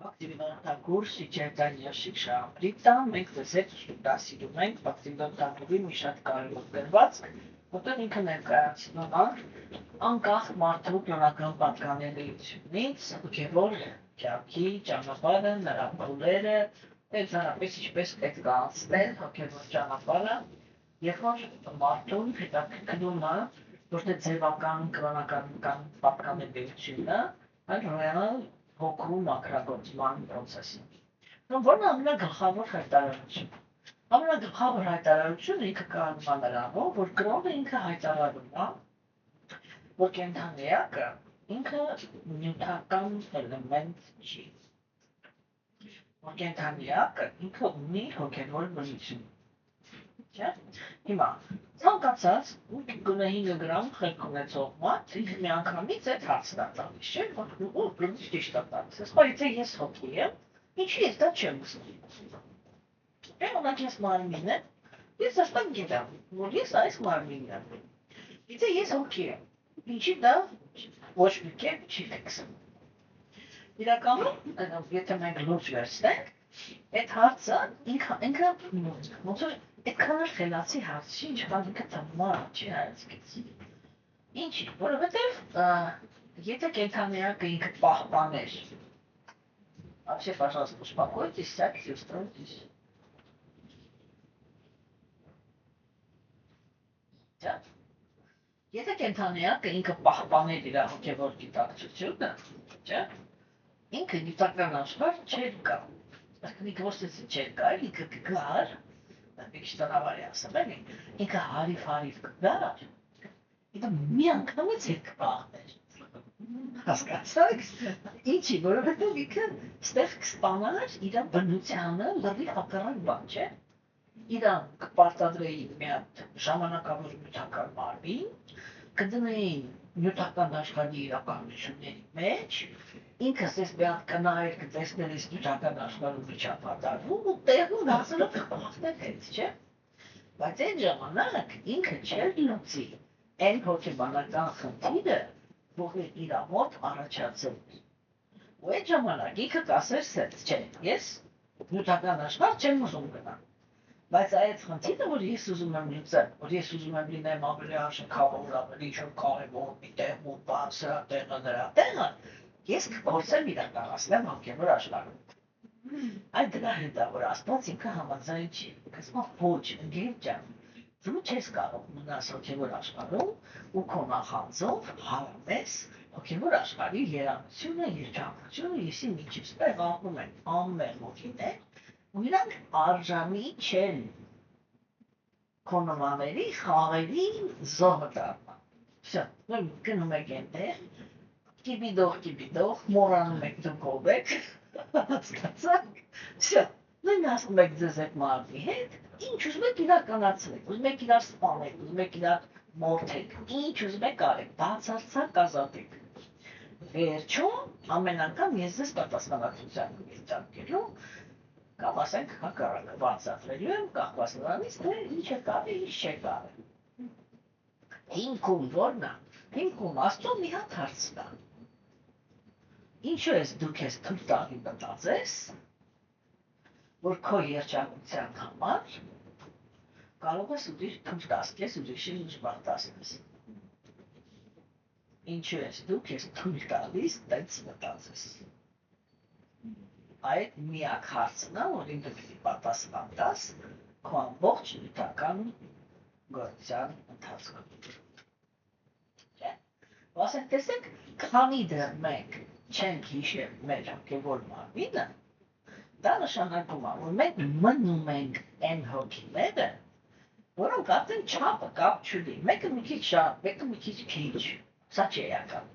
Ակտիվանտակուրս իջերտանյաշիկ շահամրիտա, մենք ձեզ ստուտա սիրում ենք ակտիվանտակուրի մի շատ կարևոր գրվածք, որտեղ ինքը ներկայացնում անկախ մարդու կրոնական պատկանելիությունից, հոգևոր կյանքի ճանապարհը, նրա փուլերը, ընդհանրապես ինչպես պետք է անցնել հոգևոր ճանապարհը, երբ որ մարդուն հետաքրքրում է ոչ թե ձևական կրոնական պատկանելիությունը, այլ ռեալ հոգու մաքրագործման պրոցեսին։ Որն է ամենագլխավոր հայտարարությունը։ Ամենագլխավոր հայտարարությունը ինքը կայանում է նրանով, որ կրոնը ինքը հայտարարում է, որ կենդանիակը ինքը նյութական էլեմենտ չի։ Որ կենդանիակը ինքը ունի հոգևոր բնություն։ Չէ՞։ Հիմա ցանկացած 5 գրամ խելք ունեցող մարդ ինքը միանգամից այդ հարցն է տալիս, չէ՞, որ բնույթ ճիշտ է տալիս։ Ասում է, եթե ես հոգի եմ, ինչի ես դա չեմ ուզում։ Օրինակ ես մարմին եմ, ես հստակ գիտեմ, որ ես այս մարմինն եմ։ Եթե ես հոգի եմ, ինչի դա ոչ մի կերպ չի ֆիքսում։ Իրականում, եթե մենք լուրջ վերցնենք, այդ հարցը ինքը ոնց որ այդքան էլ խելացի հարց չի, ինչքան ինքը թվում չի հայացքից։ Ինչի, որովհետև եթե կենդանիակը ինքը պահպաներ, вообще, пожалуйста, успокойтесь, сядьте, устройтесь. Եթե կենդանիակը ինքը պահպաներ իր հոգևոր գիտակցությունը, չէ՞, ինքը գիտական աշխարհ չէր գա։ Այսինքն ինքը ոչ թե չէր գա, ինքը կգար, մի քիչ տնավարի ասեմ, ինքը հարիվ կգար, ինքը միանգամից հետ կպահներ։ Հասկացա՞ք։ Ինչի, որովհետև ինքը ստեղ կստանար իր բնությանը լրիվ հակառակ բան, չէ՞։ Իրան կպարտադրեի մի հատ ժամանակավոր նյութական մարմին, կդնեի նյութական աշխարհի իրականությունների մեջ, ինքս ես մի հատ կնայր կտեսներ ես նյութական աշխարհում միջապատարվում ու տեղում հասնելով կպահներ հետ, չէ՞։ Բայց այդ ժամանակ ինքը չէր լուծի այն հոգեբանական խնդիրը, որը իր մոտ առաջացել էր։ Ու այդ ժամանակ ինքը կասեր սենց, չէ, ես նյութական աշխարհ չեմ ուզում գնալ։ Բայց այդ խնդիրը, որ ես ուզում եմ լուծել, որ ես ուզում եմ լինեմ ավելի արժեքավոր, ավելի ինչ-որ կարևոր մի տեղ ու բան, սրա տեղը, նրա տեղը, ես կփորձեմ իրականացնել հոգևոր աշխարհում։ Այդ դրա հետ է, որ Աստված ինքը համաձայն չի։ Ասում է ոչ, ընկեր ջան, դու չես կարող մնաս հոգևոր աշխարհում ու քո նախանձով հարամես հոգևոր աշխարհի երանությունը, երջանկությունը, եսի միջից տեղ անում են անմեղ հոգիներ, ու իրանք արժանի չեն քո նմանների խաղերի զոհը դառնալ։ Всё, նույն գնում եք այնտեղ, կիբիդող, մորանում եք դուք ով եք, հասկացաք, всё, նույն ասում եք ձեզ այդ մարդի հետ, ինչ ուզում եք իրականացրեք, ուզում եք իրար սպանեք, ուզում եք իրար մորթեք, ինչ ուզում եք արեք, բացարձակ ազատեք։ Վերջում ամեն անգամ ես ձեզ պատասխանատվության կվիճակելու, կամ ասենք հակառակը բացատրելու եմ կախված նրանից, թե ինչ է կարել, ինչ չէ կարել։ Հիմքում որն է, հիմքում Աստծո մի հատ հարցն է։ Ինչու ես դուք ես թույլ տալի մտածես, որ քո երջանկության համար կարող ես թույլ տաս քեզ ուրիշին ուժբախտացնես։ Ինչու ես դուք ես թույլ տալիս տենց մտածես։ Այդ միակ հարցն է, որ ինքը պիտի պատասխան տաս քո ամբողջ նյութական գործության ընթացքում։ Չէ՞։ Ասենք տեսեք, քանի դեռ մենք չենք հիշել մեր հոգևոր մարմինը, դա նշանակում է, որ մենք մնում ենք այն հոգիները, որոնք արդեն չափը կապ չունի, մեկը մի քիչ շատ, մեկը մի քիչ քիչ, սա չի էական,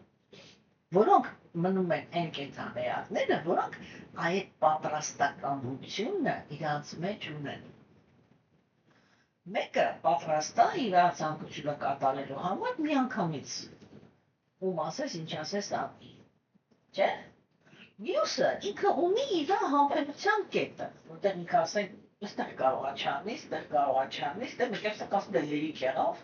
որոնք մնում են այն կենդանիակները, որոնք այդ պատրաստականությունը իրանց մեջ ունեն։ Մեկը պատրաստ է իր ցանկությունը կատարելու համար միանգամից, ում ասես ինչ ասես անի, չէ՞։ Մյուսը ինքը ունի իր համբերության կետը, որտեղ ինքը ասենք, այստեղ կարող է չանի, այստեղ կարող է չանի, այստեղ մի կերպ ասում է լրիվ եղավ,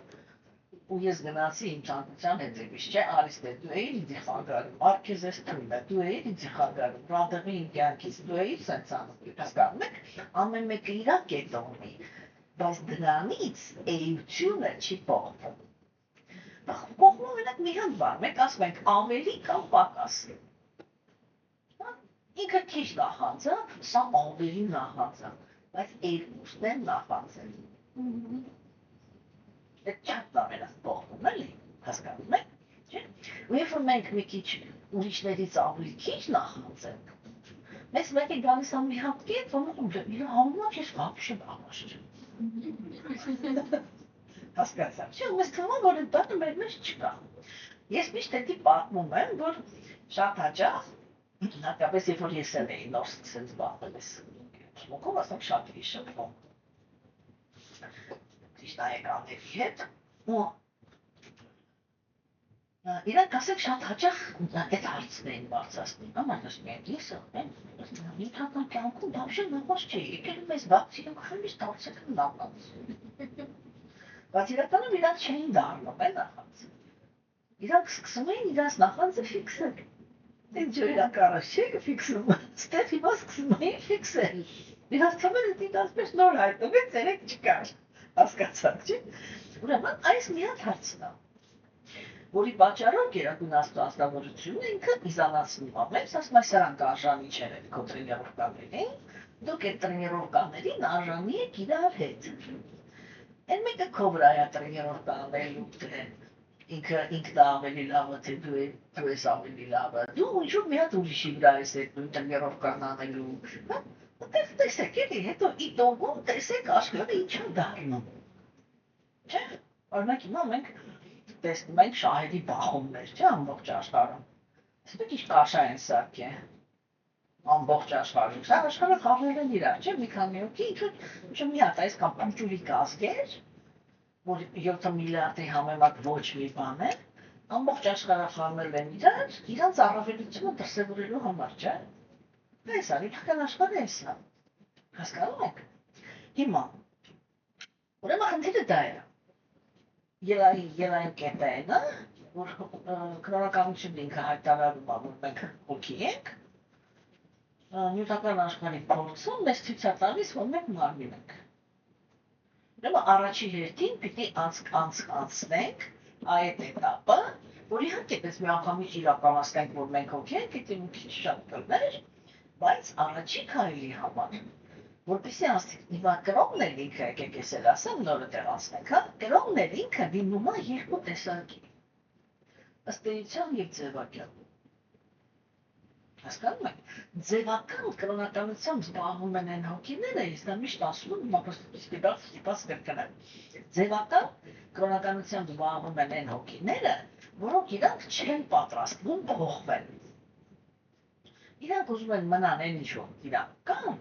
ու ես գնացի իմ ցանկության հետևից, չէ, Արիստե, դու էիր ինձ խանգարում, Մարկեզ էս թույլը, դու էիր ինձ խանգարում, Ռադեղի իմ կյանքից, դու էիր սենց անում, հասկանում եք, ամեն մեկը իրա կետը ունի, բայց դրանից էությունը չի փոխվում։ Փոխվում մենակ մի հատ բան, մենք ասում ենք ավելի կամ պակաս։ Ինքը քիչ նախանձավ, սա ավելի նախանձավ, բայց երկուսն են նախանձել։ Այդ չափն ամենած փոխվում էլի, հասկանում եք, չէ՞։ Ու երբ որ մենք մի քիչ ուրիշներից ավելի քիչ նախանձենք, մեզ մեկ է գալիս ան մի հատ կետ, որ իր համոզած ես вообще բաղաշ չեմ։ Հասկացա՞ք, չէ՞, մեզ թվում է, որ այդ բանը մեր մեջ չկա։ Ես միշտ էդի պատմում եմ, որ շատ հաճախ, հատկապես երբ որ ես էլ էի նոր սկսել զբաղվել ես շմուկով, ասենք շատ էի շփվում։ Տիշտայեկանների հետ, ու իրանք ասենք շատ հաճախ այդ հարցն էին բարձրացնում, ամենաշ միայն ես նյութական կյանքում բավարար նամազ չէի, եկել մեզ բացի ենք խմից դարձել եմ նամազ։ Բայց իրականում իրանք չէին դառնում է նախանձ։ Իրանք սկսում էին իրանց նախանձը ֆիքսել։ Ինչ իրականը չէ ֆիքսում, ստեղ հիմա սկսում էին ֆիքսել։ Իրանք թվում է դիտասպես նոր հայտնվեց, երեք չկար, հասկացաք, չէ։ Ուրեմն այս մի հատ հարցն է, որի պատճառով գերագույն աստվածավորությունը ինքը իզանացնում է մեզ, ասում է սրանք արժանի չեն այդ քո տրենիրովկաներին, դուք այդ տրենիրովկաներին արժանի եք իրար հետ։ Այն մեկը քո վրա է տրենիրովկա անելու, թե ինքն ավելի լավը, թե դու ես ավելի լավը, դու ինչ-որ մի հատ ուրիշի վրա ես այդ տրենիրովկան անելու, տեսեք էլի, հետո իտոգում տեսեք աշխարհը ինչ է դառնում։ Չէ՞, օրինակ հիմա մենք տեսնում ենք շահերի բախումներ, չէ՞, ամբողջ աշխարհում։ Իսկ ինչ կաշա են սարքել ամբողջ աշխարհում։ Սա աշխարհը խաղեր են իրար, չէ՞, մի քանի օքի, ինչ-որ մի հատ այսքան պանջուրի կազգեր, որ 7 միլիարդի համեմատ ոչ մի բան է, ամբողջ աշխարհը խառնել են իրար, իրանց առավելությունը դրսևորելու համար, չէ՞։ Այս է, իրանք աշխարհը էս է։ Հասկանում եք։ Հիմա ուրեմն խնդիրը դա է։ Ելային կետն է, որ քրոնականությունն ինքը հայտարարում է, որ մենք հոգի ենք, նյութական աշխարհի փորձում մեզ ցույց է տալիս, որ մենք մարմին ենք։ Ուրեմն առաջի հերթին պիտի անցնենք այդ էտապը, որ իհարկե պես միանգամից իրականացնենք, որ մենք հոգի ենք, դա մի քիչ շատ կլներ, բայց առաջի քայլի համար, որպեսզի անցնենք, հիմա կրոնն էլ ինքը, եկեք ես էլ ասեմ, նորը տեղ անցնենք, հա, կրոնն էլ ինքը դիմում է երկու տեսակի, ըստ էության եւ ձևակերպ։ Հասկանում եք, ձևական կրոնականությամբ զբաղվում են այն հոգիները, ես դա միշտ ասում եմ, հիմա ստիպած կրկնել։ Ձևական կրոնականությամբ զբաղվում են այն հոգիները, որոնք իրանք չեն պատրաստվում փոխվել։ Իրանք ուզում են մնան այն ինչ որ իրանք կան,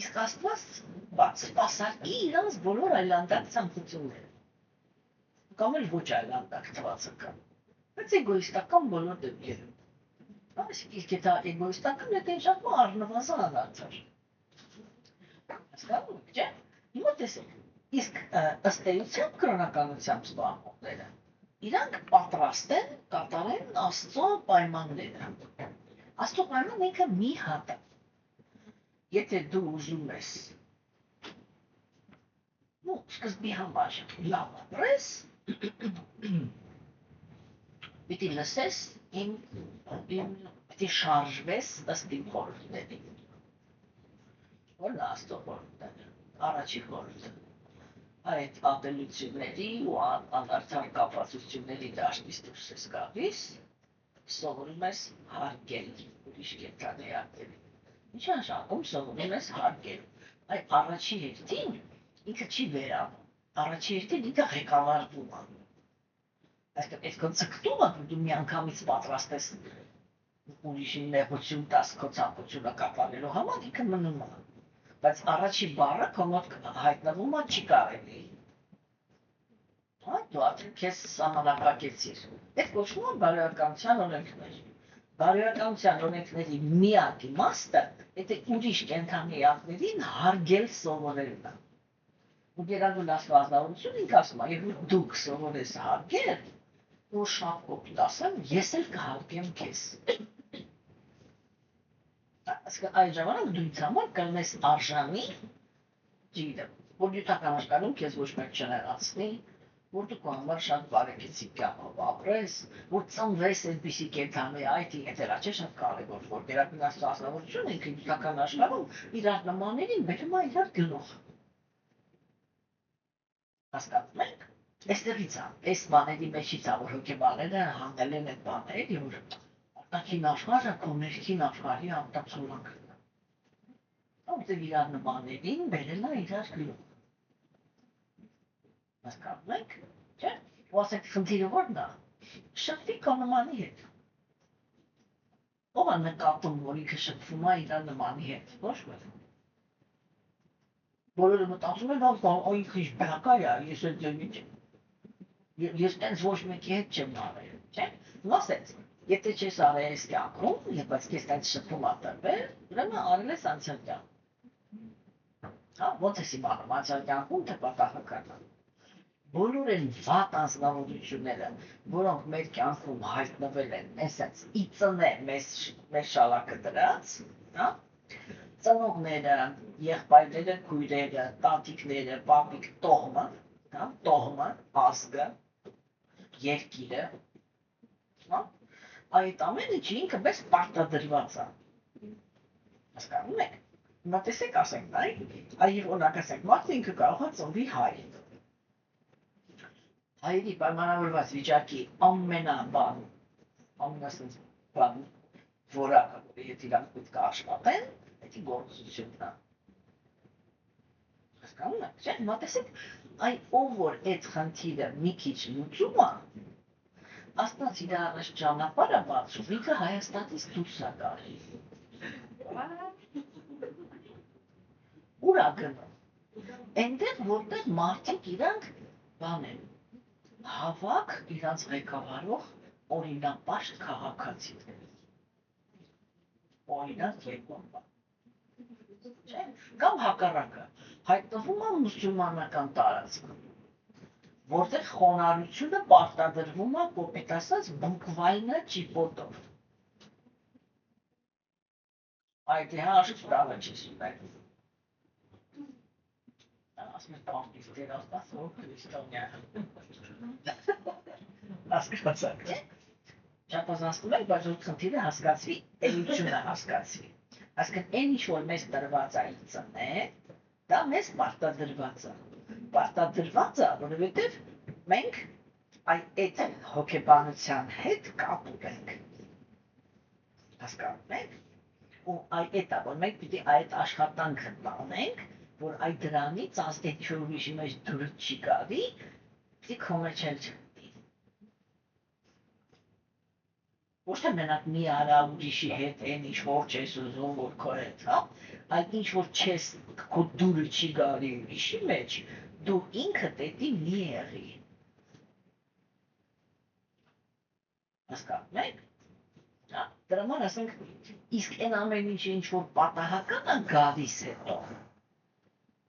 իսկ Աստված սպասարկի իրանց բոլոր այլանդակ ցանկությունները։ Կամ էլ ոչ այլանդակ թվացը կան, բայց էգոիստական բոլոր դեպքերում։ Իսկ դա էգոիստական է, շատ առնվազն անարդար։ Հասկանում եք, չէ՞։ Հիմա տեսեք, իսկ ըստ էության կրոնականությամբ զբաղվողները, իրանք պատրաստ են կատարեն Աստծո պայմանները։ Աստծո պայմանն ինքը մի հատ է։ Եթե դու ուզում ես, սկզբի համար լավ ապրես, պիտի լսես պիտի շարժվես ըստ իմ խորհուրդների։ Որն է Աստծո խորհուրդները, առաջի խորհուրդը։ Այդ ատելությունների ու անարդար կապվածությունների դաշտից դուրս ես գալիս, սովորում ես հարգել ուրիշ կենդանիներին։ Ինչ է նշանակում սովորում ես հարգել։ Այդ առաջի հերթին ինքը չի վերանում, առաջի հերթին ինքը ղեկավարվում է։ Այսինքն այդ կոնցեպտումը, որ դու միանգամից պատրաստ ես ուրիշին նեղություն տաս քո ցանկությունը կատարելու համար, ինքը մնում է։ Բայց առաջի բառը քո մոտ հայտնվում է չի կարելի։ Դու արդեն քեզ սահմանափակեցիր։ Այդ կոչվում է բարոյականության օրենքներ։ Բարոյականության օրենքների միակ իմաստը դա ուրիշ կենդանիներին հարգել սովորելն է։ ու գերագույն աստվածություն ինքը ասում է, երբ դուք սովորես հարգել, որ շատ կոպիտ ասեմ, ես էլ կհարգեմ քեզ։ Այդ ժամանակ դու ինձ համար կլինես արժանի, ջիդը, որ նյութական աշխարհում քեզ ոչ մեկ չներացնի, որ դու քո համար շատ բարեկեցիկ կյանքով ապրես, որ ծնվես այդպիսի կենդանի, այդ հետերա չէ շատ կարևոր, որ գերագույն աստվածությունը ինքը նյութական աշխարհում իրար նմաններին բերում է իրար գլուխ։ Հասկանում եք։ Այստեղից է, այս բաների մեջից է, որ հոգեբանները հանգել են այդ բաներ, որ արտաքին աշխարհը քո ներքին աշխարհի արտացոլանքն է։ Որտեղ իրար նմաններին բերել է իրար գլուխ։ Հասկանում եք, չէ՞։ Ու ասեք խնդիրը ո՞րն է։ Շփվի քո նմանի հետ։ Ո՞վ է նկատում, որ ինքը շփվում է իր նմանի հետ, ոչ ոք։ Բոլորը մտածում են, որ ինքը ինչ բակա է, ես տենց ոչ մեկի հետ չեմ արել, չէ՞։ Ասեց, եթե չես արել այս կյանքում, եւ բայց քեզ տենց շփում ա տրվել, ուրեմն արել ես անցյալ կյանքում։ Հա, ո՞նց ես իմանում անցյալ կյանքում թե պատահական է։ Բոլոր են վատ անձնավորությունները, որոնք մեր կյանքում հայտնվել են, այսպես իծնե մեր շալակը դրած, հա, ծնողները, եղբայրները, քույրերը, տատիկները, պապիկ, տոհմը, հա, տոհմը, ազգը, երկիրը, հա, այդ ամենը չի ինքը մեզ պարտադրված է։ Հասկանում եք։ Հիմա տեսեք ասենք, այ օրինակ ասենք, մարդը ինքը կարող է ծնվի հայ։ Հայերի պայմանավորված վիճակի ամենաբան, ամենասենց բան, որակը, եթե իրանք պետք է աշխատեն, դա գործությունն է։ Հասկանում եք, չէ՞։ Հիմա տեսեք, այ ով որ այդ խնդիրը մի քիչ լուծում է, աստված իր առաջ ճանապարհ է բացում, ինքը Հայաստանից դուրս է գալիս։ Ուր է գնում։ Այնտեղ որտեղ մարդիկ իրանք բան են, հավաք իրանց ղեկավարող օրինապաշտ քաղաքացիներ։ Օրինակ երկու բան։ Չէ՞։ Կամ հակառակը հայտնվում է մուսուլմանական տարածքում, որտեղ խոնարհությունը պարտադրվում է կոպիտ ասած բուկվալնա ճիպոտով։ Այդ հաշիվ տալը չես ունենում։ Ասում ես պարտիստեր աստված, որ քրիստոնյա։ Հասկացաք, չէ՞։ Չափազանցնում եք, բայց որ խնդիրը հասկացվի, էությունը հասկացվի։ Այսինքն այն ինչ որ մեզ տրված է իծնե, դա մեզ պարտադրված է։ Պարտադրված է, որովհետև մենք այդ հոգեբանության հետ կապ ունենք։ Հասկանում եք։ Ու այդ է, որ մենք պիտի այդ աշխատանքը տանենք, որ այդ դրանից ազդեցիկ ուրիշի մեջ դուրս չի գալի, պիտի քո մեջ էլ չգտնի։ Ոչ թե մենակ մի արա ուրիշի հետ այն ինչ որ չես ուզում, որ քո հետ, հա, այլ ինչ որ չես քո դուրը չի գալի ուրիշի մեջ, դու ինքդ էդի մի եղի։ Հասկանում եք։ Հա, դրա համար ասենք, իսկ այն ամեն ինչ որ պատահական է գալիս հետո։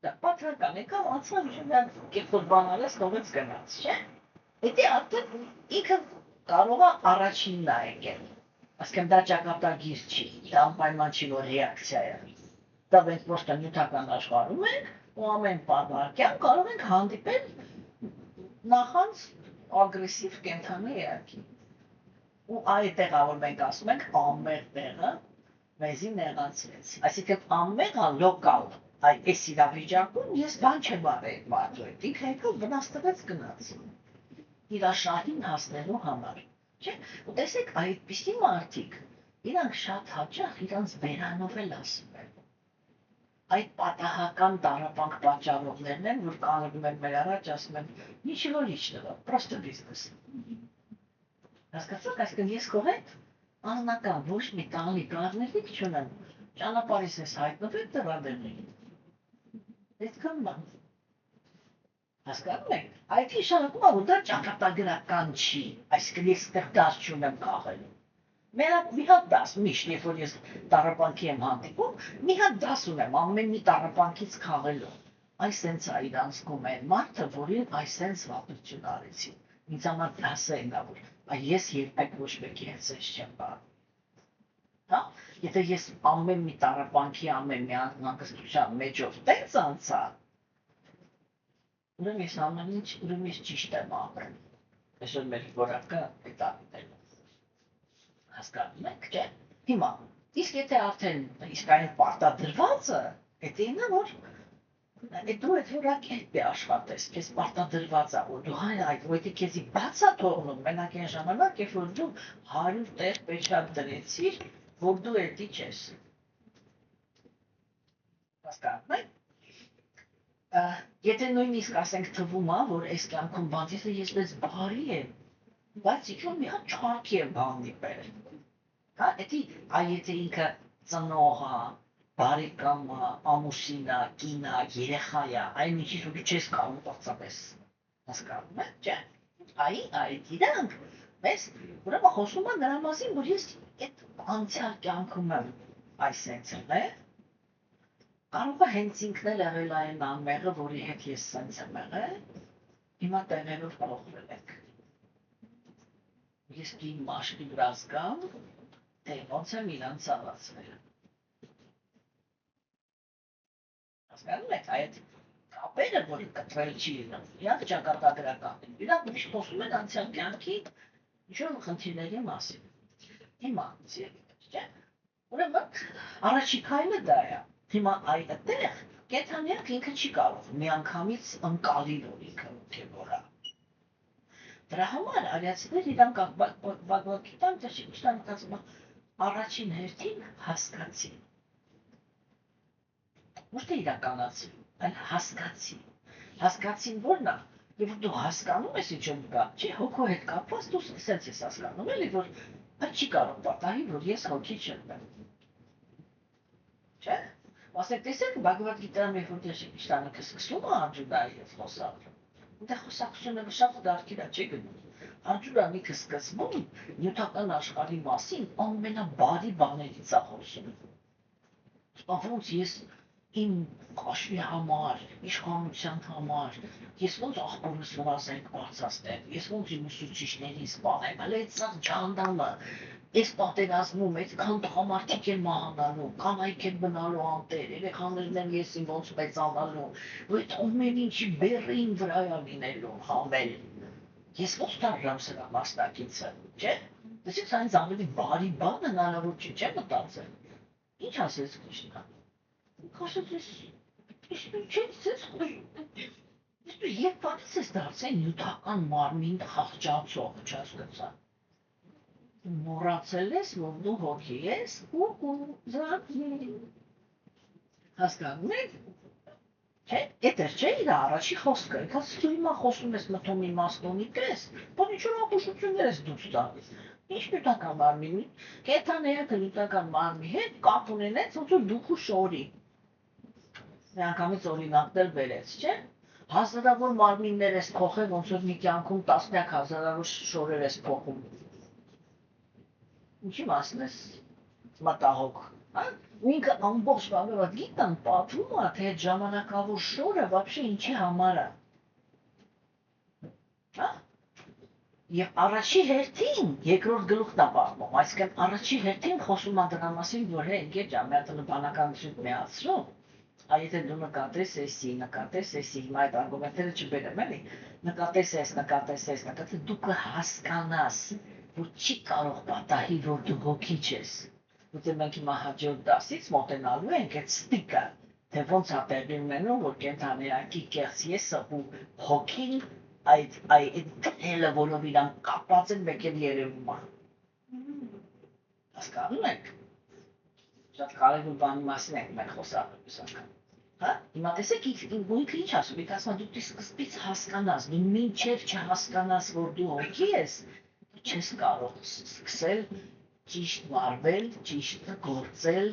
Դա պատահական է կամ անցավ ինչ-որ կերպով բանալես թողեց գնաց, չէ՞։ Էդի արդեն ինքը կարող է առաջինն է եկել։ Այսինքն դա ճակատագիր չի, դա անպայման չի որ ռեակցիա է։ Դա մենք ոչ թե նյութական աշխարհում ենք, ու ամեն բավարարքյան կարող ենք հանդիպել նախանց ագրեսիվ կենդանի էակի։ Ու այդ տեղը, որ մենք ասում ենք, ամեղ տեղը մեզի նեղացրեց։ Այսինքն ամեղը լոկալ, այս իրավիճակում ես բան չեմ արել մարդու հետ, ինքը եկավ վնասվեց գնաց։ Իր շահին հասնելու համար, չէ՞։ Ու տեսեք, այդպիսի մարդիկ, իրանք շատ հաճախ իրանց բերանով էլ ասում են։ Այդ պատահական տառապանք պատճառողներն են, որ կանգնում են մեր առաջ, ասում են, ничего личного, просто бизнес։ Հասկացաք, այսինքն ես քո հետ անձնական ոչ մի տաղի կարնելիք չունեմ, ճանապարհիս ես հայտնվել դրադեղի։ Այդքան բան։ Հասկանում եք, այդ նշանակում է, որ դա ճակատագրական չի, այսինքն ես այդտեղ դաս չունեմ քաղելու։ Մենակ մի հատ դաս, միշտ երբ որ ես տառապանքի եմ հանդիպում, մի հատ դաս ունեմ ամեն մի տառապանքից քաղելու։ այս սենց է իրանցքում են մարդը, որին այս սենց վատություն արեցին։ Ինձ համար դասը են դա, որ ես երբեք ոչ մեկի հետ սենց չեմ բարում։ Հա, եթե ես ամեն մի տառապանքի, ամեն մի անկստության մեջով տենց անցա, ուրեմն ես ամեն ինչ, ուրեմն ես ճիշտ եմ ապրել։ Այսօր մեր որակը այդ անիտելու։ Հասկանում եք, չէ՞։ Հիմա, իսկ եթե արդեն իսկային պարտադրվածը, այդ ինը որ դու այդ որակի հետ աշխատես, քեզ պարտադրված է, որ դու հայ այդ ոյտի քեզի բաց է թողնում, մենակ այն ժամանակ, երբ որ դու 100 տեղ պեչատ դրեցիր, որ դու էդի չես։ Հասկանում եք։ Եթե նույնիսկ ասենք թվում է, որ այս կյանքում բանտիսը ես մեզ բարի եմ, բայց իջում մի հատ չարքի եմ հանդիպել։ Հա, եթե ինքը ծնող է, բարեկամ է, ամուսին է, կին է, երեխա է, այն ինչից որ դու չես կարող պարզապես հասկանում եք, չէ՞։ Այդ իրանք մեզ ուրեմն խոսում է նրա մասին, որ ես այդ անցյալ կյանքում եմ այս սենց եմ, կարող է հենց ինքն էլ եղել այն անմեղը, որի հետ ես սենց եմ եղել, հիմա տեղերով փոխվել եք։ Ես իմ մաշկի վրա զգամ, թե ոնց եմ իրան ցավացրել։ Հասկանում եք, այդ կապերը, որ կտրել չի իրան, իրանք ճակատագրական են, իրանք միշտ խոսում են անցյալ կյանքի ինչ-որ խնդիրների մասին։ Հիմա, չէ՞, ուրեմն առաջի քայլը դա է։ Հիմա այդտեղ կենդանիակ ինքը չի կարող միանգամից ընկալել, որ ինքը ոգևոր է։ Դրա համար արիացիներ իրանք բաղբակիտան ճաշիկուշտան կացում առաջին հերթին հասկացին։ Ոչ թե իրականացին, այլ հասկացին։ Հասկացին որն է, եւ որ դու հասկանում ես ինչ կա, չի հոգու հետ կապված, դու սենց ես հասկանում, էլի որ այդ չի կարող պատահի, որ ես հոգի չեմ։ Չէ՞։ Ասեք, տեսեք, Բhagavad Gita-ն երբ որ ճաշիկուշտանը սկսում է Աջուդայի հետ խոսալ, Դե խոսակցությունը շատ դարքիր է, չի գնում։ Աջուրամիքը սկզբում նյութական աշխարհի մասին ամենաբարի բաներից է խոսում։ Ոնց ես իմ կաշվի համար, իշխանության համար, ես ոնց աղբորս վրաս ենք բարձրացնել, ես ոնց իմ ուսուցիչներին սպանեմ, հələ այդ սաղ ջանդալը, ես պատերազմում, այդքան տղամարդիկ են մահանալու, կանայք են մնալու անտեր, երեխաներն են եսին ոնց մեծանալու, ու այդ ամեն ինչի բեռին վրա է լինելու համել։ Ես ոնց դառնամ սրա մասնակիցը, չէ՞։ Դες այնց ավելի բարի բան հնարավոր չէ մտածել։ Ինչ ասես Կրիշնան։ Ասես դու երբանից ես դարձել նյութական մարմին խղճացող, չհասկացա։ Մոռացել ես, որ դու հոգի ես, ու զարթի։ Հասկանում եք։ Չէ, էտեր չէ իր առաջի խոսքը, եկած դու հիմա խոսում ես մտում իմաստունի պես, բան ինչ-որ ախուշություններ ես դուրս տալիս։ Ինչ նյութական մարմինի, կենդանիակը նյութական մարմնի հետ կապ ունենեց, ոնց որ դուք ու շորի։ Միանգամից օրինակներ բերեց, չէ՞։ Հազարավոր մարմիններ ես փոխել, ոնց որ մի կյանքում տասնյակ հազարավոր շորեր ես փոխում։ Ինչի մասն ես մտահոգ, հա։ Ու ինքը ամբողջ Բhagavad Gita-ն պատմում է, թե այդ ժամանակավոր շորը вообще ինչի համար է։ Հա։ Եվ առաջի հերթին երկրորդ գլուխն է պատմում, այսինքն առաջի հերթին խոսում է դրա մասին, որ հե ընկեր ջան, մի հատ բանականություն միացրու, եթե դու նկատես էսի, հիմա այդ արգումենտները չբերեմ, էլի, նկատես, դու կհասկանաս, որ չի կարող պատահի, որ դու հոգի չես։ Ուտե մենք հիմա հաջորդ դասից մոտենալու ենք այդ ստիկը, թե ոնց է տեղի ունենում, որ կենդանիակի կեղծ եսը ու հոգին այդ թելը, որով իրանք կապված են մեկ էլ երևում է։ Հասկանում եք։ Շատ կարևոր բանի մասին ենք մենք խոսալու ուսական։ Հա, հիմա տեսեք ինքը ինչ ասում, ինքը ասում է դու սկզբից հասկանաս, դու մինչև չհասկանաս, որ դու հոգի ես, չես կարող սկսել ճիշտ վարվել, ճիշտ գործել,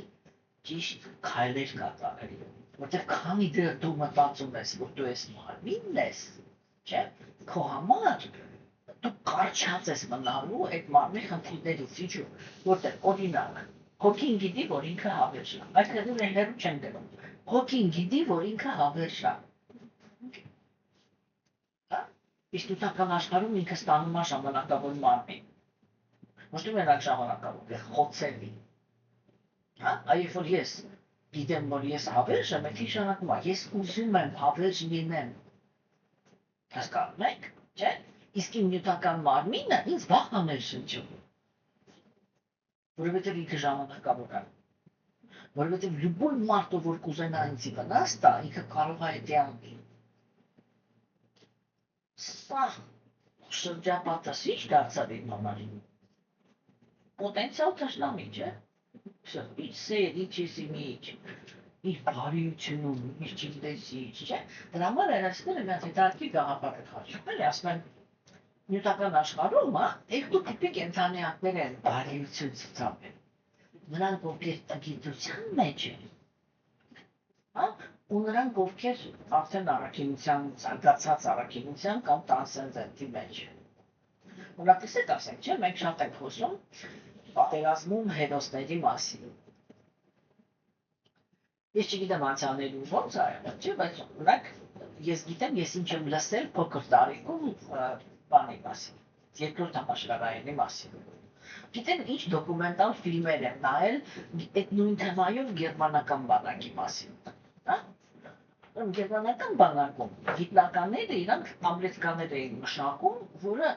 ճիշտ քայլեր կատարել, որտեղ քանի դեռ դու մտածում ես, որ դու ես մարմինն ես, չէ՞, քո համար դու կարճած ես մնալու այդ մարմնի խնդիրներից, ինչու, որտեղ օրինակ, հոգին գիտի, որ ինքը հավերժ է, այդ հերու չեմ դնում, հոգին գիտի, որ ինքը հավերժ է, Իսկ նյութական աշխարհում ինքը ստանում է ժամանակավոր մարմին։ Ոչ թե մենակ ժամանակավոր, խոցելի։ Հա, այլ որ ես գիտեմ, որ ես հավերժ եմ, այդ նշանակում է, ես ուզում եմ հավերժ լինեմ։ Հասկանում եք, չէ՞։ Իսկ իմ նյութական մարմինը ինձ վախան էր շնչում։ Որովհետև ինքը ժամանակավոր է։ Որովհետև լյուբոյ մարդը, որ կուզենա ինձի վնաս տա, ինքը կարող է դա անի։ Սա շրջապատս ի՞նչ դարձավ իմ համար։ Պոտենցիալ թշնամի, չէ՞։ Ինչ սեր, ինչ եսի միջ, ինչ բարիությունում, ինչ չգիտես ինչ, չէ՞։ Դրա համար երաշտները մի հատ հետարքի գաղափար է խաչում, էլի ասում են նյութական աշխարհում, հա, երկու տիպի կենդանիակներ են բարիություն ցուցաբերում։ Նրանք, ովքեր տգիտության մեջ են, հա, ու նրանք, ովքեր արդեն առաքինության, զարգացած առաքինության կամ տրանսցենդենտի մեջ են։ Օրինակ, տեսեք ասենք, չէ՞, մենք շատ ենք խոսում պատերազմում հերոսների մասին։ Ես չգիտեմ անցյալներում ոնց է եղել, չէ՞, բայց օրինակ ես գիտեմ, ես ինչ եմ լսել փոքր տարիքում բանի մասին, երկրորդ համաշխարհայինի մասին։ Գիտեմ ինչ դոկումենտալ ֆիլմեր եմ նայել այդ նույն թեմայով գերմանական բանակի մասին, հա։ Գերմանական բանակում գիտնականները իրանք ամերիկաներ էին մշակում, որը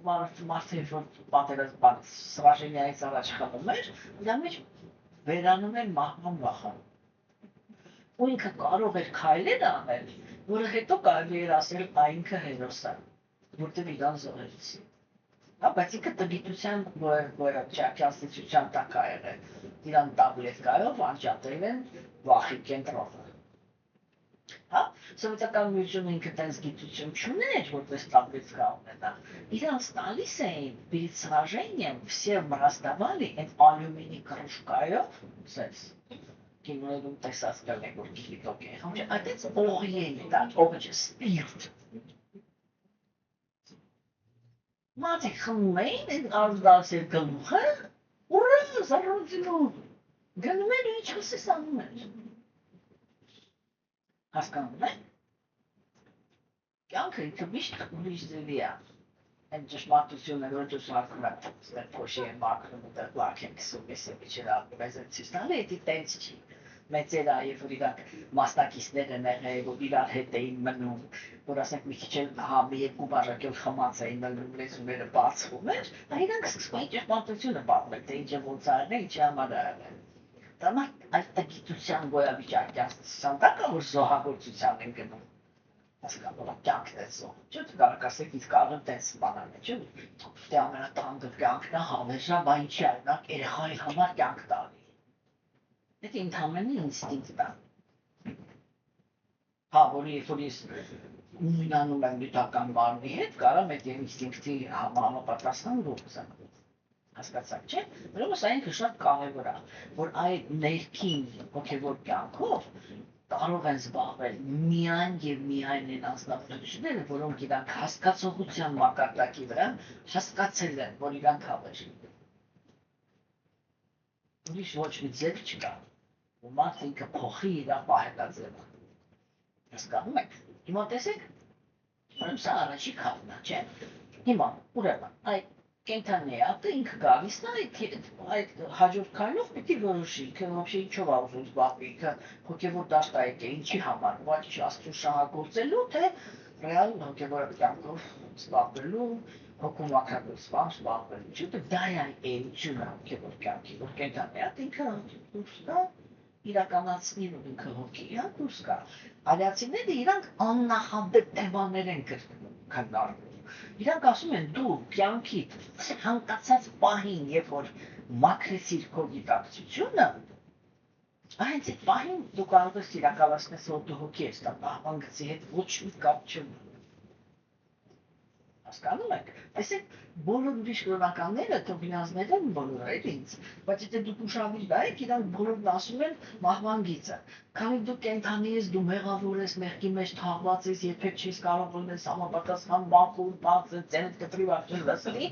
մարդը որ պատերազմ սրաժենիայից առաջ խմում էր, դրա մեջ վերանում էր մահվան վախան։ Ու ինքը կարող էր քայլեր անել, որը հետո կարելի էր ասել ինքը հերոս է, որտեղ իրան զոհեց։ Հա, բայց ինքը տգիտության ճակատագրության տակ է եղել, իրան տաբլետկայով անջատել են վախի կենտրոնը։ Հա, սովետական միությունը ինքը տենց գիտություն չուներ, որպես տաբլետկա ունենա, իրանց տալիս էին перед сражением всем раздавали այդ ալյումինի կրուշկայով, սենց կինոներում տեսած կլենք, որ կիլիտոկ է, համ չէ, այդպես օղիեն է, դա օղը չէ, սպիրտ։ Մարդիկ խմում էին, այդ արուզդարսեր գլուխը, ուրա, զարրոձինում, գնում էր ու ինչ ասես անում էր։ Հասկանում եք։ Կյանքը ինքը միշտ ուրիշ ձևի է։ Այն ճշմարտությունը, որ դուք հարկում եք, ստեղ փոշի են մաքրում, ուտեղ լակ են քսում, ես եմ իջել բայց այդ ցույց տալը էդի տենց չի։ Մեծերը, երբ որ իրանք մասնակիցներ են եղել, որ իրար հետ էին մնում, որ ասենք մի քիչ էլ մի երկու բաժակել խմած էին մնում, լեզուները բացվում էր, իրանք սկսում էին ճշմարտությունը պատմել, թե ինչ է ոնց է եղել, ինչի համար է եղել։ Դա այդ տգիտության գոյավիճակի տակ է, որ զոհագործության են գնում։ Հասկանում եք, կյանքն է զոհ։ Չէ՞ դու կարող ասեք, ինձ կարող եմ տենց բանալ, չէ՞։ Դե ամենաթանկը կյանքն է, հավերժա, բա ինչի է, նա երեխայի համար կյանք տալի։ Դա ընդհանրապես ինստինկտ է։ Հա, որ երբ որ ես նույնանում եմ նյութական մարմնի հետ, կարամ այդ ինստինկտի համապատասխան գործեմ։ Հասկացաք, չէ՞։ Ուրեմն սա ինքը շատ կարևոր է, որ այդ ներքին հոգևոր կյանքով կարող են զբաղվել միայն եւ միայն այն անձնավորությունները, որոնք իրանք հասկացողության մակարդակի վրա հասկացել են, որ իրանք հավերժ են։ Ուրիշ ոչ մի ձև չկա, որ մարդը ինքը փոխի իր պահելաձևը։ Հասկանում եք։ Հիմա տեսեք, ուրեմն սա առաջի քայլն է, չէ՞։ Հիմա ուրեմն այդ կենթանիակը ինքը գալիս է այդ հաջորդ քայլով պիտի որոշի, ինքը вообще ինչով է ուզում զբաղվի, ինքը հոգևոր դաշտայք է, ինչի համար, ուղղակի Աստծո շահագործելու, թե ռեալ հոգևոր կյանքով զբաղվելու, հոգու մաքրագրությամբ զբաղվելու, չէ՞ դա է էությունը հոգևոր կյանքի, որ կենթանիակը ինքը դուրս կա, իրականացնի ու ինքը հոգի է դուրս կա։ Արիացիները իրանք աննախադեպ թեմաներ են քննարկում։ Իրանք ասում են դու կյանքի հանկացած պահին, երբ որ մաքրեցիր քո գիտակցությունը, հենց այդ պահին դու կարող ես իրականացնել, որ դու հոգի ես, դա պահպան գծի հետ ոչ մի կապ չունի։ Հասկանում եք։ Տեսեք, բոլոր ուրիշ կրոնականները, թողնիազները բոլորը էլ ինձ, բայց եթե դուք ուշադիր նայեք, իրանք բոլորն ասում են մահվան գիծը։ Քանի դու կենդանի ես, դու մեղավոր ես, մեղքի մեջ թաղված ես, երբեք չես կարող ունես համապատասխան մաքուր, բաց, ծենդ կտրի վարդուն լսի,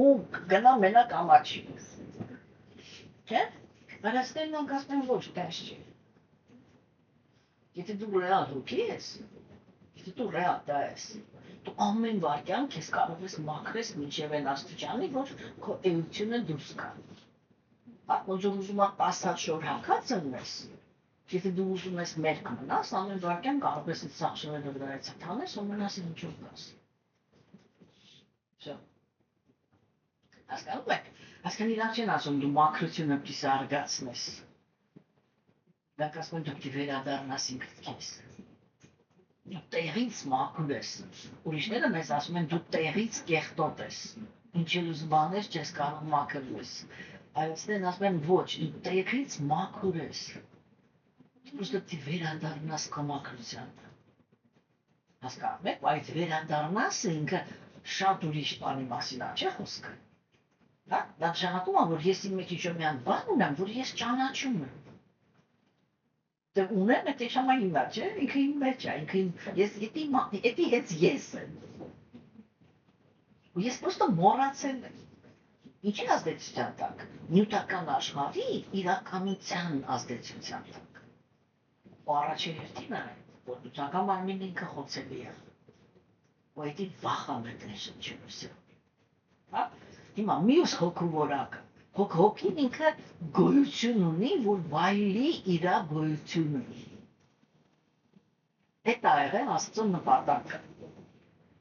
ու գնա մենակ ամաչի։ Չէ՞։ Արաստերն անկասում են ոչ, տես չի։ Եթե դու ռեալ հոգի ես, Դու ռեալտա ես։ Դու ամեն վարքյան քեզ կարող ես մաքրես մինչև այն աստիճանի, որ քո էությունը դուրս գա։ Ոնց ուզում ես 10 շոր հակած ընես, եթե դու ուզում ես մերկ մնաս, ամեն վարքյան կարող ես այդ սախշորերը վրայից թանես ու մնաս ինչով գաս։ Շո։ Հասկանում եք։ Հասկան իրանք չեն ասում դու մաքրությունը պիտի զարգացնես։ Դրանք ասում են դու պիտի վերադառնաս ինքդ քեզ։ Դու տեղից մաքուր ես, ուրիշները մեզ ասում են դու տեղից կեղտոտ ես, ինչ էլ ուզում բաներ չես կարող մաքրվես, այլոցներն ասում են ոչ, դու տեղից մաքուր ես, պրոստը պիտի վերադառնաս քո մաքրությանը, հասկանում եք, այդ վերադառնասը ինքը շատ ուրիշ բանի մասին չէ խոսքը, դա նշանակում է, որ ես իմ մեջ ինչ-որ մի հատ բան ունեմ, որ ես ճանաչում եմ, դե ունեմ էդ շամային նա, չէ, ինքը իմ մեջ է, ինքը ես էդի հենց ես եմ։ Ու ես պրոստը մոռացել եմ։ Ինչի ազդեցության տակ։ Նյութական աշխարհի իրականության ազդեցության տակ։ Ու առաջին հերթին է, որ նյութական մարմինը ինքը խոցելի է։ Ու էդի վախան է շնչելուսը։ Հա։ Հիմա մյուս հոգու որակը։ Հոգին ինքը գոյություն ունի, որ վայելի իրա գոյությունը։ Հետ է եղել Աստծո նպատակը,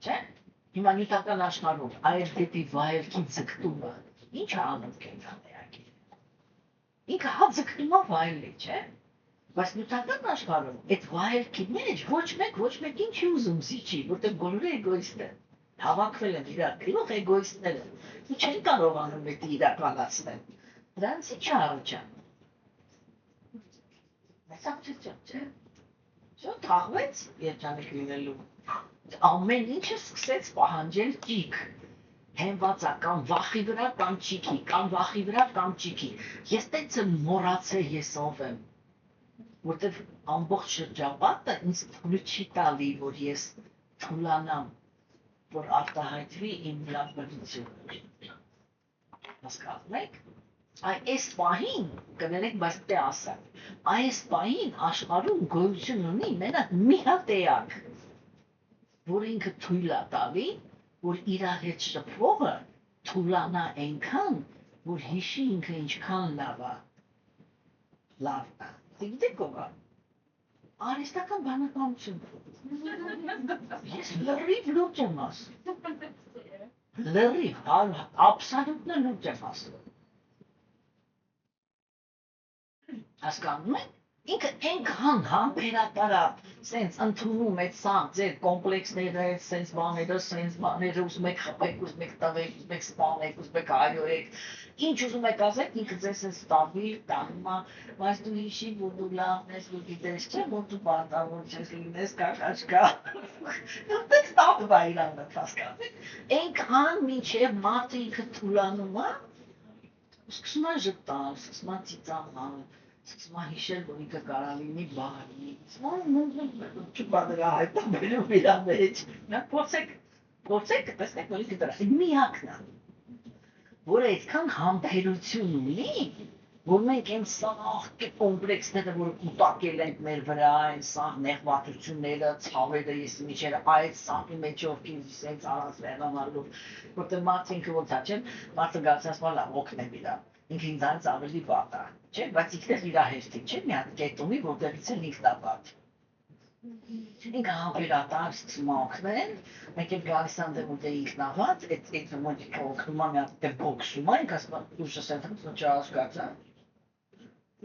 չէ՞։ Հիմա նյութական աշխարհում այլ դեպի վայելքի ձգտումը ի՞նչ է անում կենտրոնայակի։ Ինքը հա ձգտում է վայելի, չէ՞։ Բայց նյութական աշխարհում այդ վայելքի մեջ ոչ մեկ ինչի ուզում զիջի, որտեղ բոլորը էգոիստ են։ Հավաքվել են իրար գրող էգոիստները, ու չեն կարողանում դա իրականացնել։ Դրանց ի՞նչ առաջանում։ Մեսակցություն, չէ՞։ Շո թաղվեց երջանիկ լինելու։ Ամեն ինչը սկսեց պահանջել ճիք։ Հենված է կամ վախի վրա կամ ճիքի, կամ վախի վրա կամ ճիքի։ Ես տենց եմ մոռացել ես ով եմ։ Որտեվ ամբողջ շրջապատը ինձ թույլ չի տալի, որ ես թուլանամ, որ արտահայտվի իմ լավ բնությունը։ Հասկանում եք։ Այս պահին, կներեք, բայց դե ասեմ, այս պահին աշխարհում գոյություն ունի մենակ մի հատ էակ, որ ինքը թույլ է տալի, որ իր հետ շփվողը թուլանա այնքան, որ հիշի ինքը ինչքան լավ է։ Լավն է։ Գիտեք ով է։ Արհեստական բանականություն։ Ես լրիվ լուրջ եմ ասում։ Լրիվ, աբսոլյուտն լուրջ եմ ասում։ Հասկանում եք, ինքը այնքան համբերատար է, սենց ընդունում այդ սաղ ձեր կոմպլեքսները, սենց բաները, ուզում եք խփեք, ուզում եք տվեք, ուզում եք սպանեք, ուզում եք հայոյեք, ինչ ուզում եք ասեք, ինքը ձեզ սենց տավի, տանումա, բայց դու հիշի, որ դու լավն ես, որ գիտես չէ, որ դու բարտավոր չես լինես, կակաշկա, տեքս տավը իրանը, հասկանում եք, այնքան մինչև մարդը ինքը թուլանում է, սկսում է ժպտալ, սկսում է ծիծաղալ, սկսում է հիշել, որ ինքը կարա լինի բարի, չպատրա հայտնաբերում իրա մեջ, փորձեք, տեսնեք, որ ինքը դրա, միակն է, որ այդքան համբերություն ունի, որ մենք այն սաղ կոմպլեքսները, որ կուտակել ենք մեր վրա, այն սաղ նեղվածությունները, ցավերը, ես միջերը, այդ սաղի մեջով սենց առանց վերանալու, որտեղ մարդը ինքը ոնց է, չէ՞, մարդը գացած մա լավ օգնեմ իրան, ինքը ինձանից ավելի վատ է, չէ՞, բայց ինքն իր հերթին, չէ՞, մի հատ կետ ունի, որտեղից էլ ինքն է վատ։ Ինքը համբերատար սկսում է օգնել, մեկ էլ գալիս են դեմ ուտե ինքնավատ, այդ ոմոնիկը օգնում է մի հատ դե բոքսում է, ինքը ասում է դու շսենթում չհասկացա։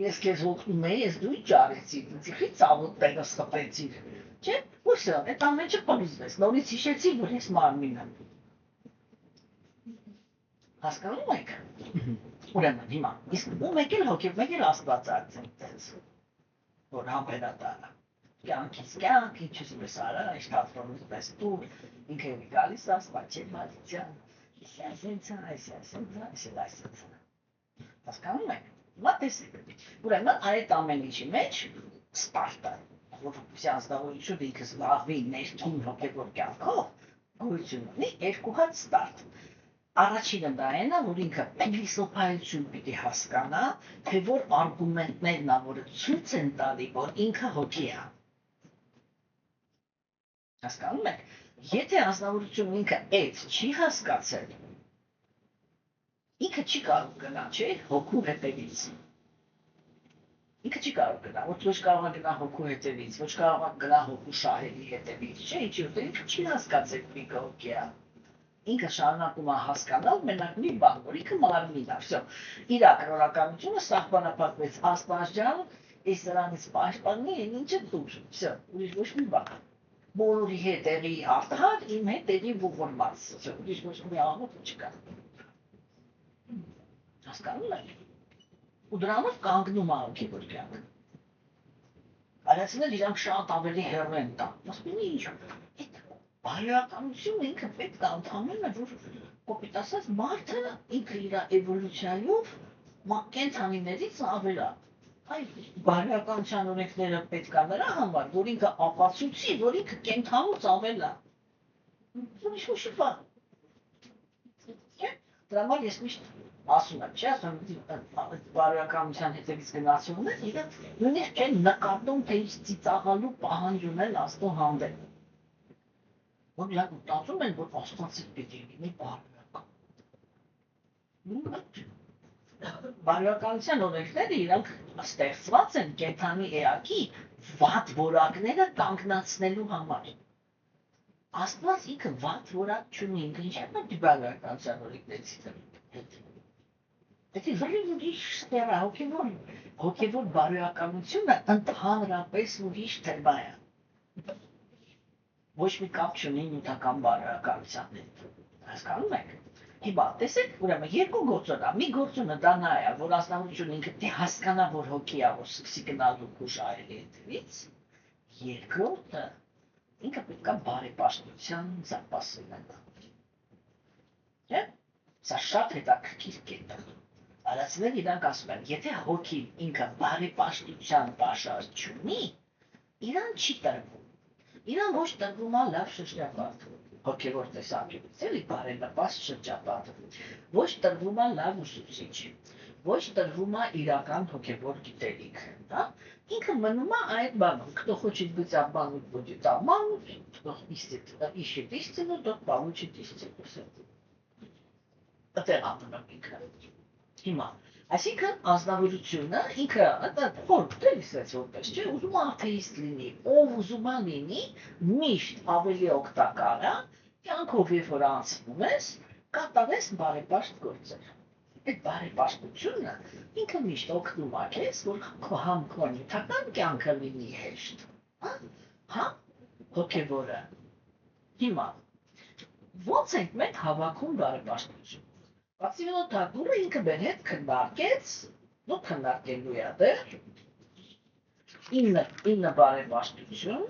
Ես քեզ օգնում եի, ես դու ինչ արեցիր, ինձ իխի ծավոտ տեղը սխպեցիր, չէ՞, ու սա, այդ ամենը չպրուզվես, նորից հիշեցի, որ ես մարմին եմ։ Հասկանում եք։ Ուրեմն հիմա, իսկ ու մեկ էլ հոգև, մեկ էլ Աստված արձեն տենց, որ համբերատար է։ Կյանքից կյանք, ինչ ուզում ես արա, այս թատրոնից պես տուր, ինքը էլի գալիս Աստված չէ մալիցյան, այսինցա։ Հասկանում եք։ Հիմա տեսեք, ուրեմն այդ ամեն ինչի մեջ ստարտը, որ անձնավորությունը ինքը զբաղվի ներքին հոգևոր կյանքով, գոյություն ունի երկու հատ ստարտ։ Առաջինը դա է, որ ինքը փիլիսոփայություն պիտի հասկանա, թե որ արգումենտներն ա, որը ցույց են տալի, որ ինքը հոգի է։ Հասկանում եք, եթե անձնավորությունը ինքը այդ չի հասկացել, ինքը չի կարող գնա, չէ, հոգու հետևից։ Ինքը չի կարող գնա, ոչ կարող է գնա հոգու հետևից, ոչ կարող է գնա հոգու շահերի հետևից, չէ, ինչի որ ինքը չի հասկացել մի հոգիա։ Ինքը շարունակում է հասկանալ մենակ մի բան, որ ինքը մարմին է, всё։ Իր կրոնականությունը սահմանափակվեց աստվածջան, այս նրանից պաշտպանի են ինչը դուր, всё, ուրիշ ոչ մի բան։ Բոլորի հետ եղի արդար, իմ հետ եղի ողորմած, всё, ուրիշ ոչ մի աղոտ չկա։ Հասկանում եք։ Ու դրանով կանգնում է հոգևոր կյանքը։ Արացիներ իրանք շատ ավելի հեռու են տան։ Ասում են ինչ, այդ բարոյականությունը ինքը պետք է ընդհանրապես որ կոպիտ ասած մարդը ինքը իր էվոլյուցիայով կենդանիներից ավել է։ Այդ բարոյականության օրենքները պետք է նրա համար, որ ինքը ապացուցի, որ ինքը կենդանուց ավել է։ Ուրիշ ոչ մի բան։ Դրա համար ես միշտ ասում եմ, չէ, ասում բարոյականության հետևից գնացողներ, իրենք նույնիսկ չեն նկատում, թե ինչ ծիծաղալու պահանջ ունեն Աստծո հանդեպ։ Որ իրանք մտածում են, որ Աստված պետք է լինի բարոյական։ Բարոյականության օրենքները իրանք ստեղծված են կենդանի էակի վատ որակները կանգնացնելու համար։ Աստված ինքը վատ որակ չունի, ինքը ինչ է պետք բարոյականության օրենքներից հետ։ Պետք է զրիվ ուրիշ ստերա, հոգևոր բարոյականությունը ընդհանրապես ուրիշ թեմա է։ Ոչ մի կապ չունի նյութական բարոյականության հետ։ Հասկանում եք։ Հիմա տեսեք, ուրեմն երկու գործոն է, մի գործոնը դա նա է, որ ազնվությունը ինքը թե հասկանա, որ հոգի է, որ սկսի գնալ ու շահերի հետևից, երկրորդը ինքը պետք է բարեպաշտության զապասել ունենա։ Չէ՞։ Սա շատ հետաքրքիր կետ է։ Արացիները իրանք ասում են, եթե հոգին ինքը բարեպաշտության պաշար չունի, իրան չի տրվում։ Իրան ոչ տրվում է լավ շրջապատ, հոգևոր տեսանկյունից, էլի բարենպաստ շրջապատ, ոչ տրվում է լավ ուսուցիչ, ոչ տրվում է իրական հոգևոր գիտելիք, հա։ Ինքը մնում է այդ բանում, кто хочет быть обманут, будет обманут, кто ищет истину, тот получит истину։ Այդտեղ անում ինքը։ Հիմա, այսինքն անձնավորությունը ինքը խորտ է լսեց որպես, չէ, ուզում է աթեիստ լինի, ով ուզում է լինի, միշտ ավելի օգտակար է, կյանքով երբ որ անցնում ես, կատարես բարեպաշտ գործեր։ Այդ բարեպաշտությունը ինքը միշտ օգնում է քեզ, որ քո համ քո նյութական կյանքը լինի հեշտ, հա, հոգևորը։ Հիմա, ոնց ենք մենք հավաքում բարեպաշտություն։ Բացի Թագուրը ինքը մեր հետ քննարկեց, ու քննարկելու է դեռ 9 բարեպաշտություն,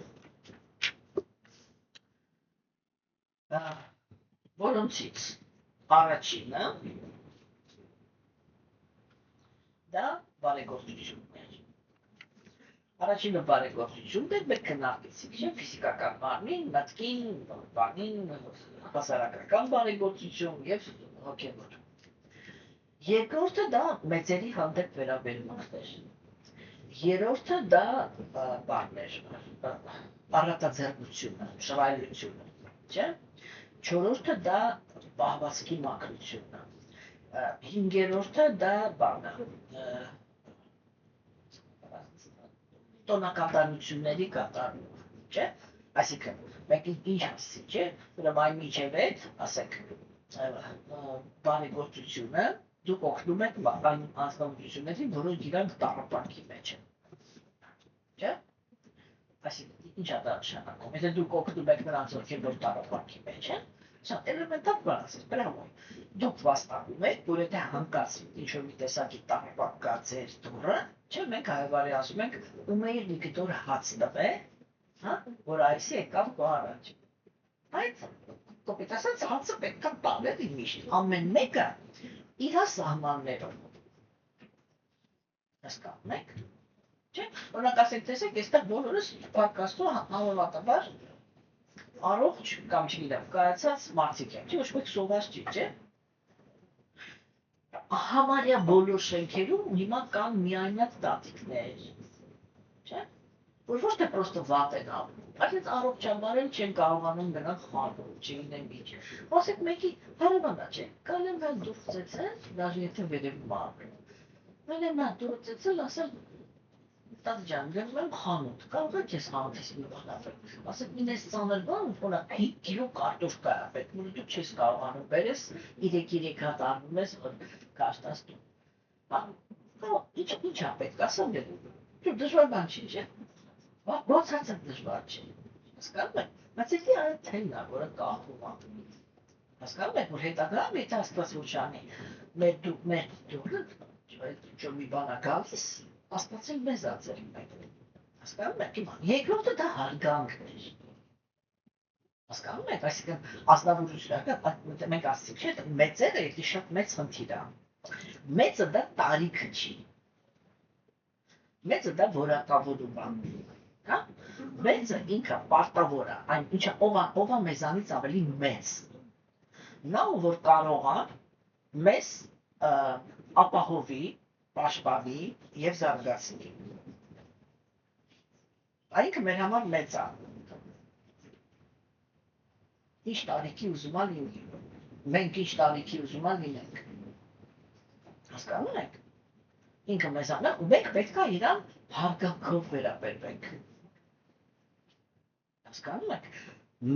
որոնցից առաջինը դա բարեգործությունն էր։ Առաջինը բարեգործությունն էր, մենք քննարկեցինք, չէ՞, ֆիզիկական մարմին, մտքին, բանին, հասարակական բարեգործություն եւ հոգևոր։ Երկրորդը դա մեծերի հանդեպ վերաբերմունքն էր։ Երրորդը դա բանն էր, առատաձեռնությունը, շռայլությունը, չէ՞։ Չորրորդը դա պահվածքի մաքրությունը։ Հինգերորդը դա բանը, տոնակատարությունների կատարումը, չէ՞։ Այսինքն, մենք ինչ ասի, չէ՞, ուրեմն այն միջև այդ, ասենք, բարեգործությունը դուք օգնում եք այն անձնավորություններին, որոնք իրանք տառապանքի մեջ են։ Չէ՞։ Այսինքն, ինչ է դա նշանակում։ Եթե դուք օգնում եք նրանց, ովքեր տառապանքի մեջ են, շատ էլեմենտար բան ասես, բրավո։ Դուք վաստակում եք, որ եթե հանկարծ ինչ-որ մի տեսակի տառապանք կա ձեր դուռը, չէ՞, մենք հայավարի ասում ենք, ու մեր մի կտոր հաց տվե, հա, որ այսի եկավ քո առաջ։ Բայց կոպիտ ասած հացը պետք է տանել միշտ, ամեն մեկը իր սահմաններով։ Հասկանում եք։ Չէ՞, օրինակ ասենք տեսեք, այստեղ բոլորս պարկաստու համեմատաբար առողջ կամ չգիտեմ, կայացած մարդիկ են, չէ՞, ոչ մեկ սոված չի, չէ՞։ Համարյա բոլոր շենքերում հիմա կան միայնակ տատիկներ, չէ՞, որ ոչ թե պրոստը վատ են ապրում, այլ հենց առողջաբար էլ չեն կարողանում նրանք խառնում, չգիտեմ ինչ։ Ասեք մեկի հարևանա չէ, կարելի է դուրս ծեցել, դաժե եթե վերևում ապրում։ Մենը նա դուրս ծեցել, ասել Տան ջան, գնում եմ խանութ, կարող եք ես խանութից մի բան ապրել։ Ասեք ինձ ծանր բան, որ 5 կիլո կարտոշկա է պետք, որ դու չես կարողանում բերես, 3 հատ առնում ես, որ կաշտած դու։ Ինչ է պետք, ասեմ դու դժվար բան չի, չէ՞։ Ոնց դժվար չի։ Հասկանում եք, բայց դա այն թելն է, որը կախվում է։ Հասկանում եք, որ հետագայում եթե Աստված ոչ անի, մեր դու մի բան է գալիս, Աստվածին մեզ ածել մենք։ Հասկանում եք, երկրորդը դա հարգանքն էր։ Հասկանում եք, այսինքն ազնվորությունը, մենք ասացինք, չէ՞, մեծերը էլի շատ մեծ խնդիր է։ Մեծը դա տարիքը չի։ Մեծը դա որակավորում է։ Հա? Մեծը ինքը պարտավոր է, այն ինչը ով է մեզանից ավելի մեծ։ Նա որ կարող է մեզ ապահովի, պաշտպանի եւ զարգացնի։ Այնինքն մեր համար մեծ է։ Ինչ տարիքի ուզում է լինի։ Մենք ինչ տարիքի ուզում է լինենք։ Հասկանում եք։ Ինքը մեզանա ու մենք պետք է իրան հարգանքով վերաբերվենք։ Հասկանում եք։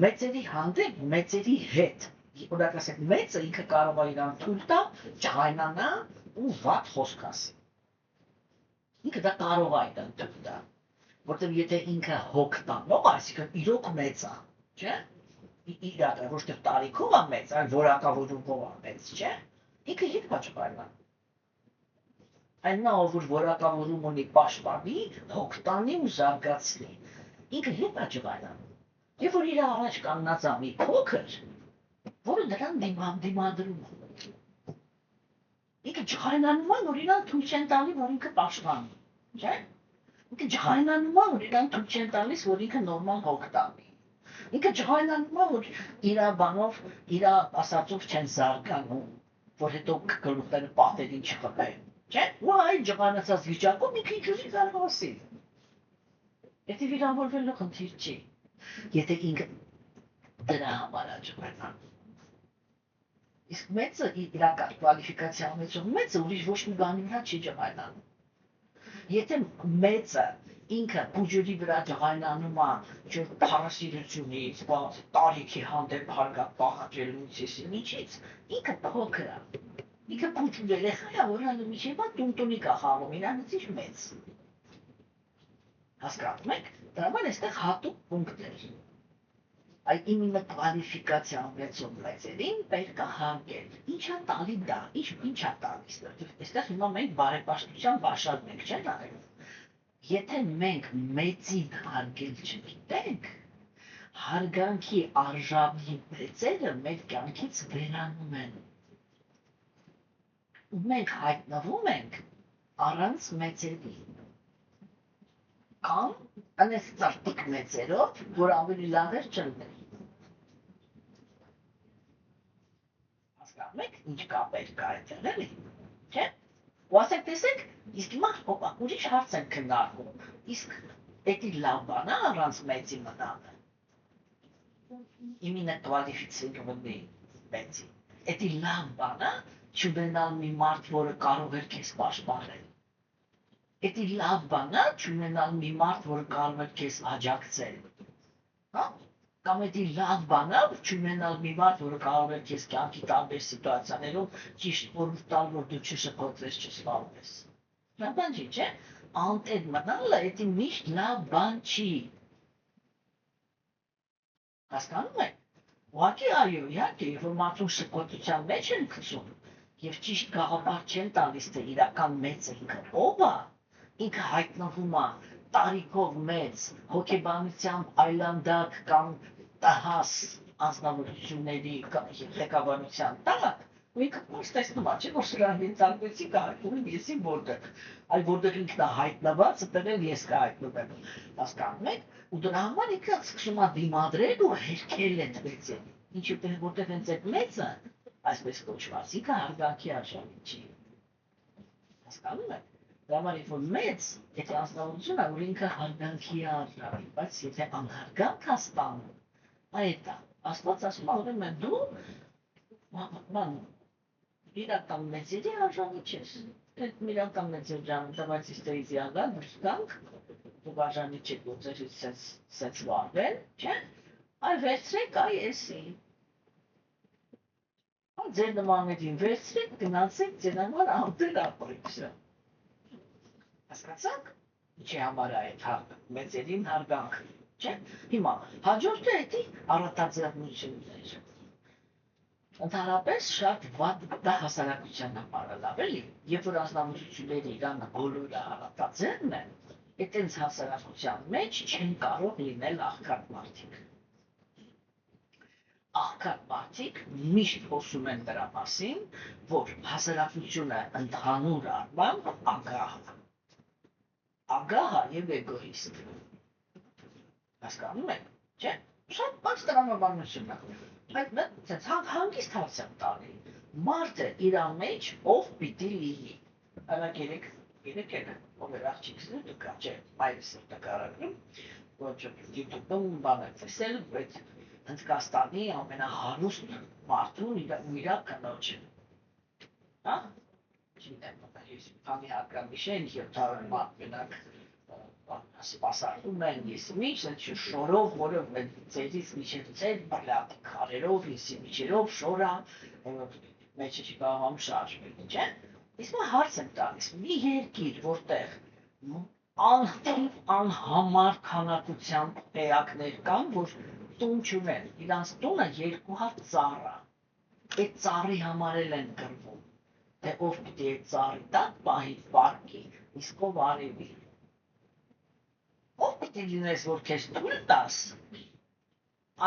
Մեծերի հանդեպ, մեծերի հետ։ Օրինակ ասենք, մեծը ինքը կարող է իրան թույլ տա, ջղայնանա ու վատ խոսք ասի։ Ինքը դա կարող է իրան թույլ տա, որտեղ եթե ինքը հոգ տանող, այսինքն իրոք մեծ է, չէ՞։ Իրական ոչ թե տարիքով է մեծ, այլ որակավորումով է մեծ, չէ՞։ Ինքը հետ պաշտպանա։ Այն նա որ որակավորում ունի պաշտպանի, հոգ տանի ու զարգացնի։ Ինքը հետ պաշտպանա։ Եվ որ իր առաջ կանգնած է մի փոքր, որը նրան դիմադրում է։ Ինքը ջղայնանում է, որ իրան թույլ չեն տալի, որ ինքը պաշտպանի, չէ՞։ Ինքը ջղայնանում է, որ իրան թույլ չեն տալիս, որ ինքը նորմալ հոգ տանի։ Ինքը ջղայնանում է, որ իր բանով, իր ասածով չեն զարգանում, որ հետո գլուխները պատերին չխփեն, չէ՞։ Ու այդ ջղայնացած վիճակում ինքը ինչ ուզի կարող ասի։ Եթե վիրավորվելու խնդիր չի, եթե ինքը դրա համար է ջղայնանում։ Իսկ մեծը իրական կվալիֆիկացիա ունեցող մեծը ուրիշ ոչ մի բանի վրա չի ջղայնանում։ Եթե մեծը ինքը բուջուրի վրա ջղայնանում է, որ փառասիրությունից, տարիքի հանդեպ հարգանք պահանջելուց, ինչից, ինքը փոքր է։ Ինքը բուջուր երեխա է, որ հանդը միջև տունտունի կա խաղում, իրանից ինչ մեծ։ Հասկանում եք, դրա համար այստեղ հատուկ պունկտներ։ Այդ իմինը կվալիֆիկացիա ունեցող մեծերին պետք է հարգել։ Ինչա տալի դա, ինչա տալիս դա։ Այստեղ հիմա մենք բարեպաշտության բաշարն ենք, չեն արել։ Եթե մենք մեծին հարգել չգիտենք, հարգանքի արժանի մեծերը մեր կյանքից վերանում են։ Ու մենք հայտնվում ենք առանց մեծերի։ Կամ անես ծարտիկ մեծերով, որ ավելի լավեր չլներ։ Հասկանում եք, ինչ կապեր կա այդտեղ, էլի, չէ՞։ Ու ասեք, տեսեք, իսկ հիմա ուրիշ հարց են քննարկում, իսկ էդի լավ բան է առանց մեծի մնալը։ Իմինը կվալիֆիցինգվնի մեծի։ Էդի լավ բան է չունենալ մի մարդ, որը կարող էր քեզ պաշտպանել։ Էդի լավ բան է չունենալ մի մարդ, որը կարող է քեզ աջակցել։ Հա? Կամ էդի լավ բան է չունենալ մի մարդ, որը կարող է քեզ կյանքի տարբեր սիտուացիաներում ճիշտ որոշ տալ, որ դու չշփոթվես, չսպանվես։ Լավ բան չի, չէ՞։ Անտեր մնալը էդի միշտ լավ բան չի։ Հասկանում եք։ Ուղղակի այո, իհարկե, որ մարդուն շփոթության մեջ են գցում եւ ճիշտ գաղափար չեն տալիս, թե իրական մեծը ինքը ով է։ Ինքը հայտնվում է տարիքով մեծ, հոգեբանությամբ այլանդակ կամ տհաս անձնավորությունների ղեկավարության տակ, ու ինքը պարզ տեսնում է, չէ՞ որ սրան ենթարկվեցի կհայտնվում եսի որտեղ, այլ որտեղ ինքն է հայտնված, այդտեղ ես կհայտնվեմ, հասկանում եք, ու դրա համար ինքը սկսում է դիմադրել ու հերքել այդ մեծին, ինչի որտեղ հենց այդ մեծը, այսպես կոչված, ինքը հարգանքի արժանի չի, հասկանում եք։ Դամար որ մեծ, եթե անձնավորությունը, որ ինքը հարգանքի է արժանի, բայց եթե անհարգանք հաստանում, այդ է, Աստված ասում ուրեմն դու իրական մեծերի արժանի չես, այդ իրական մեծերի արժանի, բայց իստերից յալան, դուրս գանք, դուք արժանի չեք, որ ձերից սենց վարվել, չէ, այ վերցրեք այ էսի, ձեր նմաններին վերցրեք, գնացեք, ձեր համար ամտեր ապրիքսը, հասկացանք, ինչի համար այդ մեծերին հարգանք, չէ, հիմա, հաջորդը էդի առատաձեռնություններ, ընդհանրապես շատ վատ դա հասարակության համար լավ էլի, երբ որ անձնավորությունները իրանք բոլորը առատաձեռն են, այդտենց հասարակության մեջ չեն կարող լինել աղքատ մարդիկ։ Աղքատ մարդիկ միշտ խոսում են դրա մասին, որ հասարակությունը ընդհանուր առմամբ ագահ է։ Ագահ եւ էգոիստ։ Հասկանում եք, չէ՞։ Շատ բաց տրամաբանություն է։ Բայց մենք հանգիստ հարց եմ տալի։ Մարդը իր մեջ ով պիտի լինի։ Այլակ երեք են, ով էր աղջիկսը, դուք չէ, մայրս էր նկարագրում, ոչ YouTube-ում բան է տեսել, բայց Հնդկաստանի ամենահարուստ մարդուն իր կնոջը։ Հա? Չգիտեմ, քանի հատկանիշեն 700 մարդ մենակ սպասարկում են եսիմիջ, շորով, որը ձերից միջև ձեր բլատ քարերով, եսիմիջերով, շորա, մեջը չի կարողանում շարժվել, չէ՞։ Իսկ մա հարց եմ տալիս, մի երկիր, որտեղ անթիվ անհամար քանակությամբ էակներ կան, որ տուն չունեն, իրանց տունը 2 հատ ծառ է, այդ ծառի համար էլ են գրվում, թե ով պիտի այդ ծառի տակ պահի պարկի, իսկ ով արևի։ Ով պիտի լինես, որ քեզ թույլ տաս,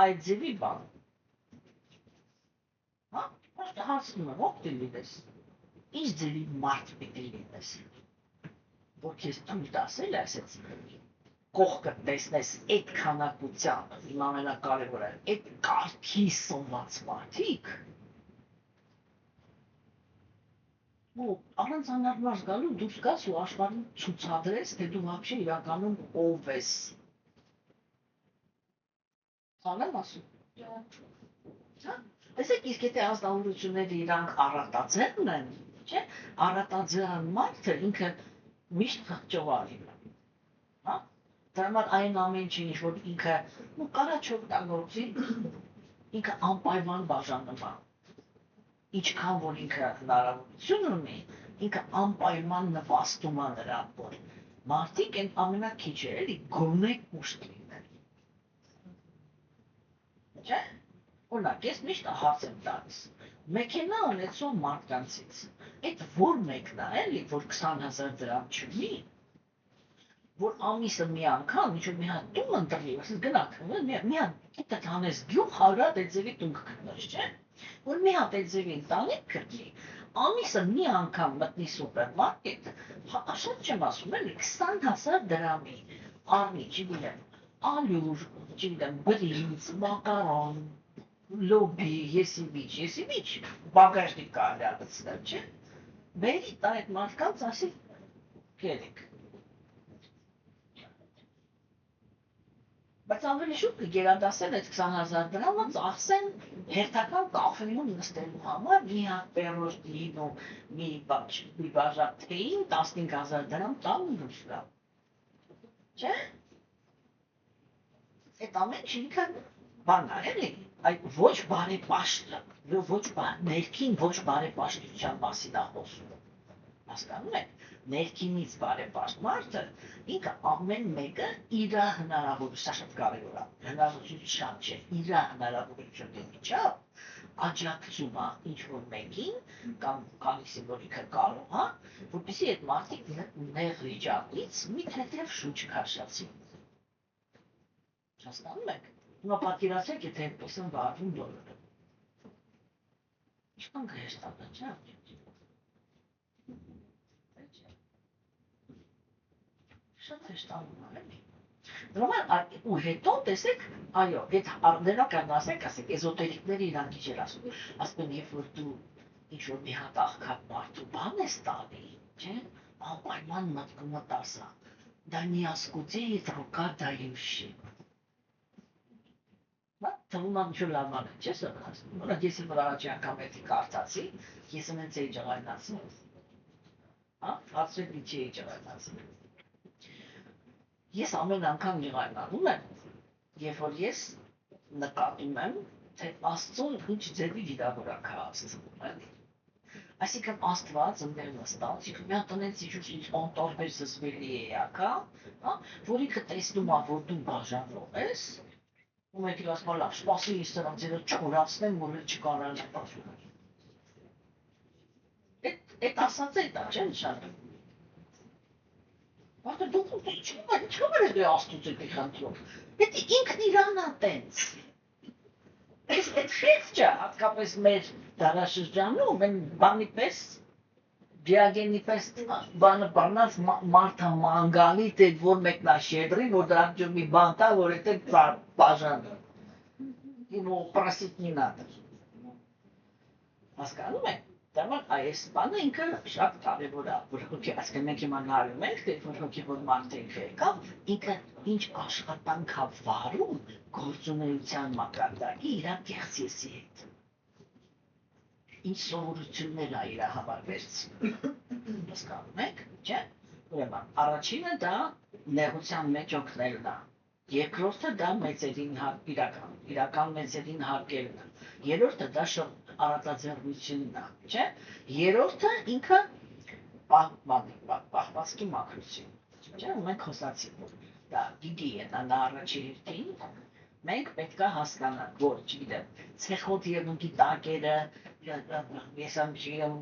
այդ ձևի բան։ Հա, просто հարցնում եմ, ով պիտի լինես, ինչ ձևի մարդ պիտի լինես, որ քեզ թույլ տաս, էլ ասեց, կողքդ տեսնես այդ քանակությամբ, իմ ամենակարևորը, այդ կարգի սնված մարդիկ, ու առանց անհարմար զգալու դուրս գաս ու աշխարհին ցուցադրես, թե դու вообще իրականում ով ես։ Անեմ ասում։ Հա? Տեսեք, իսկ եթե ազնվորությունները իրանք առատաձեռն են, չէ՞, առատաձեռն մարդը ինքը միշտ խղճողարի է։ Հա? Դրա համար այն ամեն ինչ, ինչ որ ինքը, կարա չօգտագործի, ինքը անպայման բաժանում է։ Ինչքան որ ինքը հնարավորություն ունի, ինքը անպայման նպաստում է նրան, որ մարդիկ են ամենակիչը էլի գոնե կուշտ լինեն։ Չէ՞։ Օրինակ, ես միշտ հարց եմ տալիս, մեքենա ունեցող մարդկանցից, այդ որ մեկն է էլի, որ 20,000 դրամ չունի, որ ամիսը մի անգամ, ինչ որ մի հատ տուն ընտրի, ասես գնաք, մի հատ գիտեք հանես գյուղ 100 հատ այդ ձևի տուն կգտնես, չէ՞։ Որ մի հատ այդ ձևի ընտանիք կրկի, ամիսը մի անգամ մտնի սուպերմարկետ, շատ չեմ ասում, էլի 20,000 դրամի առնի, չգիտեմ, ալյուր, չգիտեմ, բրինձ, մակարոն, լոբի, եսիմիջ, բագաժնիկ կարելի է գցնել, չէ՞։ Բերի տա այդ մարդկանց ասի կերեք։ Բայց ավելի շուտ կգերադասեն այդ 20,000 դրամը ծախսեն հերթական կաֆեում նստելու համար մի հատ պերոշտին ու մի բաժակ թեյին 15,000 դրամ տալ ու դուրս գալ։ Չէ՞։ Այդ ամեն ինքը բան է, էլի, այդ ոչ բարեպաշտ, ներքին ոչ բարեպաշտության մասին է խոսում։ Հասկանում եք, ներքինից բարեպաշտ մարդը, ինքը ամեն մեկը իր հնարավորություն, սա շատ կարևոր է, հնարավորություն շատ չէ, իր հնարավորությունների միջավ աջակցում է ինչ-որ մեկին, կամ քանիսին որ ինքը կարող է, որպեսզի այդ մարդիկ նեղ վիճակից մի թեթև շուչ քաշացի։ Հասկանում եք, հիմա պատկերացրեք, եթե այդպես են վարվում դոլարը։ Ինչքան կհեշտանա, չէ՞։ Շատ հեշտանում է, էլի։ Դրա համար ու հետո տեսեք, այո, այդ ներական ասեք, էզոտերիկները իրանք ինչ էր ասում, ասում են, երբ որ դու ինչ-որ մի հատ աղքատ մարդու բան ես տալի, չէ՞, Պայման մտքում տասա, դա նիասկուծի տրոկա դայուշի։ Թվում եմ չու լավան է, չես ըրասում, որակ ես եմ առաջի անգամ էդի կարծացի, ես եմ ենց էի ջղայնացին, հացրեք իչի էի ջղայնացին։ Ես ամեն անգամ ջղայնանում եմ, երբ որ ես նկատում եմ, թե Աստծուն ինչ ձևի վիրավորակ է ասում, էլի։ Այսինքն Աստված ընդեր նստած, իք մի հատ տնեց ինչ անտարբեր զզվելի էակա, որ ինքը տեսնում է, որ դու բաժանվող ես, ու մեկ էլ ասում է, լավ, սպասի ես սրանց երդ չորացնեմ, որ էլ չկարան է բաժունել։ Էդ ասած է դա, չէ՞ նշանում։ Արդը դու չկամար ես դու Աստուծո դի խնդրում, էդ ինքն իրան ա տենց։ Այդ խիղճը հատկապես մեր դարաշրջանում են բանի պես, դիագենի պես բանած մարդը մանգալի տեդ որ մեկնա շեդրի, որ դրանք ջում մի բան տա, որ էդ բաժանը։ Իմո պրասիտ նի նադր։ Հասկանում եք, դարման այս բանը ինքը շատ կարևոր է, որ հոգի ասկան մենք հիմա նարում ենք, թե որ հոգի որ մարդենք եկավ, ինքը ինչ աշխատանք է վարում գործունեության մակարդակի իրա կեղծեսի հետ։ Ինչ սովորություններ է իրա համար վերցնում։ Հասկանում եք, չէ՞։ Ուրեմն, առաջինը դա նեղության մեջ օգնելն է։ Երկրորդը դա մեծերին իրական մեծերին հարգելն է։ Երրորդը դա առատաձեռնությունն է, չէ՞։ Երրորդը ինքը պահվածքի մաքրություն, չէ՞։ Մենք խոսացինք, որ դա գիտի է, դա առաջի հերթին, մենք պետք է հասկանանք, որ, չգիտեմ, ցեխոտ եղունքի տակերը, ես ամջիում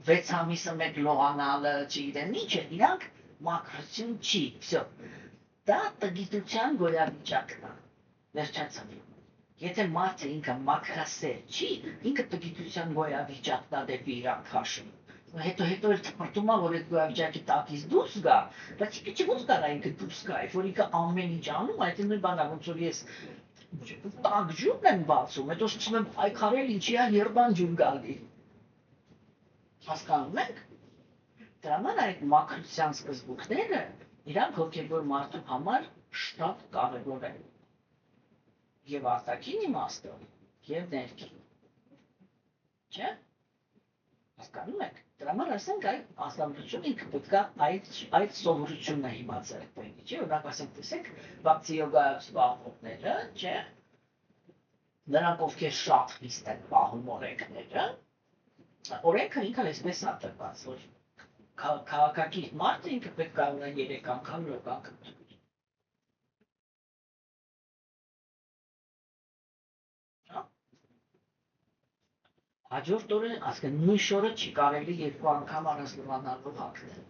6 ամիսը մեկ լողանալը, չգիտեմ, ինչ է, իրանք մաքրություն չի, վсё։ Դա տգիտության գոյավիճակն է, վերջացավ։ Եթե մարդը ինքը մաքրասեր չի, ինքը տգիտության գոյավիճակն է դեպի իրան քաշում։ Հետո էլ թպրտում է, որ այդ գոյավիճակի տակից դուրս գա, բայց ինքը չի ոնց կարա ինքը դուրս գա, որ ինքը ամեն ինչ անում, այդ նույն բանա, ոնց որ ես տակ ջուրն եմ բացում, հետո սկսում եմ այքարել ինչի է երբան ջուր գալի։ Հասկանում եք։ Դրա համար այդ մաքրության սկզբունքները իրանք հոգևոր մարդու համար շատ կարևոր են։ Եվ արտաքին իմաստով, եւ ներքին։ Չէ՞։ Հասկանում եք։ Դրա համար ասենք այդ աստամբությունը ինքը պետք է այդ սովորությունը հիմա ձեռք բերի, չէ՞։ Օրինակ ասենք տեսեք, բացի յոգայով զբաղվողները, չէ՞։ Նրանք ովքեր շատ խիստ են պահում օրենքները, օրենքը ինքը այսպես է տրված, որ քաղաքակիրթ մարդը ինքը պետք է ունենա 3 անգամ լոգան կտրել։ Հաջորդ օրը, ասկան նույն շորը չի կարելի 2 անգամ առանձնանալով հագնել։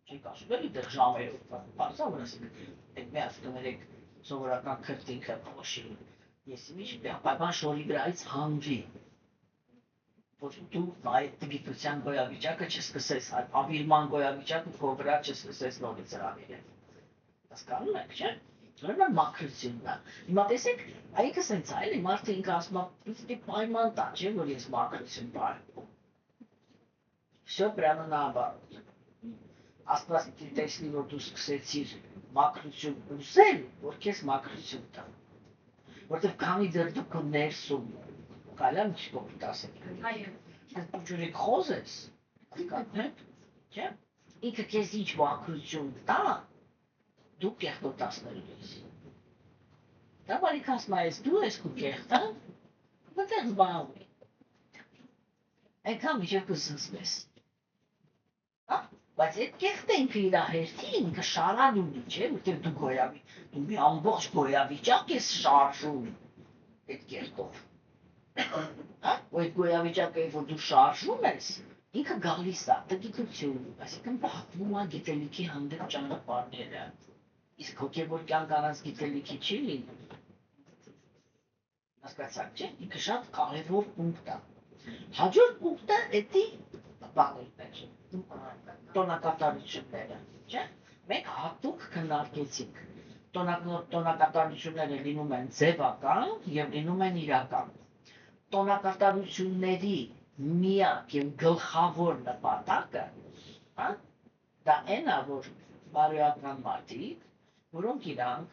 Չի կաշում, էլի դեղ ժամերով, պարզա որ ասենք, այդ մի ասկաներեք սովորական քրտինքը փոշի, ես ինչ պայման շորի գրայից հանվի, որ դու այդ տգիտության գոյավիճակը չսկսես, ավիրման գոյավիճակը քո վրա չսկսես նորից հրավիրել։ Հասկանում եք, չէ՞։ Ուրեմն մաքրությունն է։ Հիմա տեսեք, այքը սենց է, էլի մարդը ինքը ասում է, պիտի պայման տա, չէ՞ որ ես մաքրություն պահեմ։ Всё прямо наоборот։ Աստված պիտի տեսնի, որ դու սկսեցիր մաքրություն ուզել, որ քեզ մաքրություն տա։ Որտեվ քանի դեռ դու քո ներսում կալամ չկոպիտ ասեք։ Այո։ Դու ջուրիկ խոզ ես, կանեք, չէ՞։ Ինքը քեզ ինչ մաքրություն տա, դու կեղտոտացնելու ես։ Դա բարիք ասում ես, դու ես քո կեղտը, մտեղ զբաղվի։ Այնքան միջև կզզվես։ Բայց այդ կեղտը ինքը իր հերթին, ինքը շարան ունի, չէ՞, որտեղ դու գոյավի, դու մի ամբողջ գոյավիճակ ես շարժում այդ կեղտով։ Ու այդ գոյավիճակը, որ դու շարժում ես, ինքը գալիս է տգիտություն, այսինքն բախվում է գիտելիքի հանդեպ ճանապարհները։ Իսկ հոգևոր կյանք առանց գիտելիքի չի լինում։ Հասկացաք, չէ՞, ինքը շատ կարևոր պունկտ է։ Հաջորդ պունկտը էդի բաներն են, տոնակատարությունները, չէ՞։ Մենք հատուկ քննարկեցինք։ Տոնակատարությունները լինում են ձևական եւ լինում են իրական։ Տոնակատարությունների միակ եւ գլխավոր նպատակը, հա, դա այն է, որ բարոյական մարդիկ, որոնք իրանք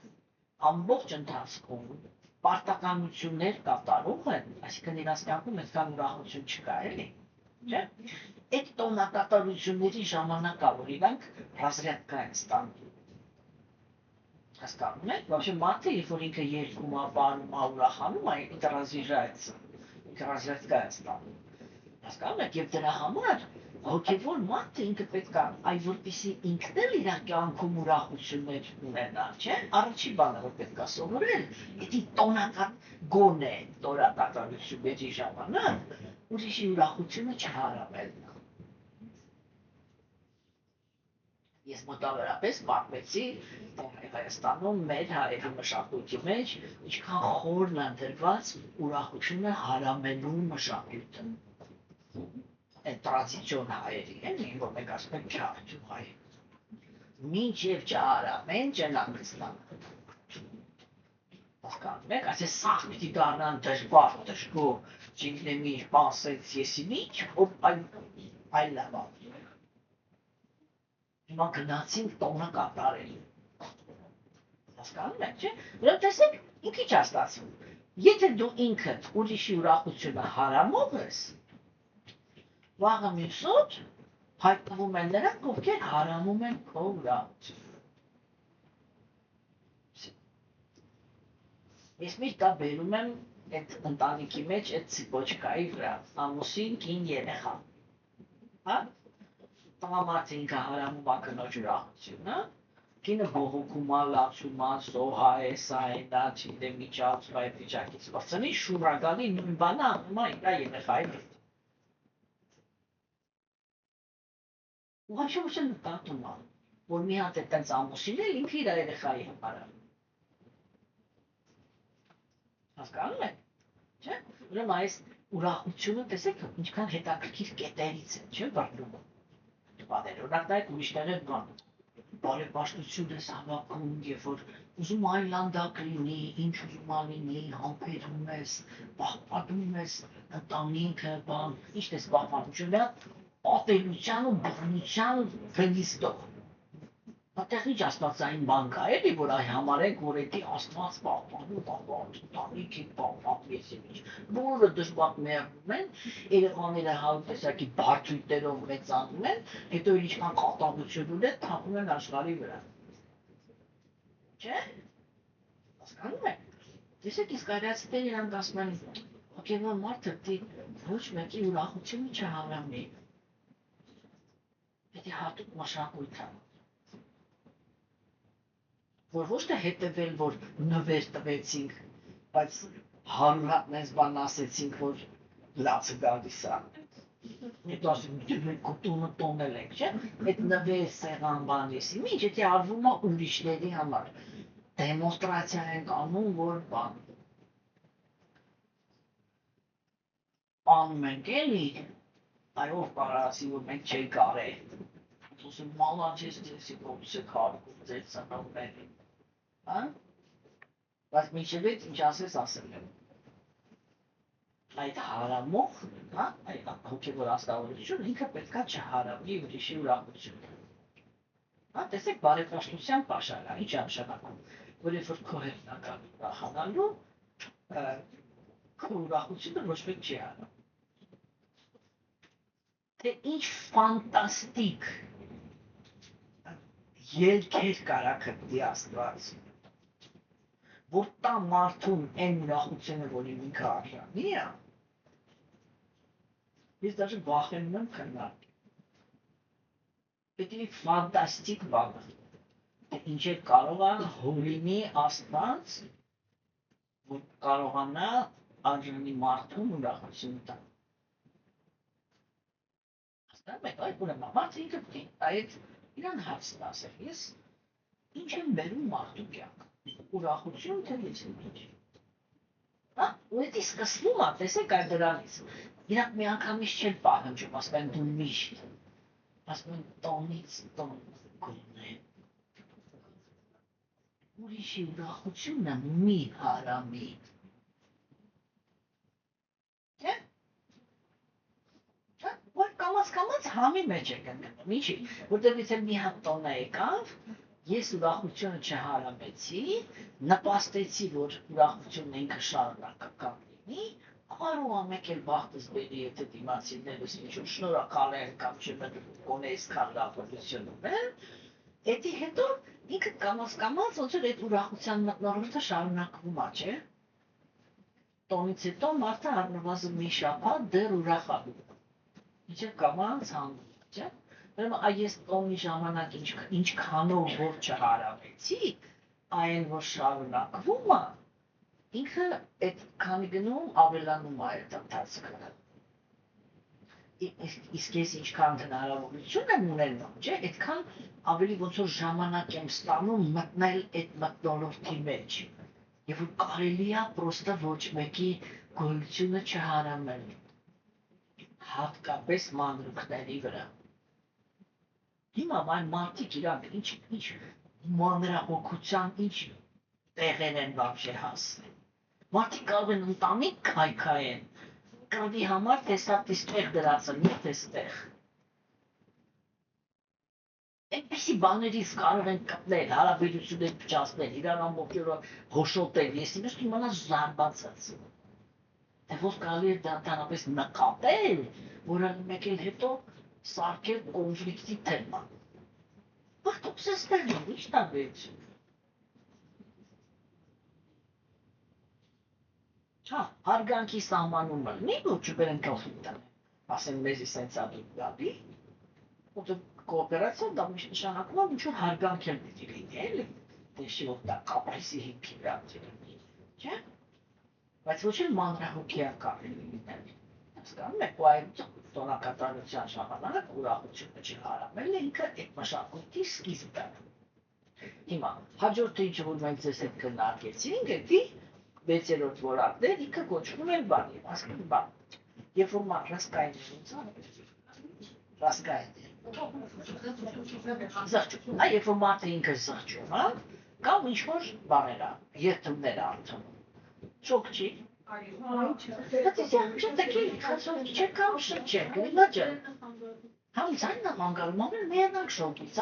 ամբողջ ընթացքում պարտականություններ կատարում են, այսինքն իրանց կյանքում այդքան ուրախություն չկա, էլի, չէ՞։ Այդ տոնակատարությունների ժամանակա, որ իրանք ռազրядка են ստանում։ Հասկանում եք, вообще մարդը, երբ որ ինքը երկում է, բանում է, ուրախանում է, ինքը ռազրիժայется, ինքը ռազրядка է ստանում։ Հասկանում եք, եւ դրա համար հոգեվոր մարդը ինքը պետք է, այ որպեսզի ինքն էլ իր կյանքում ուրախություններ ունենա, չէ՞։ Առաջին բանը, որ պետք է սովորել, դա տոնական գոն է, տոնակատարությունների ժամանակ, ուրիշի ուրախությունը չհարավելն է։ Ես մոտավորապես պատմեցի Հայաստանում մեր հայերի մշակույթի մեջ ինչքան խորն է դրված ուրախությունը հարամելու մշակույթը։ Այդ տրադիցիոն հայերի են, որ մենք ասում ենք չարչու հայ։ Մինչև չհարամեն ճնանք ստանան։ Հասկանում եք, ասես սաղ պիտի դառնան դժվար, դժգոհ, չինքնեմ ինչ բանսեց եսի միջ, այլ լավա։ Հիմա գնացինք տոնը կատարել։ Հասկանում եք, չէ՞։ Որով տեսեք, ինքի չի ստացվում։ Եթե դու ինքդ ուրիշի ուրախությունը հարամով ես, վաղը մյուսոտ հայտնվում են նրանք, ովքեր հարամում են քո ուրախությունը։ Ես միշտ դա բերում եմ այդ ընտանիքի մեջ այդ ցիպոչկայի վրա, ամուսին, կին, երեխա։ Հա՞։ Տղամարդը ինքը հարամում է կնոջ ուրախությունը, կինը բողոքում է, լացում է, սոհա է, սա է, դա չգիտեմ միջացում է, վիճակից վրցնի, շուրագալի նույն բանը անում է իր երեխայի հետ։ Ուղղակի ոչ նկատում է, որ մի հատ է տենց ամուսին էլ ինքը իր երեխայի համար է։ Հասկանում եք, չէ՞։ Ուրեմն այս ուրախությունը տեսեք ինչքան հետաքրքիր կետերից է, չէ՞, բռնում։ Օրինակ նայեք ուրիշներ են բան, բարեպաշտություն ես հավաքում, երբ որ ուզում այլանդակ լինի, ինչ ուզում լինի, համբերում ես, պահպանում ես ընտանիքը, բան, ինչ ես պահպանում, ատելության ու բռնության գնիստով։ Այդտեղ ինչ աստվածային բան կա, էլի, որ այ համարենք, որ էդի աստված պահպանում, ընտանիքի պահպանում ես ինչ։ Բոլորը դժբախտ մեռնում են, երեխաները հարյուր տեսակի բարդույթներով մեծանում են, հետո ինչքան կատաղություն ունեն, թափում են աշխարհի վրա։ Չէ՞։ Հասկանում եք։ Տեսեք, իսկ այլացիներ իրանք ասում են, հոգևոր մարդը պետք ոչ մեկի ուրախությունը չհավանի։ Պետք է հատուկ մշակույթ է։ Որ ոչ թե հետևել, որ նվեր տվեցինք, բայց հարյուր հատ մեզ բան ասեցինք, որ լացը գալիս է։ Հետո ասում մենք տունը տոնել ենք, չէ՞։ Այդ նվեր սեղան բանեսի, ինչ եթե արվում է ուրիշների համար։ Դեմոնստրացիա ենք անում, որ բան։ Անում ենք էլի, այ ով կարող ասի, որ մենք չենք արել։ Ասում մալաչես ձեզի ոնց եք հարգում ձեր ծնողներին։ Հա՞։ Բայց մինչև այդ ինչ ասես ասել եմ։ Այդ հարամող, հա, այդ հոգևոր աստավորությունը ինքը պետքա չհարավի ուրիշի ուրախությունը։ Հա, տեսեք բարեպաշտության պաշարը, ինչ է նշանակում, որ երբ որ քո հետնական ուրախանալու, քո ուրախությունը ոչ մեկ չի հարավ։ Թե ինչ ֆանտաստիկ ելքեր կարա գտնի Աստված, որ տա մարդուն այն ուրախությունը, որին ինքը արժանի է, ես դաժե վախենում եմ քննարկել։ Պետք է ֆանտաստիկ բան է, թե ինչեր կարող է հորինի Աստված, որ կարողանա արժանի մարդուն ուրախություն տալ։ Հասկանում եք, այդ ուրեմն մարդը ինքը պետք է այդ իրան հարցն ասել, ես ինչ եմ բերում մարդու կյանք, ուրախություն թե լիցնիչ։ Հա, ու էդի սկսվում է, տեսեք այդ դրանից, իրանք մի անգամից չեն պահանջում, ասում են դու միշտ, ասում են տոնից տոն գոնե։ Ուրիշի ուրախությունը մի հարամի։ Չէ՞։ համի մեջ եք ընկնում, ինչի, որտեղ եթե մի հատ տոննա եկավ, ես ուրախությունը չհարամեցի, նպաստեցի, որ ուրախությունն ինքը շարունակական լինի, կարող եմ եկել բախտս բերի, եթե դիմացիներս ինչ-որ շնորհակալ են կամ չգոնե այսքան լավություն ունեն, էդի հետո ինքը կամաց ոնց որ այդ ուրախության մթնոլորտը շարունակվում է, չէ՞։ Տոնից հետո մարդը առնվազն մի շաբաթ դեռ ուրախանում է։ Ինչեւ կամաց հանգում, չէ՞։ Ուրեմն այս տոնի ժամանակ ինչքանով որ չհարավեցի, այն որ շարունակվում է, ինքը այդ քանի գնում ավելանում է այդ ընթացքը։ Իսկ ես ինչքան հնարավորություն եմ ունենում, չէ, այդքան ավելի ոնց որ ժամանակ եմ ստանում մտնել այդ մթնոլորտի մեջ։ Եվ որ կարելի է պրոստը ոչ մեկի գոյությունը չհարամել, հատկապես մանրուքների վրա։ Հիմա այն մարդիկ իրանք ինչ մանրահոգության ինչ տեղեր են բավժե հասնել։ Մարդիկ կարող են ընտանիք քայքայեն, կրվի համար տեսած իստեղ դրածը, մի տեստեղ։ Այնպիսի բաներից կարող են կպնել, հարաբերություններ փչացնել, իրար ամբողջը հոշոտել, ես ինձ իմանալ զարմացած։ Թե ոչ կարելի է դանդաղապես նկատել, որը մեկ էլ հետո սարքել կոնֆլիկտի թեմա։ Բախտոքսեստել ինչ տարբերություն։ Հա, հարգանքի սահմանումը լինի, որ չբերեն կոնֆլիկտը։ Ասեն մեզի սենց ադու գաբի, որտեղ կոոպերացիան դա միշտ նշանակում է ինչ-որ հարգանք էլ պիտի լինի, էլի։ Դե չի որ դա կապրեսի հիմքի վրա լինի, չէ՞։ Բայց ոչ էլ մանրահոգիական լինել։ Հասկանում եք, ու այդ տոնակատարության ժամանակ ուրախությունը չհարամելը ինքը այդ մշակույթի սկիզբն է։ Հիմա հաջորդը ինչ որ մենք ձեզ հետ քննարկեցինք, էդի 6-րդ որակներ ինքը կոչվում է բանի, հասկանում բան։ Երբ որ ռասկային զղջում, երբ որ մարդը ինքը զղջում է, կամ ինչ-որ բաներ է, երդումներ է արդյոնում, շոկ չի։ Չեք կամ շրջեք, լիլա ջան, համ ձայնն է մանգալում, ամեն միանանք շոկից,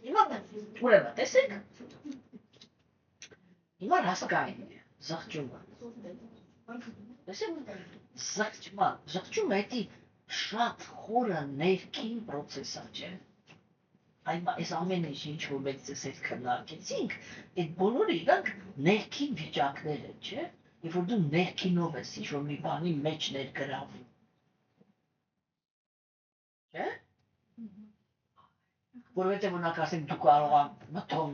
ուրեմն, տեսեք, հիմա ռասկային է, զղջումը, տեսեք, զղջումը էդի շատ խորը ներքին պրոցես է, չէ, այս ամեն ինչ որ մենք ձեզ հետ քննարկեցինք, այդ բոլորը իրանք ներքին վիճակներ են, չէ, երբ որ դու ներքինով ես ինչ որ մի բանի մեջ ներգրավում, չէ, որովհետև օրինակ ասենք դու կարող ես մթոն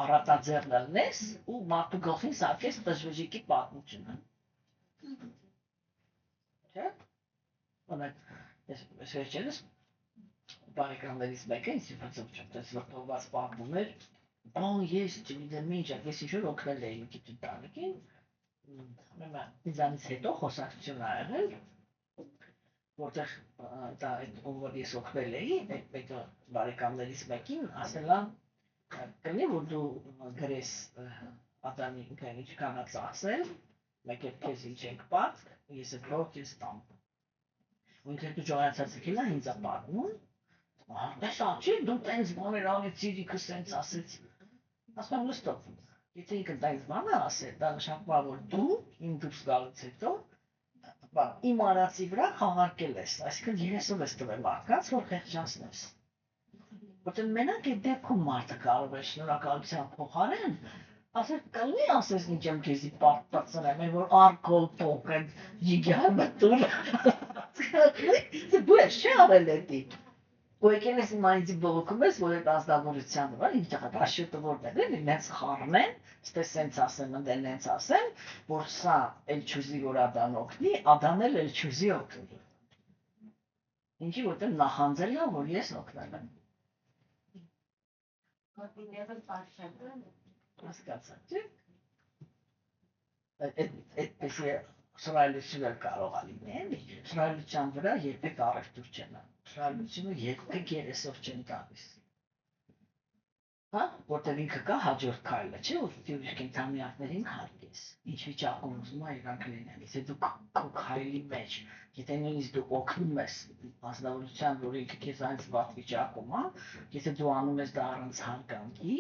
առատաձեռն լնես ու մարդու գլխին սարքես տժվժիկի պատմությունը։ Չէ՞։ Օրինակ, ես վերջերս բարեկամներից մեկը ինձ վրձոց վրդովված պատմում էր, բան ես չգիտեմ ինչ, ես ինչ-որ օգնել էի մի քիչ ընտանիքին, ինձանից հետո խոսակցություն ա եղել, որտեղ դա այդ ով ես օգնել էի, այդ մեկը բարեկամներից մեկին ասելա կլինի, որ դու գրես Ադամի ինչքան է ծախսել, մեկ էլ քեզ ինչ ենք պատք, ես այդ բոլոր քեզ տամ։ Ու ինքը դու ժողացած եկել է ինձ ապարնում, տեսա չի, դու տենց բաներ անեցիր, ինքը սենց ասեց, ասում եմ լստով, եթե ինքը տենց բան է ասել, դա նշանակում է, որ դու իմ դուրս գալուց հետո իմ արածի վրա խաղարկել ես, այսինքն երեսով ես տվել մարդկանց, որ խեղճացնես։ Որտեղ մենակ այդ դեպքում մարդը կարող է շնորհակալության փոխարեն ասել կլինի ասես ինչ եմ քեզի պատծրեմ, որ ալկոհոլ փոխեն ջիգար մտուր։ Դու ես չի արել էդի։ Ու եկել ես իմ այնձի բողոքում ես, որ այդ ազնվորության վրա ինչ եղավ, ռաշյոտը որտեղ է, նենց խառնեն, ստես սենց ասեմ, ընդ նենց ասեմ, որ սա էլ չուզի որ ադան օգնի, ադան էլ չուզի օգնի։ Ինչի որտեղ նախանձել է, որ ես օգնել եմ։ Հասկացա՞ք, չէ՞։ Այդպես է շռայլությունը կարող է լինել, շռայլության վրա երբեք առևտուր չեն անում, շռայլությունը երբեք երեսով չեն տալիս։ Հա, որտեղ ինքը կա հաջորդ քայլը, չէ՞, որ դու կենթանիակներին հարգես։ Ինչ վիճակում ուզում ա իրանք լինեն։ Եթե դու քո քայլի մեջ, եթե նույնիսկ դու օգնում ես մասնավորության, որ ինքը քեզ այնց վատ վիճակում ա, եթե դու անում ես դա առանց հարգանքի,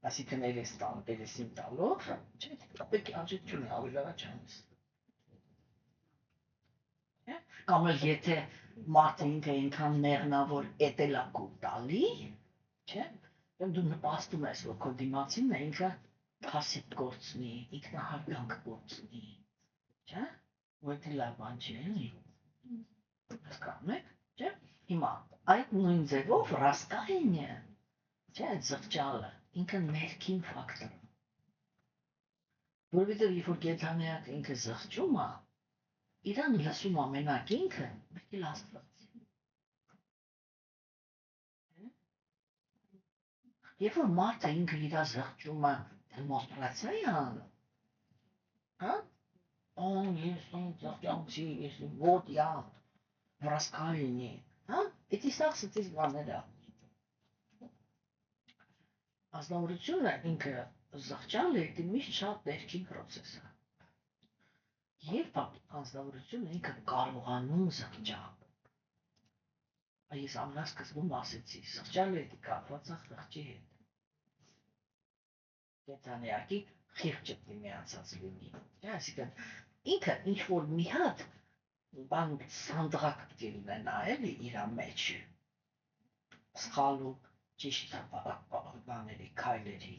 այսինքն երեսին տալով, չէ՞, պետք է աջակցություն ավելի լավ չանես։ Կամ էլ եթե մարդը ինքը այնքան մեղնավոր էտելա կու տալի, չէ՞, դու նպաստում ես, որ քո դիմացինն է ինքը փասիվ գործնի, ինքնահարգանք գործնի, չէ՞, որ դա լավ բան չի, էլի։ Հասկանում եք, չէ՞։ Հիմա այդ նույն ձևով ռասկայինը, չէ՞, այդ զղջալը, ինքը ներքին ֆակտոր է։ Որովհետև երբ որ կենդանիակը ինքը զղջում է, իրան լսում ամենակ ինքը, պետք է Աստված։ Երբ որ մարդը ինքը իր զղջումը դեմոնստրացիա է անում, հա? Ես զղջանցի, ես ոտ я, раскаяние, հա? Эти սաղսից բաները։ Ազնվորությունը ինքը զղջալը դա միշտ շատ ներքին process է։ Երբ ազնվորությունը ինքը կարողանում զղջալ։ Այս ամենասկզբում ասեցի, զղջալը դա կապված է խղճի հետ։ Կենդանիակի խիղճը միացած լինի։ Այսինքն ինքը ինչ որ մի հատ բան սանդղակ պետք է ունենա էլի իր մեջ։ Սխալ ու ճիշտ բաների, քայլերի,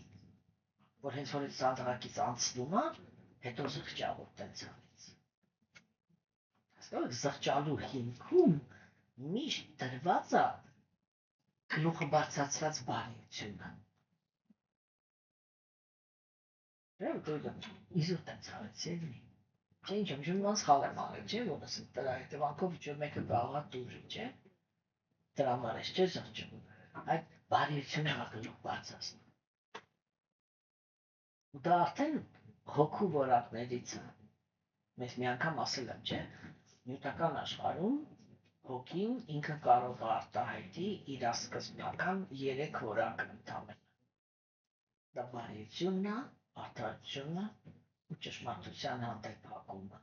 որ հենց որ այդ սանդղակից անցնում է, հետո զղջալու տենց արեց։ Հասկանում եք, զղջալու հիմքում միշտ դրված է գլուխը բարձրացրած բարիությունը։ Իզուր տենց արեց, էլի։ Չէ, ինչ եմ ժում սխալ եմ արել, չէ, որ ասեմ դրա հետևանքով ինչ որ մեկը կարող է դուրի, չէ։ Դրա համար ես չէ զղջում։ Այդ բարիությունը գլուխ բարձրացնում։ Ու դա արդեն հոգու որակներից է։ Մեզ մի անգամ ասել եմ, չէ, նյութական աշխարհում հոգին ինքը կարող է արտահայտի իր սկզբնական 3 որակը ընդամենը։ Դա բարիությունն է, արդարությունը ու ճշմարտության հանդեպ հակումը։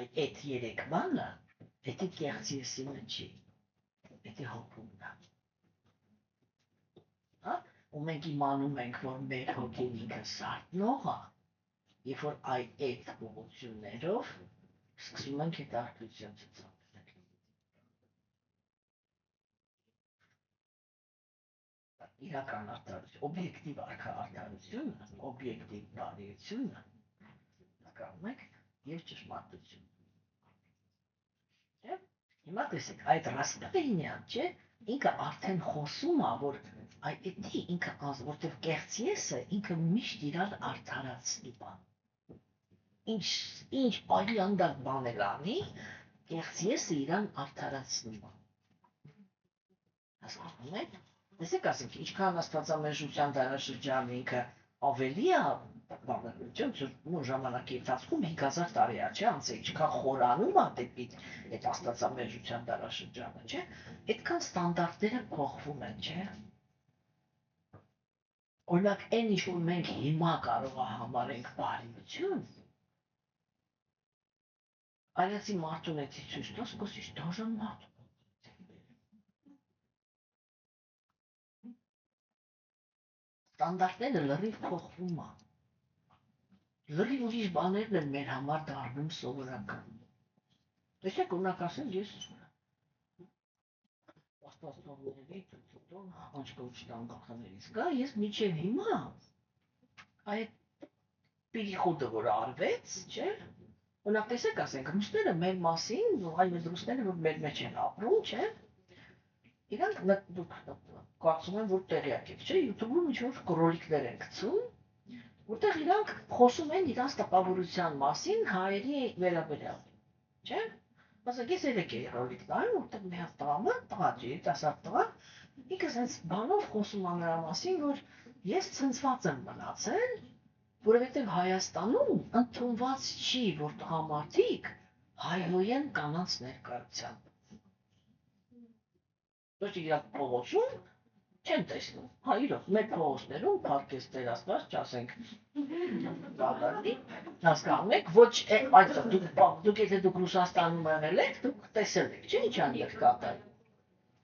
Այդ 3 բանը, դա կեղծի եսի չի, դա հոգումն է։ Հա? Ու մենք իմանում ենք, որ մեր հոգին ինքը սարտնող է, երբ որ այդ ուղղություններով սկսում ենք այդ արտություն ցցնել։ Իրական արդարություն, օբյեկտիվ արդարությունը, օբյեկտիվ բարիությունը, հասկանում եք, եւ ճշմարտություն։ Չէ՞։ Հիմա տեսեք, այդ ռասկայինյան, չէ՞, ինքը արդեն խոսում է, որ այդ ինքը որտեղ կեղծ եսը, ինքը միշտ իրար արդարացնի բան։ Ինչ այլանդակ բան էլ անի, կեղծ եսը իրան արդարացնում է։ Հասկանում եք։ Տեսեք, ասենք, ինչքան աստվածամեժության դարաշրջանը ինքը ավելի է ժամանակի ընթացքում 5000 տարի է, չէ, անց ինչքան խորանում է դեպի այդ աստվածամեժության դարաշրջանը, չէ, այդքան ստանդարտները փոխվում են, չէ։ Օրինակ, այն ինչ որ մենք հիմա կարող է համարենք բարիություն, այլացի մարդուն էցի ցույց տաս, կոսի դաժան մարդ։ Ստանդարտները լրիվ փոխվում է։ Լրիվ ուրիշ բաներն են մեր համար դառնում սովորական։ Տեսեք, օրինակ ասեմ, ես աստվածների անչկոչտան գախներից կա, ես միջև հիմա այդ պիրիխուդը, որ արվեց, չէ, օրինակ տեսեք, ասենք, ռուսները մեր մասին, այն ռուսները, որ մեր մեջ են ապրում, չէ, իրանք դուք կարծում եմ, որ տեղյակ եք, չէ, YouTube-ում ինչ-որ ռոլիկներ են գցում, որտեղ իրանք խոսում են իրանց տպավորության մասին հայերի վերաբերյալ, չէ, ասենք, ես երեք էի ռոլիկ նայում, որտեղ մի հատ տղա ջի, տասատ տղա, ինքը սենց բանով խոսում է նրա մասին, որ ես ցնցված եմ մնացել, որովհետև Հայաստանում ընդունված չի, որ տղամարդիկ հայհոյեն կանանց ներկայությամբ։ Ոչ իրակ փողոցում չեն տեսնում, հա իրոք, մեր փողոցներում փառքես Տեր Աստված, չասենք բաղարդի, հասկանում եք, ոչ դուք եթե դուք Ռուսաստանում եղել եք, դուք տեսել եք, չէ՞ ինչ անիք կատարում։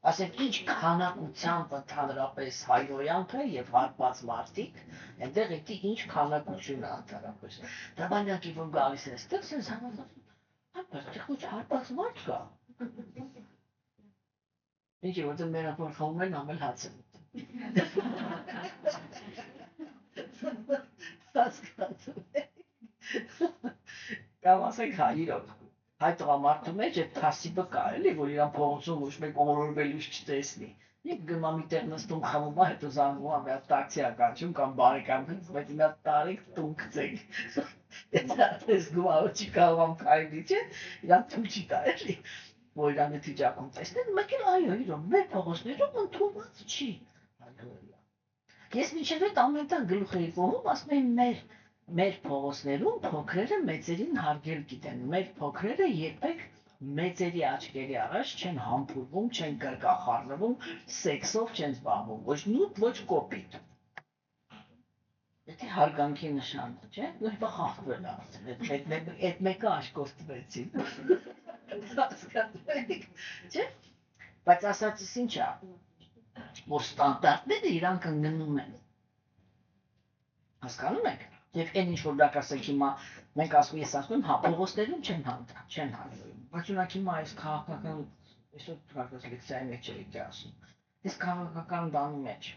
Ասենք ինչ քանակությամբ ընդհանրապես հայրոյանքը եւ հարբած մարդիկ, այնտեղ էդի ինչ քանակություն է ընդհանրապես։ Դավանյակի որ գալիս է այստեղ, sense համազգում, այդպես ոչ հարբած մարդ կա։ Ինչի որտեղ մեր ապոր խոհում են ամել հաց են Կամ ասենք հա իրոք հայ տղամարդու մեջ այդ թասիբը կա էլի, որ իրան փողոցում ոչ մեկ օրորվելուց չտեսնի։ Եկ գնում մի տեղ նստում խմում է, հետո զանգում է մի հատ տաքսի ա կանչում կամ բարեկամներից, բայց մի հատ տարեք տուն գցեք։ Ես գումարը չի կարող ամ քայլի, չէ՞, իրան թույլ չի տա էլի, որ իրան էդ վիճակում տեսնեն, մեկ էլ այո, իրոք, մեր փողոցներում ընդունված չի։ Ես մինչև այդ ամեն տեղ գլուխ էի կողում, ասում էի մեր փողոցներում փոքրերը մեծերին հարգել գիտեն, մեր փոքրերը երբեք մեծերի աչքերի առաջ չեն համբուրվում, չեն կրկախառնվում, սեքսով չեն զբաղվում, ոչ նուտ, ոչ կոպիտ։ Դա հարգանքի նշան է, չէ՞, նույնպես խախտվել է ասել, այդ մեկը աշկոստվեցին։ Հասկանում եք, չէ՞։ Բայց ասածս ինչ է, որ ստանդարտները իրանք ընկնում են։ Հասկանում եք։ Եվ այն ինչ որ դակ ասենք հիմա մենք ասում ես ասում եմ հա փողոցներում չեն հանդիպում, բայց ունակ հիմա այս քաղաքական այսօր կարծես լեկցիայի մեջ էի ասում, այս քաղաքական բանի մեջ,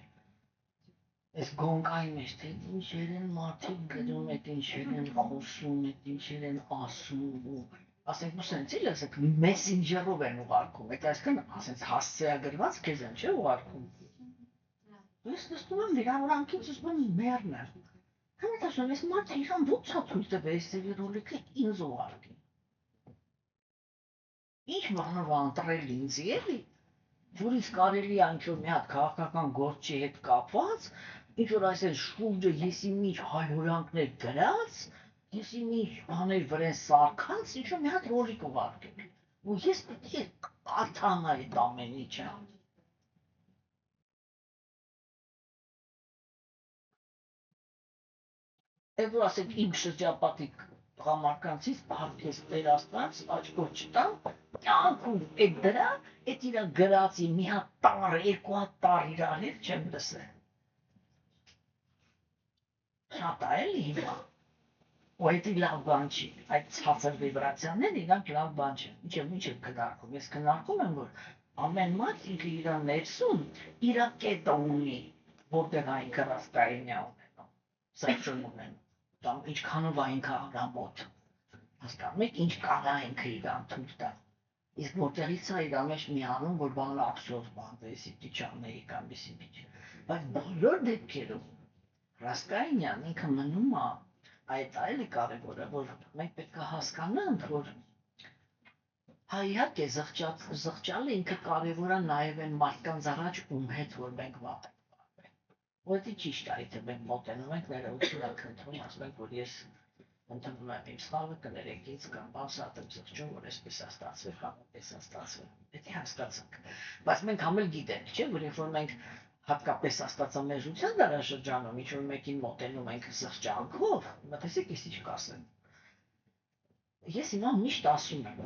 այս գոնկայի մեջ, թե ինչեր են մարդիկ գրում, այդ ինչեր են խոսում, այդ ինչեր են ասում, ասենք ու սենց էլ ասեք մեսենջերով են ուղարկում, այդ այսքան ասենց հասցեագրված քեզ են չէ ուղարկում։ Ես նստում եմ վիրանքից ասում եմ մերն է։ Համით ասում ես մարդը իրան ո՞նց է թույլ տվել այս ռոլիկը ինձ ուղարկի։ Ինչ բանով անտրել ինձ էլի, որ ինձ կարելի է ինչ-որ մի հատ քաղաքական գործի հետ կապված, ինչ-որ այսել շուրջը եսի ինչ հայհոյանքներ գրած, եսի ինչ բաներ վրեն սարքած, ինչ-որ մի հատ ռոլիկ ուղարկել։ Ու ես պետք է կարդանա այդ ամեն ինչը։ Եվ որ ասեք իմ շրջապատի տղամարդկանցից փառքես Տեր Աստված աչքով չտամ, կյանքում այդ դրա, այդ իրա գրածի մի հատ տար, երկու հատ տար իրար հետ չեմ լսել։ Շատ է էլի հիմա։ Ու այդ լավ բան չի, այդ ցածր վիբրացիաները իրանք լավ բան չեն։ Ինչ եմ քննարկում, ես քննարկում եմ, որ ամեն մարդ ինքը իր ներսում իր կետը ունի, որտեղ այն կրասկայինյա ունենում, սեքշն ունենում։ Կամ ինչքանով այնքա ամոթ, հասկանում եք, ինչ կարա ինքը իրան թույլ տա։ Իսկ որտեղից է իր մեջ միանում, որ բանը ափսոս բանտեսի դիչանեի կամ իսի դիչ։ Բայց բոլոր դեպքերում Ռասկայինյան ինքը մնում է, այդ այլի կարևորը, որ մենք պետք է հասկանանք, որ հա իհարկե զղջալը ինքը կարևոր է նաև այն մարդկանց առաջ ում հետ, որ մենք վատ Որ դի ճիշտ է, եթե մենք մոտենում ենք ներողություն եք ընդունում, ասում ենք, որ ես ընդունում եմ իմ սխալը, կներեք ինձ կամ բան շատ եմ զղջում, որ այսպես է ստացվել, կամ այդպես է ստացվել։ Պետք է հասկացանք։ Բայց մենք համել գիտենք, չէ, որ երբ որ մենք հատկապես աստվածամերժության դարաշրջանում, ինչ որ մեկին մոտենում ենք զղջանքով, մտածեք ես ինչ կասեմ։ Ես հիմա միշտ ասում եմ,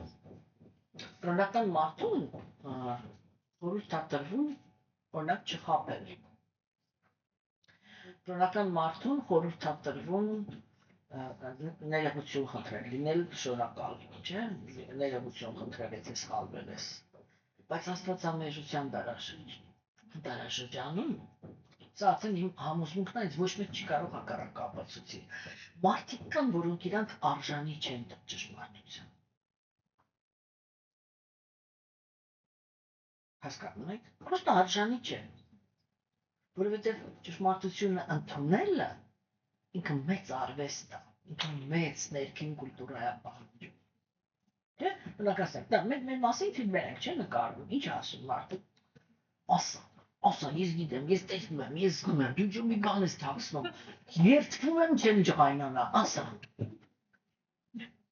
կրոնական մարդուն խորհուրդ է տրվում օրինակ չխաբել։ Կրոնական մարդուն խորհուրդ է տրվում ներողություն խնդրել, լինել շնորհակալ, չէ՞, ներողություն խնդրել, եթե սխալվել ես։ Բայց աստվածամերժության դարաշրջանում սա արդեն իմ համոզմունքն է, ոչ մեկ չի կարող հակառակ ապացուցի։ Մարդիկ կան, որոնք իրանք արժանի չեն ճշմարտության։ Հասկանում եք, պրոստը արժանի չեն, որովհետև ճշմարտությունը ընդունելը ինքը մեծ արվեստ է, ինքը մեծ ներքին կուլտուրա է պահանջում։ Չէ՞, օրինակ ասենք, դա մեր մասին ֆիլմեր ենք, չէ՞ նկարվում, ինչ ասում մարդը, ասա, ես գիտեմ, ես տեսնում եմ, ես զգում եմ, դու մի բան ես թաքցնում, երդվում եմ, չեմ ջղայնանա, ասա։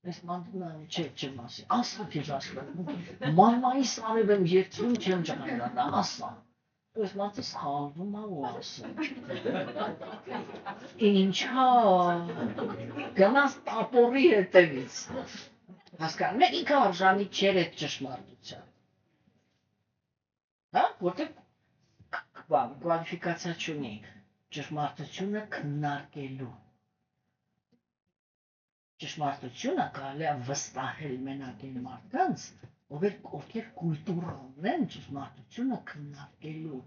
Ես մանտնում չեմ ասի, ասա քեզ ասում եմ, մանմայիս արև եմ երդվում, չեմ ջղայնանա, ասա։ Ես մարդը սխալվում է ու ասում։ Ինչա, գնաց տապորի հետևից։ Հասկանում եք, ինքը արժանի չէր այդ ճշմարտության։ Հա, որտեղ կվալիֆիկացիա չունի ճշմարտությունը քննարկելու։ Ճշմարտությունը կարելի է վստահել մենակ այն մարդկանց, ովքեր կուլտուրա ունեն ճշմարտությունը քննարկելու։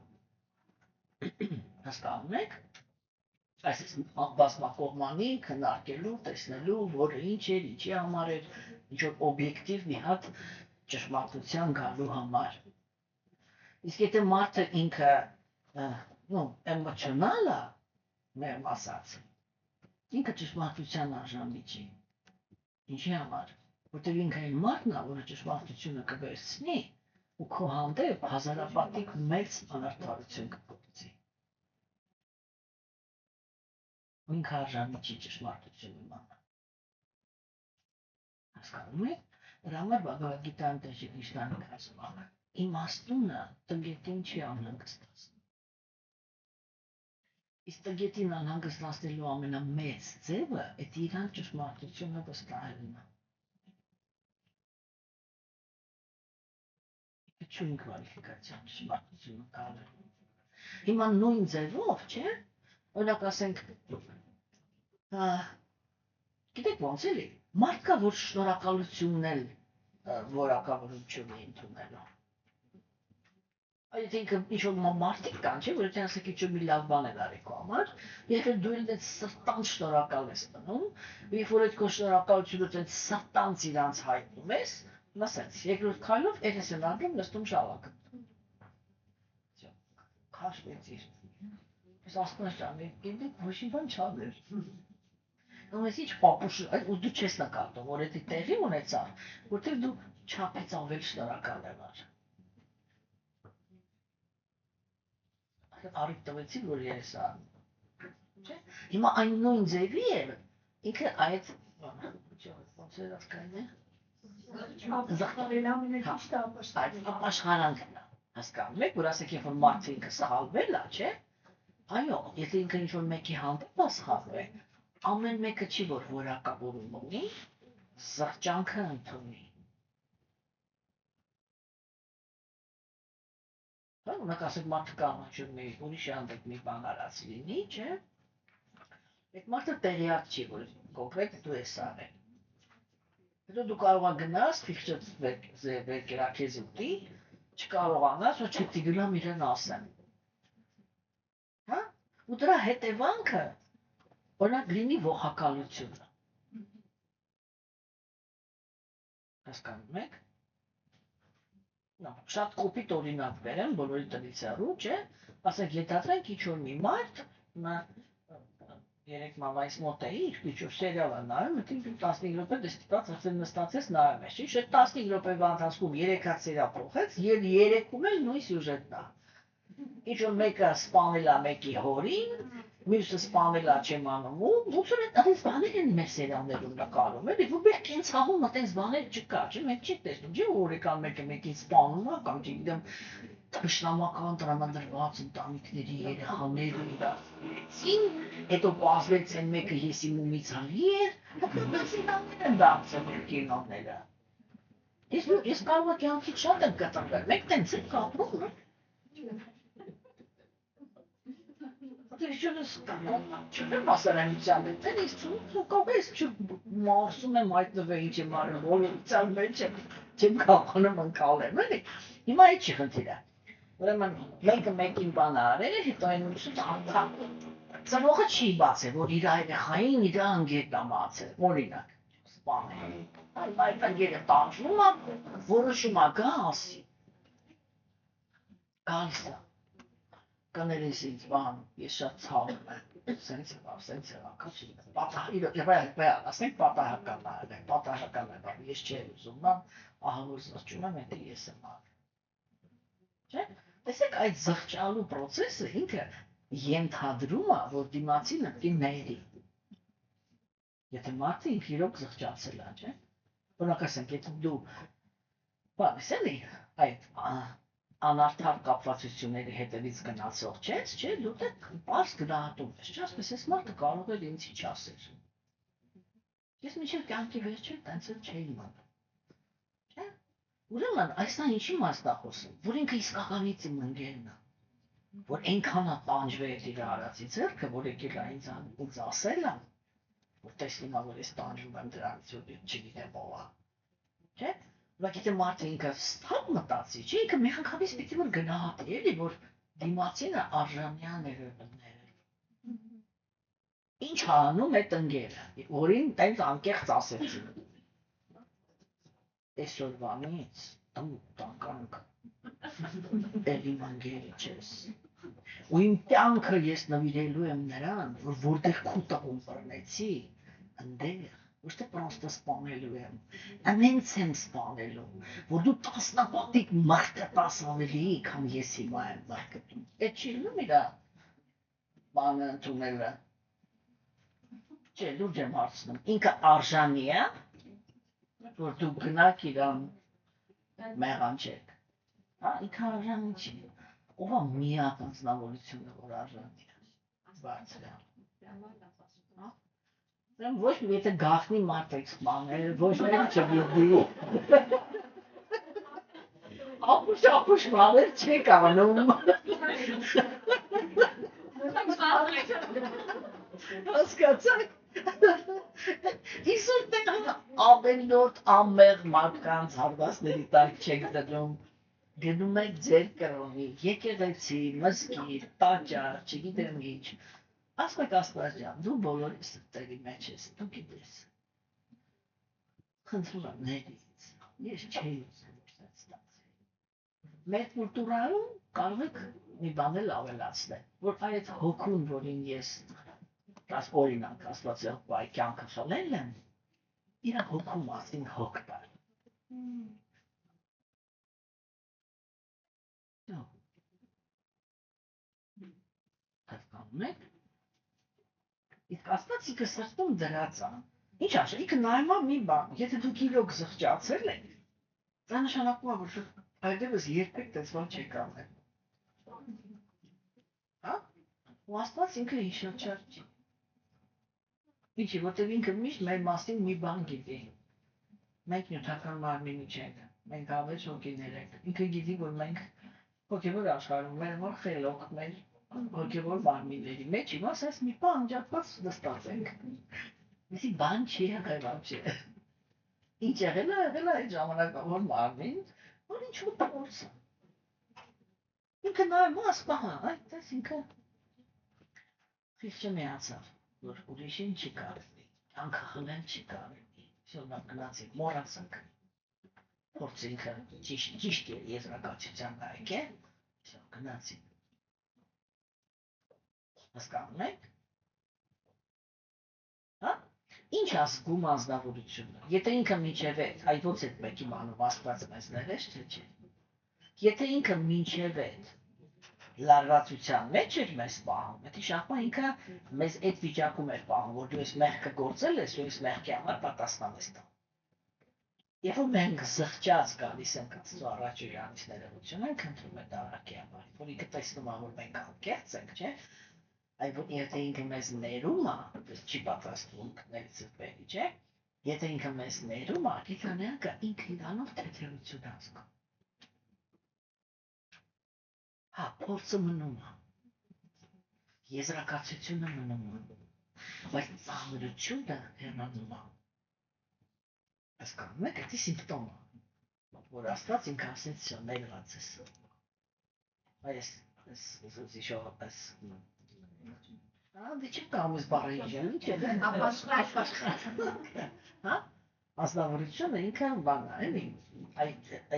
Հասկանում եք։ Այսինքն բազմակողմանի քննարկելու, տեսնելու, որը ինչ էր, ինչի համար էր, ինչ որ օբյեկտիվ մի հատ ճշմարտության գալու համար։ Իսկ եթե մարդը ինքը էմոցիոնալ է, մեղմ ասած, ինքը ճշմարտության արժանի չի։ Ինչի համար, որտեղ ինքը այն մարդն է, որը ճշմարտությունը կվերցնի ու քո հանդեպ հազարապատիկ մեծ անարդարություն կգործի։ Ինքը արժանի չի ճշմարտություն իմանալ։ Հասկանում եք, դրա համար Բհագավադ Գիտան Տեր Կրիշնան ասում է, իմաստունը տգետին չի անհանգստացնում։ Իսկ տգետին անհանգստացնելու ամենամեծ ձևը այդ իրան ճշմարտությունը վստահելն է։ Չունի կվալիֆիկացիա ճշմարտությունը կալելու։ Հիմա նույն ձևով, չէ՞, օրինակ ասենք, գիտեք ոնց էլի, մարդ կա, որ շնորհակալությունն էլ որակավորություն է ընդունելու։ Այդ ինքը ինչ-որ մարդիկ կան, չէ՞, որ եթե ասեք ինչ-որ մի լավ բան էլ արի քո համար, երբ դու էլ դες սրտանց շնորհակալ ես տնում, երբ որ այդ քո շնորհակալությունը դες սրտանց իրանց հայտնում ես, լսած, երկրորդ քայլով երես են անում, նստում շալակը։ Քաշվեցիր։ Ես ասում եմ, գիտեք, ոչ մի բան չաներ։ Ոնց ինչ պապուշ, ու դու չես նկատում, որ դա տեղի ունեցավ, որտեղ դու չափից ավել շնորհակալ ես։ Արիք տվեցի, որ ես չէ։ Հիմա այն նույն ձևի է, ինքը այդ ոնց է ասկայնը։ Աշխարհանքն է, հասկանում եք, որ ասեք, երբ որ մարդը ինքը սխալվել է, չէ։ Այո, եթե ինքը ինչ-որ մեկի հանդեպ է սխալվել, ամեն մեկը չի, որ որակավորում ունի, զղջանքը ընդունի։ Ունակ ասեք մարդը կանոչում մի ուրիշի հանդեպ մի բան արած լինի, չէ։ Այդ մարդը տեղյակ չի, որ կոնկրետ դու ես արել։ Հետո դու կարող ես գնաս, ֆիքսը վերկերակեզ ուտի, չկարողանաս, որ չպետք է գնամ իրեն ասեմ։ Հա։ Ու դրա հետևանքը օրինակ լինի ողակալությունը։ Հասկանում եք։ Շատ կոպիտ օրինակ բերեմ, բոլորի տնից հեռու, չէ, ասենք ենթադրենք ինչ-որ մի մարդ, երեք մամայիս մոտ էի, ինչ-որ սերիալ է նայում, մտիկ 15 րոպե դες ստիպած ասել նստած ես նայում ես, չէ, 15 րոպեվա ընթացքում 3 հատ սերիալ փոխեց, եւ երեքում էլ նույն սյուժետն է։ Ինչ-որ մեկը սպանել է մեկի հորին, մյուսը սպանել է չեմանում ու ոնց որ այդպես բաներ են մեր սերիալներում նկարում, էլի, որ մեր կենցաղում այդպես բաներ չկա, չէ, մենք չի տեսնում, չէ, օրեկան մեկը մեկին սպանում է կամ չգիտեմ թշնամական տրամադրված ընտանիքների երեխաները իրացին, հետո պարզվեց այն մեկը եսի մումից հանի էր, հետո սերիալներ են դարձել մեր կինոները։ Ես կարող եմ կյանքից շատ եմ կտրվել, մեկ տենց է կապրում, չեմ ասարանության մեջ, ես կողես մարսում եմ հայտնվել ինչ եմ արել, ոլորության մեջ չեմ կարողանում ընկալեմ, էլի, հիմա այդ չի խնդիրը, ուրեմն մեկը մեկին բան արել, հետո այն ծնողը չի բացել, որ իր երեխային իր ընկերն է մացել, օրինակ, սպանել, այդ ընկերը տանջվում է, որոշում է գա ասի, գալիս է, կներես ինձ բան, ես շատ ցավում եմ, սենց եղավ, ասենք պատահական է, ես չեմ ուզում, ահա որ զղջում եմ, հետո ես եմ արել, չէ, տեսեք այդ զղջալու պրոցեսը ինքը ենթադրում է, որ դիմացինը պիտի ների, եթե մարդը ինքը իրոք զղջացել է, չէ, օրինակ ասենք, եթե դու, բան ես էլի, այդ անարդար կապվածությունների հետևից գնացող չես, չէ, դու դե պարզ գնահատում ես, չէ, ասես այս մարդը կարող էր ինձ չասել։ Ես մինչև կյանքի վերջը տենց էլ չէի իմանալ։ Չէ։ Ուրեմն այսքան ինչի մասն է խոսում, որ ինքը իսկականից իմ ընկերն է, որ այնքան է տանջվել իր արածի ձեռքը, որ եկել է ինձ ասել է, որ տեսնում է, որ ես տանջում եմ դրանից, որ չգիտեմ ով է։ Չէ։ Բայց եթե մարդը ինքը ստապ մտածի, չէ, ինքը մի անգամից պիտի որ գնահատի, էլի, որ դիմացինը արժանյան է վերաբերել։ Ինչ անում այդ ընկերը, որին տենց անկեղծ ասեցին։ Այսօրվանից տանկանք, էլ իմ ընկերը չես։ Ու իմ կյանքը ես նվիրելու եմ նրան, որ որտեղ քու տղուն բռնեցի, ընդեղ ոչ թե պրոստը սպանելու եմ, ամենց եմ սպանելու, որ դու տասնապատիկ մաղթատաս ավելի, քան ես հիմա եմ մաղթատում։ Էդ չի լինում իրա բանը ընդունելը։ Չէ, լուրջ եմ հարցնում, ինքը արժանի է, որ դու գնաք իրան մեղանչեք։ Հա, ինքը արժանի չի։ Ով է միակ անձնավորությունը, որ արժանի է։ Բարձր է։ Ոչ եթե գախնի մարդ եք սպանել, ոչ մեկ չգիտի։ Ապուշ մալեր չեք անում։ Հասկացաք։ Իսուր տեղ ավելորդ ամեղ մարդկանց հարվածների տակ չեք դնում, գնում եք ձեր կրոնի, եկեղեցի, մզկիթ, տաճար, չգիտեմ ինչ, ասում եք Աստվածյան, դու բոլորի սրտերի մեջ ես, դու գիտես, խնդրում եմ ներից, ես չէի ուզում ստացել, մեր կուլտուրայում կարող եք մի բան էլ ավելացնել, որ այդ հոգուն, որին ես օրինակ Աստվածյան վայ կյանքը խլել եմ, իր հոգու մասին հոգ տալ։ Հասկանում եք։ Իսկ Աստված ինքը սրտում դրած է։ Ինչ ասել, ինքը նայում է մի բան, եթե դուք իրոք զղջացել եք, դա նշանակում է, որ այդպես երբեք դες բան չեք անել։ Հա? Ու Աստված ինքը հիշողջար չի։ Ինչի, որտեղ ինքը միշտ մեր մասին մի բան գիտի։ Մենք նյութական մարմինի չենք, մենք հավես հոգիներ ենք։ Ինքը գիտի, որ մենք հոգևոր աշխարհում մեր որ խելոք, մեր հոգևոր մարմինների մեջ իմաց այս մի բան անջատված նստած ենք։ Միսի բան չի եղել вообще։ Ինչ եղել է այդ ժամանակավոր մարմին, որ ինչ-որ փորձ է։ Ինքը նայում ասում է, այդպես ինքը խիղճը միացավ, որ ուրիշին չի կարելի, կյանքը խլել չի կարելի, շնորհակ գնացինք, մոռացանք։ Փորձը ինքը ճիշտ եզրակացության նայք է, գնացինք։ Հասկանում եք։ Հա? Ինչ ասում անձնավորությունը։ Եթե ինքը մինչև այդ ոնց է մեկ իմանում Աստված մեզ ներես թե չէ։ Եթե ինքը մինչև այդ լարվածության մեջ էր մեզ պահում, դա իշախմա ինքը մեզ այդ վիճակում էր պահում, որ դու ես մեղքը գործել ես, ու ես մեղքի համար պատասխան ես տա։ Երբ որ մենք զղջած գալիս ենք Աստծո առաջ իրանից ներողություն ենք խնդրում այդ արարքի համար, որ ինքը տեսնում է, որ մենք անկեղծ ենք, չէ՞։ Այդ եթե ինքը մեզ ներում է, չի պատրաստվում քնել ծրբերի, չէ՞։ Եթե ինքը մեզ ներում է, գիտանյակը ինքը իրանով թեթևություն հասկանում։ Հա, փորձը մնում է։ Եզրակացությունը մնում է։ Բայց ծանրությունը հեռանում է։ Հասկանում եք, դա սիմպտոմ է, որ Աստված ինքը ասեց, շա ներված ես։ Այս զիշող այս դե չեմ կարող ես բարեժել, ինչ է հա? Մասնավորությունը ինքը բան է, էլի,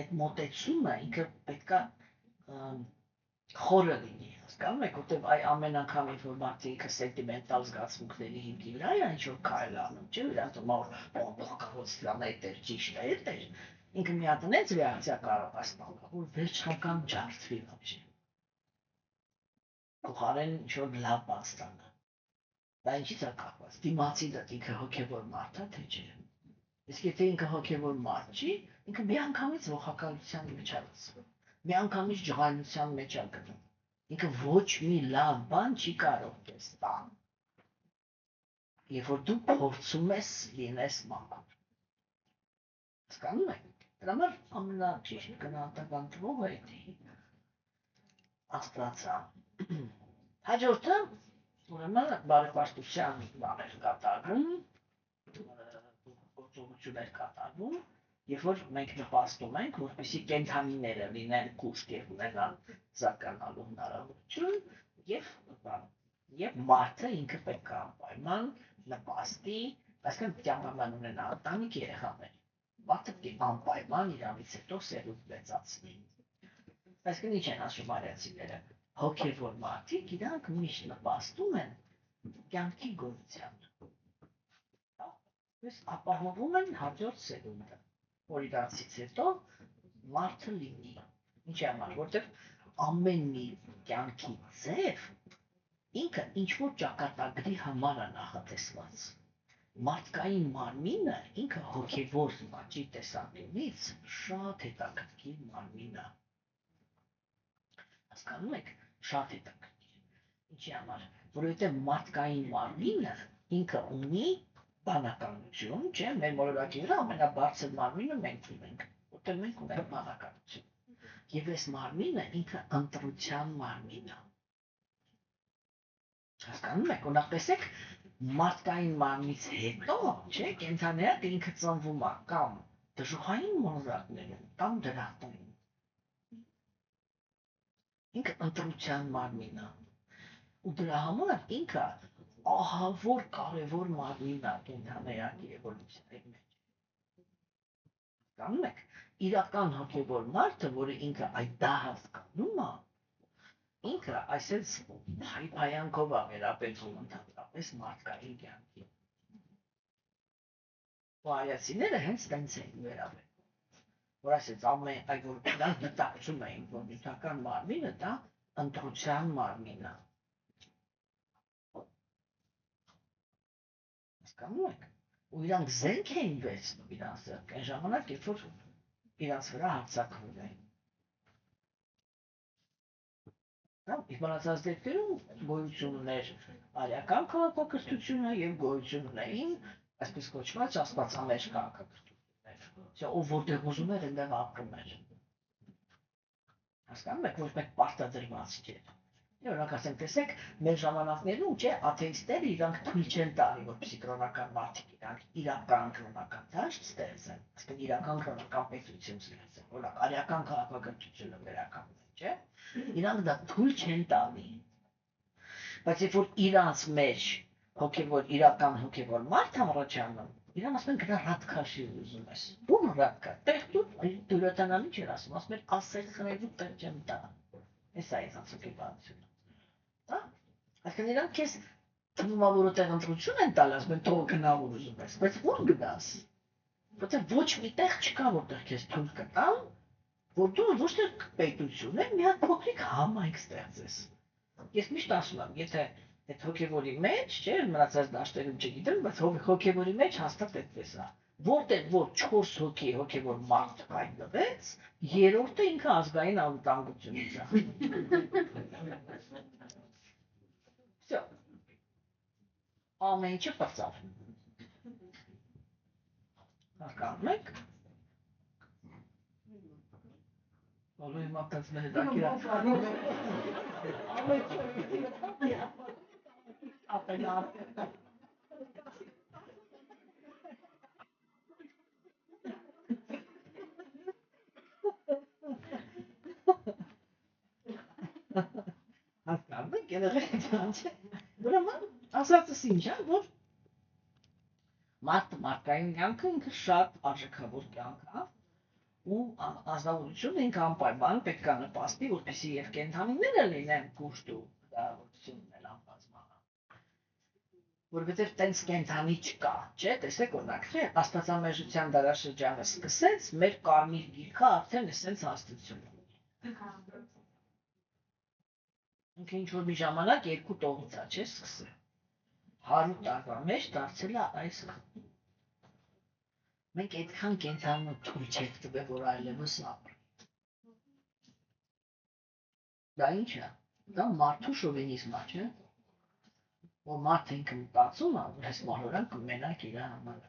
այդ մոտեցումը ինքը պետքա խորը լինի, հասկանում եք, որտեվ ամեն անգամ որ մարդը ինքը սենտիմենտալ զգացմունքների հիմքի վրա է ինչ-որ քայլ անում, չէ՞, իրանց բողոքավոր սրանայդ էր, ճիշտ էր, ինքը մի հատ այնց ռեակցիա կարող է ստանալ, որ վերջնական ջարդվի вообще։ Փոխարեն ինչ-որ լավ բան ստանա։ Դա ինչից է կախված, դիմացինը ինքը հոգևոր մարդ է, թե չէ։ Իսկ եթե ինքը հոգևոր մարդ չի, ինքը մի անգամից ողակալության մեջ է լցվում։ միանգամից ջղայնության մեջ է գնում։ Ինքը ոչ մի լավ բան չի կարող քեզ տալ։ Երբ որ դու փորձում ես լինես մաքուր։ Հասկանում եք։ Դրա համար ամենաճիշտ գնահատական տվողը է Աստվածա։ Հաջորդը ուրեմն բարեպաշտության բաներ կատարում, գործողություններ կատարում, երբ որ մենք նպաստում ենք, որպեսզի կենդանիները լինեն կուշտ եւ ունենան զարգանալու հնարավորություն, եւ մարդը ինքը պետք է անպայման նպաստի, այսինքն ճանապարհ ունենա ընտանիք երեխաներ։ Մարդը պետք է անպայման իրանից հետո սերունդ մեծացնի։ Այսինքն ինչ են ասում արիացիները, հոգևոր մարդիկ իրանք միշտ նպաստում են կյանքի գոյությանը։ Ես ապահովում են հաջորդ սերունդը, որ իրանցից հետո մարդը լինի։ Ինչի համար, որտեղ ամեն մի կյանքի ձև ինքը ինչ-որ ճակատագրի համար է նախատեսված։ Մարդկային մարմինը ինքը հոգևոր աճի տեսանկյունից շատ հետաքրքիր մարմին է։ Հասկանում եք, շատ հետաքրքիր։ Ինչի համար, որովհետև մարդկային մարմինը ինքը ունի բանականություն, չէ՞, մեր մոլորակի վրա ամենաբարձր մարմինը մենք ունենք, որտեղ մենք ունենք բանականություն։ Եվ այս մարմինը ինքը ընտրության մարմին է։ Հասկանում եք, օրինակ տեսեք, մարդկային մարմնից հետո, չէ, կենդանիները ինքը ծնվում է կամ դժոխային մոլորակներում, կամ դրախտային։ Ինքը ընտրության մարմին է։ Ու դրա համար ինքը ահավոր կարևոր մարմին է կենդանիների էվոլյուցիայի մեջ։ Հասկանում եք, իրական հոգևոր մարդը, որը ինքը այդ դա հասկանում է, ինքը այսպես հայփայանքով է վերաբերվում ընդհանրապես մարդկային կյանքին։ Ու արիացիները հենց տենց էին վերաբերվում, որ այսպես ամեն այդ որ նրանք դիտակցում էին, որ նյութական մարմինը դա ընտրության մարմին է։ Հասկանում եք, ու իրանք զենք էին վերցնում իրանց ձեռք, այն ժամանակ, երբ որ իրանց վրա հարձակվում էին։ Իշխանացած դեպքերում գոյություն ուներ արիական քաղաքակրթությունը եւ գոյություն ունեին այսպես կոչված աստվածամեջ քաղաքակրթություններ։ Ով որտեղ ուզում էր, այնտեղ ապրում էր։ Հասկանում եք, ոչ մեկ պարտադրված չէր։ Օրինակ ասենք, տեսեք, մեր ժամանակներում, չէ, աթեիստները իրանք թույլ չեն տալի, որպեսզի կրոնական մարդիկ իրանք իրական կրոնական դաշտ ստեղծեն, այսինքն իրական կրոնական պետություն ստեղծեն, օրինակ արիական քաղաքակրթությունը վերականգնեն, չէ։ Իրանք դա թույլ չեն տալի։ Բայց երբ որ իրանց մեջ հոգևոր իրական հոգևոր մարդ առաջանում, իրան ասում են գնա ռադքաշի ուզում ես։ Ո՞ւմ ռադքա։ Տեղ դուրատանալի չէր ասում, ասում էր ասել խնայելու տեղ չեմ տա։ Էս է իրանց հոգեբանությունը։ Հա։ Այսինքն իրանք քեզ թվում է որ այդտեղ ընտրություն են տալի, ասում են թող գնա որ ուզում ես, բայց ո՞ր գնաս։ Որտեղ ոչ մի տեղ չկա, որտեղ քեզ թույլ կտան, որ դու ոչ թե պետություն ես, մի հատ փոքրիկ համայնք ստեղծես։ Ես միշտ ասում եմ, եթե այդ հոգևորի մեջ, չէ, մնացած դաշտերում չգիտեմ, բայց հոգևորի մեջ հաստատ այդպես է։ Որտեղ որ 4 հոգի հոգևոր մարդ հայտնվեց, երրորդը ինքը ազգային անվտանգությունից է։ Всё։ Ամեն ինչը պրծավ։ Հասկանում եք։ Ալու հիմա տենց մեր հետաքրքիր Հասկանում եք, երեխան չէ։ Ուրեմն ասածս ինչ է, որ մարդկային կյանքը ինքը շատ արժեքավոր կյանք է։ Ու ազնվորությունը ինքը անպայման պետք է նպաստի, որպեսզի եւ կենդանիները լինեն կուշտ ու հնարավորություն ունենան բազմանալ։ Որովհետեւ տենց կենդանի չկա, չէ՞, տեսեք օրինակ, չէ, աստվածամեժության դարաշրջանը սկսեց, մեր կարմիր գիրքը արդեն էսենց հաստություն ունի։ Ինքը ինչ որ մի ժամանակ երկու տողից է, չէ՞, սկսել։ 100 տարվա մեջ դարձել է այս Մենք այդքան կենդանու թույլ չենք տվել, որ այլևս ապրի։ Դա ինչ է, դա մարդու շովինիզմա, չէ, որ մարդը ինքը մտածում է, որ ես մոլորան կմենակ իր համար։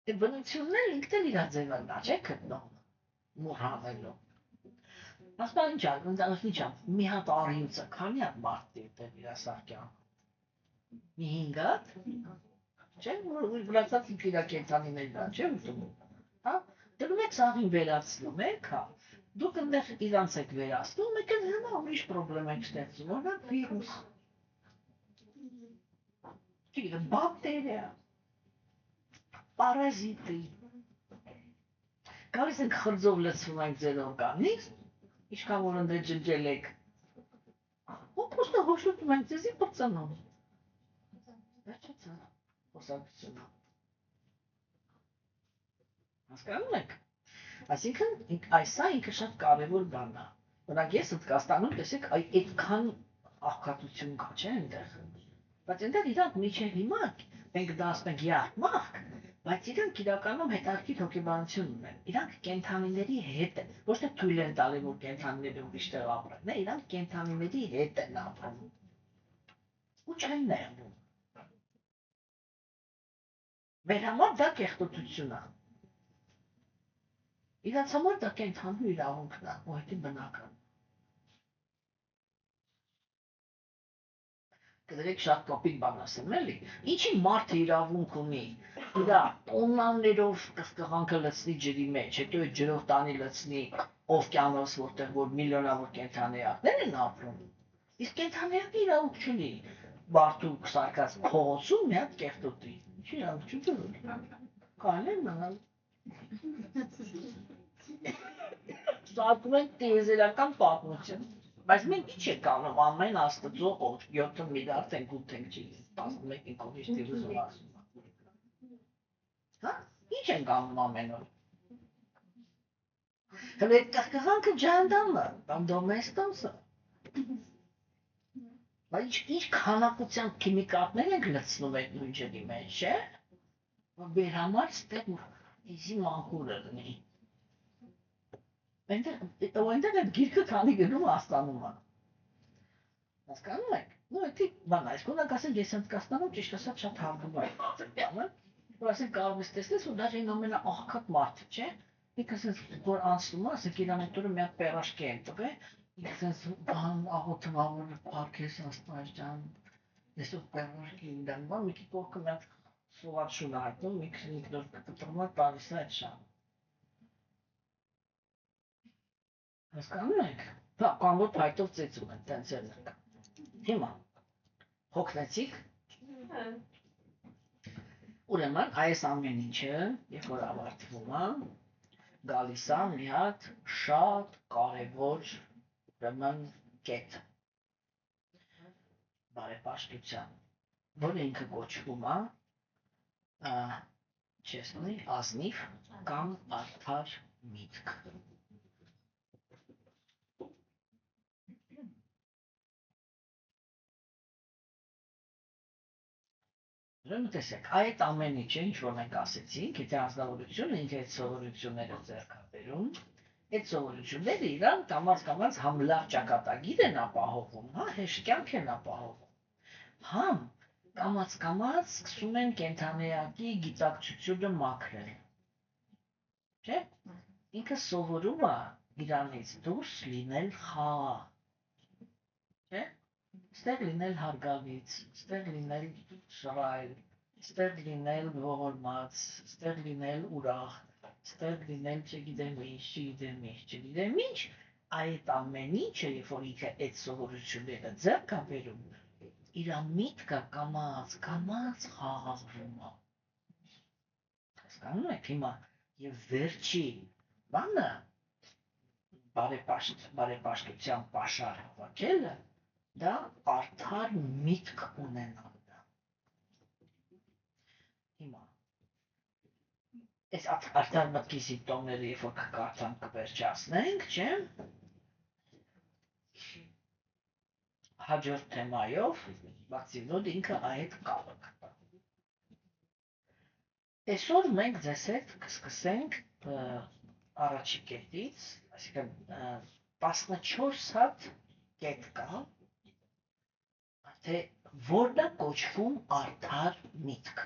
Դե բնությունն էլ ինքն էլ իր ձևն է, չէ, գտնում, մուրհանելու։ Ասպա ինչ ա, ինչ ա, մի հատ առյուծը, քանի հատ մարդ դիտել իր սարքյան։ Մի 5 հատ, չէ, որ վրացած իր կենթանիներն են, չէ, ուտում, հա, դնում եք սաղին վերացնում եք, հա, դուք ընդեղ իրանց եք վերացնում, եք էլ հնա ուրիշ պրոբլեմ եք ստեղծում, օրինակ վիրուս, չգիտեմ, բակտերիա, պարազիտի, գալիս ենք խրձով լցվում ենք ձեր օրգանիզմ, ինչքան որ ընդեղ ջնջել եք, ու պոստը հոշոտում ենք ձեզի պրծնում։ Վերջացան, խոսակցությունը։ Հասկանում եք։ Այսինքն այսա ինքը շատ կարևոր բան է։ Օրինակ ես Հնդկաստանում տեսեք այդքան աղքատություն կա, չէ՞ այնտեղ։ Բայց այնտեղ իրանք միջև հիմա մենք դա ասում ենք յարմարք, բայց իրանք իրականում հետաքրքիր հոգեբանություն ունեն։ Իրանք կենդանիների հետ են, ոչ թե թույլ են տալի, որ կենդանիները ուրիշտեղ ապրեն, նե իրանք կենդանիների հետ են ապրում։ Ու չեն նեղվում։ Մեր համար դա կեղտոտություն է։ Իրանց համար դա կենդանու իրավունքն է, ու հետի բնական։ Կդրեք շատ կոպիտ բան ասեմ, էլի։ Ինչի մարդը իրավունք ունի իր տոննաներով կղկանքը լցնի ջրի մեջ, հետո այդ ջրով տանի լցնի օվկիանոս, որտեղ որ միլիոնավոր կենդանիակներ են ապրում։ Իսկ կենդանիակը իրավունք չունի մարդու սարքած փողոցում մի հատ կեղտոտի։ Ինչի իրավունք չունի։ Կարելի է մնալ։ Սարքում են տիեզերական պատմություն։ Բայց մենք ինչ ենք անում ամեն աստծո օր 7 միլիարդ ենք 8 ենք չի 11 ենք ուրիշ տիեզերում ասում։ Հա? Ինչ ենք անում ամեն օր։ Հələ այդ կղկանքը ջանդամը, կամ դոմեստոսը։ Բայց ինչ քանակությամբ քիմիկատներ ենք լցնում այդ նույն ջրի մեջ, չէ՞։ Մեր համար ստեղ իզի մանկուրը լինի։ Այնտեղ այդ գիրքը քանի գնում աստանում է։ Հասկանում եք։ Ну էդի բան այս կոնակ ասել ես Հնդկաստանում ճիշտ ասած շատ հարգում եմ բանը, որ ասել կարող ես տեսնել, որ դաժե ամենաաղքատ մարդը, չէ։ Ինքը ասես որ անցնում է, ասեք իրան այդ օրը մի հատ պերաշկի են տվել, ինքը ասես բան աղոթվավոր парքես աստված ջան։ Ես ու պերաշկի ինդան, բան մի քիչ կողքը մի հատ սոված շուն հայտնում, մի քիչ նոր կտրումա տալիս է այդ շան։ Հասկանում եք։ Հա, կամ որ փայտով ծեծում են, տենց էլ կա։ Հիմա հոգնեցիք։ Ուրեմն այս ամեն ինչը, երբ որ ավարտվում է, գալիս է մի հատ շատ կարևոր ուրեմն կետ բարեպաշտության, որը ինքը կոչվում է չեսնի ազնիվ կամ արդար միտք։ Ուրեմն տեսեք, այդ ամեն ինչը, ինչ որ մենք ասեցինք, եթե անձնավորությունը ինքը այդ սովորությունները ձեռք է բերում, այդ սովորությունները իրան կամաց համ լավ ճակատագիր են ապահովում, հա, հեշտ կյանք են ապահովում, համ կամաց սկսում են կենդանիակի գիտակցությունը մաքրել, չէ՞, ինքը սովորում է իրանից դուրս լինել խաղաղ, չէ՞։ Ստեղ լինել հարգալից, ստեղ լինել շռայլ, ստեղ լինել ողորմած, ստեղ լինել ուրախ, ստեղ լինել չգիտեմ ինչ, այդ ամեն ինչը, երբ որ ինքը այդ սովորությունները ձեռք է բերում, իր միտքը կամաց խաղաղվում է։ Հասկանում եք հիմա եւ վերջի բանը բարեպաշտության պաշար հավաքելը դա արդար միտք ունենալն է։ Հիմա այս արդար մտքի սիմպտոմները երբ որ կկարդանք կվերջացնենք, չէ՞։ Հաջորդ թեմայով բացիլոդ ինքը այդ կապը կտա։ Այսօր մենք ձեզ հետ կսկսենք առաջի կետից, այսինքն 14 հատ կետ կա, թե որն է կոչվում արդար միտք։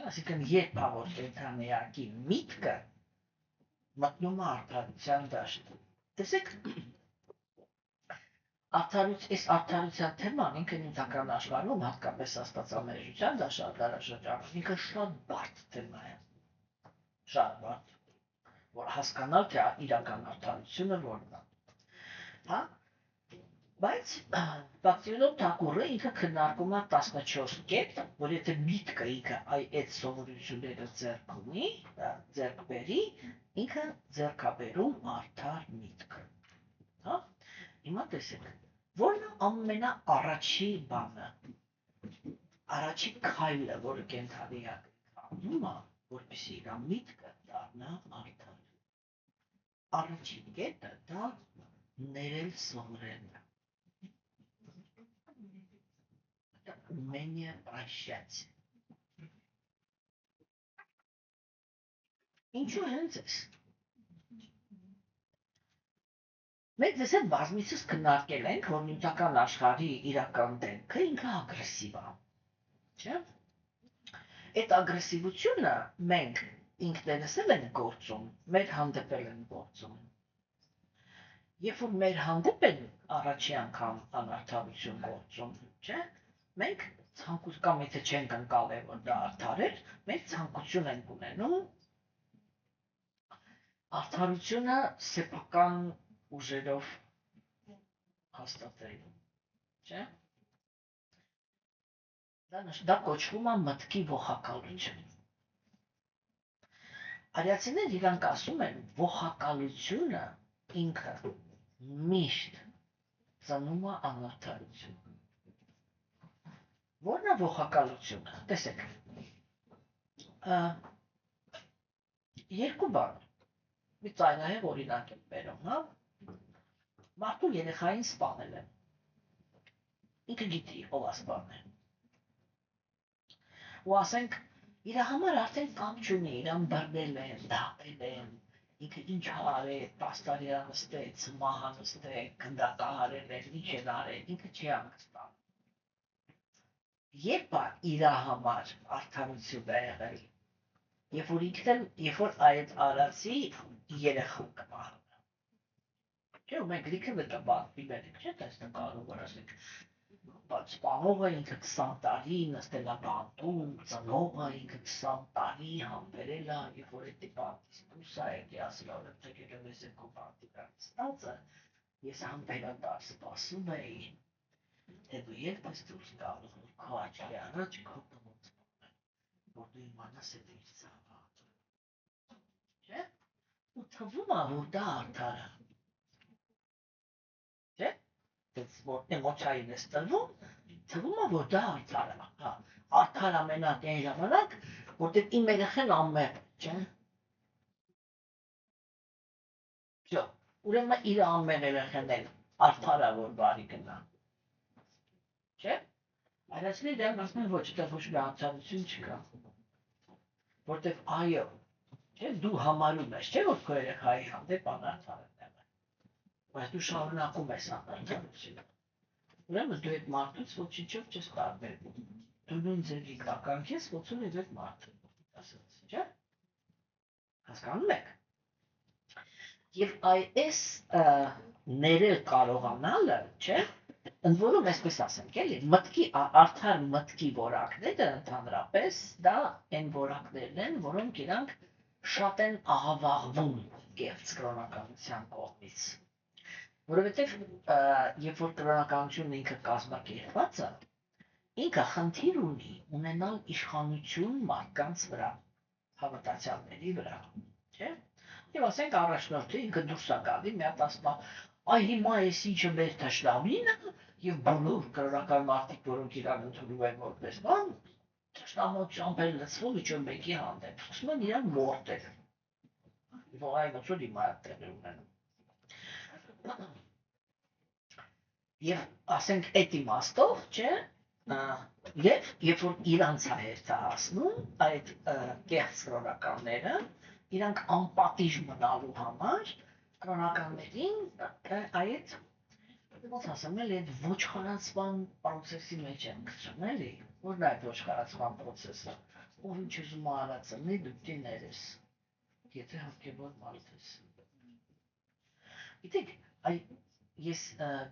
Այսինքն երբ է որ կենդանիակի միտքը մտնում է արդարության դաշտ։ Տեսեք, այս արդարության թեման ինքը նյութական աշխարհում, հատկապես աստվածամերժության դաշտարաշրջանում, ինքը շատ բարդ թեմա է։ Շատ բարդ, որ հասկանալ, թե իրական արդարությունը որն է։ Հա? Բայց Բակտիոնով Թակուրը ինքը քննարկում է 14 կետ, որ եթե միտքը ինքը այդ սովորությունները ձեռք ունի, ձեռք բերի, ինքը ձեռքաբերում արդար միտք։ Հա? Հիմա տեսեք, որն է ամենաառաջի բանը, առաջի քայլը, որը կենդանիակը անում է, որպեսզի իր միտքը դառնա արդար։ Առաջի կետը դա ներել սովորելն է։ Умение прощать։ Ինչու հենց էս։ Մենք ձեզ հետ բազմիցս քննարկել ենք, որ նյութական աշխարհի իրական դեմքը ինքը ագրեսիվ է։ Չէ՞։ Այդ ագրեսիվությունը մենք ինքներս ենք գործում, մեր հանդեպ են գործում։ Երբ որ մեր հանդեպ են առաջի անգամ անարդարություն գործում, չէ՞։ Մենք ցանկություն կամ եթե չենք ընկալել, որ դա արդար է, մենք ցանկություն ենք ունենում արդարությունը սեփական ուժերով հաստատել, չէ՞։ Դա կոչվում է մտքի ողակալություն։ Արիացիներ իրանք ասում են, ողակալությունը ինքը միշտ ծնում է անարդարություն։ Որն է ողակալությունը։ Տեսեք, երկու բան, մի ծայրահեղ օրինակ եմ բերում, հա։ Մարդու երեխային սպանել են։ Ինքը գիտի, ով է սպանել։ Ու ասենք, իր համար արդեն կամ չունի, իրան բռնել են, դատել են, ինքը ինչ արել, 10 տարի նստեց, մահ նստեց, գնդակահարել են, ինչ են արել, ինքը չի հանգստանում։ Երբ է իր համար արդարություն է եղել, երբ որ այդ արածի երեխան կմահանա։ Չէ, ու մենք լիքը վտաբանվի մենք, չէ՞, այս նկարում, որ ասենք, սպանողը ինքը 20 տարի նստել է բանտում, ծնողը ինքը 20 տարի համբերել է, երբ որ այդ բանտից դուրս է եկել, ասել է, որ եկել ես քո բանտի ստացը, ես համբերատար սպասում էի, թե դու երբ ես դուրս գալու, որ քո աչքի առաջ քո տղոց բանը, որ դու իմանաս այդ իր ծավալը։ Չէ՞։ Ու թվում է, որ դա արդար է։ Չէ՞։ Որ էմոցիային ես տրվում, թվում է, որ դա արդար է։ Արդար ամենակ այն ժամանակ, որտեղ իմ երեխան անմեղ է, չէ՞։ Всё, ուրեմն իր անմեղ երեխան էլ արդար է, որ բարի գնա։ Չէ՞։ Այլացիները դեռ ասում են, ոչ, դա ոչ մի արդարություն չկա։ Որտեղ այո, չէ՞, դու համարում ես, չէ՞, որ քո երեխայի հանդեպ անարդար են եղել։ Բայց դու շարունակում ես անարդարությունը։ Ուրեմն դու այդ մարդուց ոչինչով չես տարբերվում։ Դու նույն ձևի կականք ես, ոնց որ այդ մարդը ասած, չէ՞։ Հասկանում եք։ Եվ այս ներել կարողանալը, չէ՞, ընդ որում այսպես ասենք, էլի, արդար մտքի որակները ընդհանրապես դա այն որակներն են, որոնք իրանք շատ են աղավաղվում կեղծ կրոնականության կողմից։ Որովհետև երբ որ կրոնականությունն ինքը կազմակերպված է, ինքը խնդիր ունի ունենալ իշխանություն մարդկանց վրա, հավատացյալների վրա, չէ՞։ Եվ ասենք առաջնորդը ինքը դուրս է գալի, մի հատ ասում է, այ հիմա այս ինչը մեր թշնամին է, եւ բոլոր կրոնական մարդիկ, որոնք իրան ընդունում են որպես բան, թշնամությամբ են լցվում ինչ-որ մեկի հանդեպ, սկսում են իրան մորտել։ Որ այ ոնց որ հիմա տեղի ունենում։ Եվ ասենք այդ իմաստով, չէ, Եվ երբ որ իրանց հետ է հասնում, այդ կեղծ կրոնականները, իրանք անպատիժ մնալու համար կրոնականներին այդ ոնց ասեմ, էլի այդ ոչխարացման պրոցեսի մեջ են գցում, էլի, որն է այդ ոչխարացման պրոցեսը, ով ինչ ուզում է արածնի, դու պիտի ներես, եթե հոգևոր մարդ ես։ Գիտեք, ես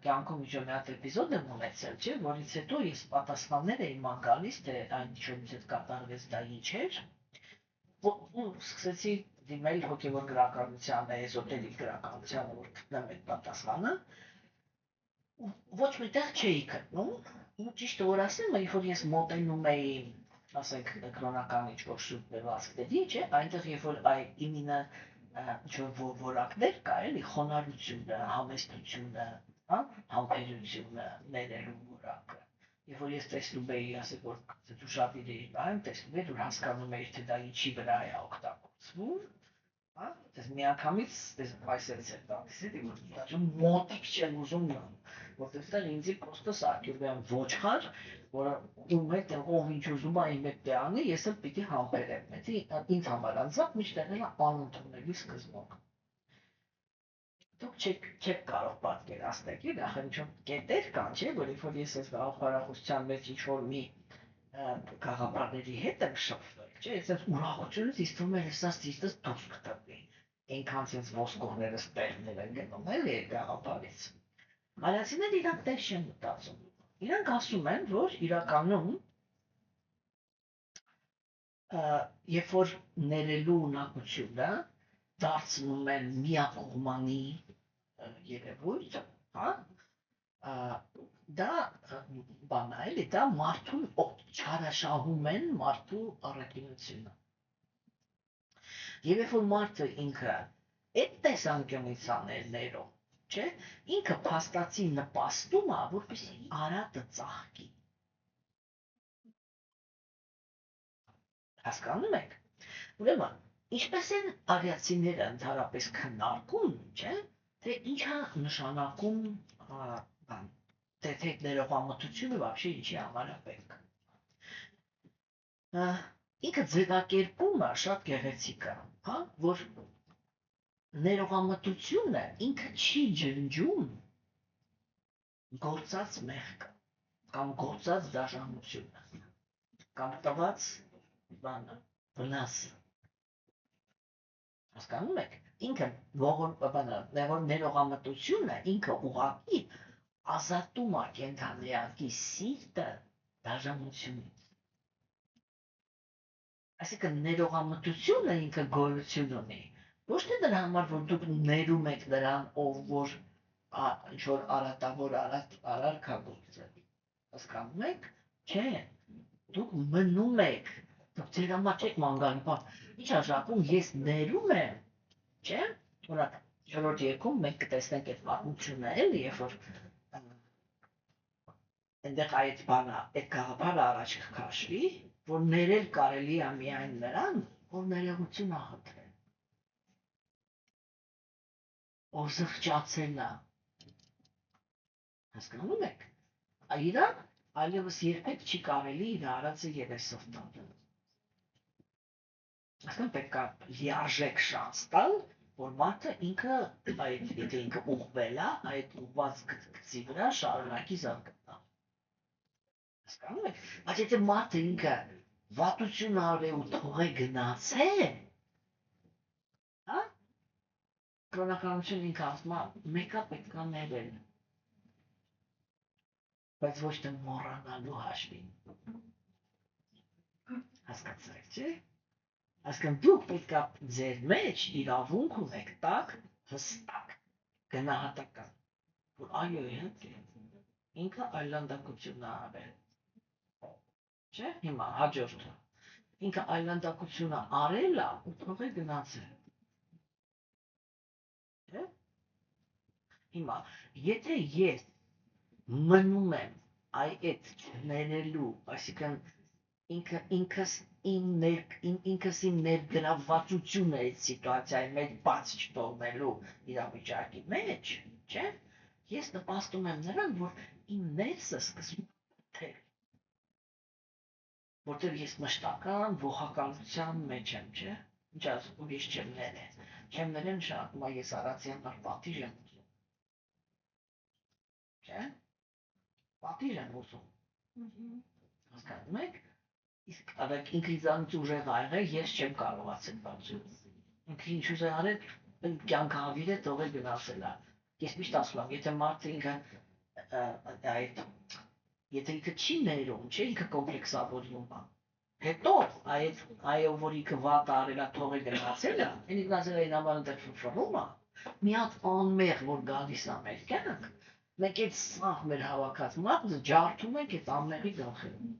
կյանքում ինչ-որ մի հատ էպիզոդ եմ ունեցել, չէ, որից հետո ես պատասխաններ էի ման գալիս, թե այն ինչ-որ հետ կատարվեց դա ինչ էր, ու սկսեցի դիմել հոգևոր գրականությանը, էզոտերիկ գրականությանը, որ գտնեմ այդ պատասխանը, ոչ միտեղ չէի գտնում, ու ճիշտը որ ասեմ, երբ որ ես մոտենում էի, ասենք, կրոնական ինչ-որ շուտ բերվածքների, չէ, այնտեղ երբ որ իմինը ինչ-որ որակներ կա, էլի, խոնարհությունը, համեստությունը, համբերությունը, ներելու որակը, երբ որ ես տեսնում էի, ասեք, որ դու շատ իրերի այն տեսնում էի, որ հասկանում էի, թե դա ինչի վրա է օգտագործվում, Դες միանգամից այսպես է տալիս, էլի, որ դա մոտիկ չեմ ուզում նամ, որտեղ ինձի պրոստը սարքել եմ ոչխար, որը ում հետ ով ինչ ուզում է իմ հետ դեանի, ես էլ պիտի համբերեմ, ինձ համար անձամբ միշտ եղել է անընդունելի սկզբունք։ Դուք չեք կարող պատկերացնել, էլի, ախր ինչ-որ կետեր կան, չէ, որ երբ որ ես այս գաղափարախոսության մեջ ինչ-որ մի գաղափարների հետ եմ շփվել, չէ, ես այս ուրախությունից ինձ թվում է հեսա սիրտս դուրս կտրվի, այնքան sense ոսկորներս տեղներ են գնում, էլի այդ գաղափարից։ Մալացիները իրանք տեղ չեն մտածում, իրանք ասում են, որ իրականում երբ որ ներելու ունակությունը դարձնում են միակողմանի երևույթ, դա բան է, էլի, դա մարդուն չարաշահում են մարդու առաքինությունը։ Եվ երբ որ մարդը ինքը այդ տեսանկյունից ներում, չէ, ինքը փաստացի նպաստում է, որպեսզի արատը ծաղկի։ Հասկանում եք։ Ուրեմն, ինչպես են արիացիները ընդհանրապես քննարկում, չէ, թե ինչ է նշանակում բան, թե ներողամտությունը вообще ինչի համար է պետք։ Ինքը ձևակերպումը շատ գեղեցիկ է, որ ներողամտությունը ինքը չի ջնջում գործած մեղքը կամ գործած դաժանությունը կամ տված բանը, վնասը։ Հասկանում եք, ինքը ներողամտությունը ինքը ուղղակի ազատում է կենդանիակի սիրտը դաժանությունից։ Այսինքն ներողամտությունը ինքը գոյություն ունի, ոչ թե դրա համար, որ դուք ներում եք նրան, ով որ ինչ-որ արատավոր արարք է գործել։ Հասկանում եք, չէ, դուք մնում եք, դուք ձեր համար չեք ման գալի, ինչ արժակում ես ներում եմ, չէ, օրինակ, չորրորդ երգում մենք կտեսնենք այդ պատմությունը, էլի, երբ որ այնտեղ այդ բանը, այդ գաղափարը առաջ կքաշվի, որ ներել կարելի է միայն նրան, ով ներողություն ա խնդրել, ով զղջացել է։ Հասկանում եք, իրան այլևս երբեք չի կարելի իր արածը երեսով տալ։ Այսինքն պետք է լիարժեք շանս տալ, որ մարդը ինքը, եթե ինքը ուղղվել է, այդ ուղղված գծի վրա շարունակի զարգանալ։ Հասկանում եք, բայց եթե մարդը ինքը վատություն արել ու թողե գնացե, կրոնականությունը ինքը ասում է, մեկը պետք է ներել, բայց ոչ թե մոռանալու հաշվին։ Հասկացաք, չէ՞։ Այսինքն դուք պետք է ձեր մեջ իրավունք ունեք տակ հստակ, գնահատական, որ այո, ինքը այլանդակություն է արել, չէ՞, հիմա հաջորդը, ինքը այլանդակությունը արել է ու թող է գնացել, չէ՞։ Հիմա, եթե ես մնում եմ այդ ներելու, այսինքն ինքս իմ ներգրավվածությունը այդ սիտուացիայի մեջ բաց չթողնելու իրավիճակի մեջ, չէ, ես նպաստում եմ նրան, որ իմ ներսը սկսում է թել, որտեղ ես մշտական ողակալության մեջ եմ, չէ՞։ Ինչ ասում, ուրիշ չեմ ներե։ Չեմ ներեն նշանակում է ես արածի համար պատիժ եմ ուզում, չէ՞։ Պատիժ եմ ուզում։ Հասկանում եք։ Իսկ ավեք ինքնիզանից ուժեղ ա եղել, ես չեմ կարողացել բացել։ Ինքը ինչ ուզե արել, կյանքը հավիրե թողել գնացել է։ Ես միշտ ասում եմ, եթե մարդը ինքը այդ եթե ինքը չի ներում, չէ, ինքը կոմպլեքսավորում է։ Հետո այո, որ ինքը վատ արել է, թողել գնացել է, ինքը գնացել է ինքնաբան դեռ ֆռֆռում է։ Մի հատ անմեղ որ գալիս է մեր կյանք, մենք այդ սաղ մեր հավաքած մարդը ջարդում ենք այդ անմեղի գլխին։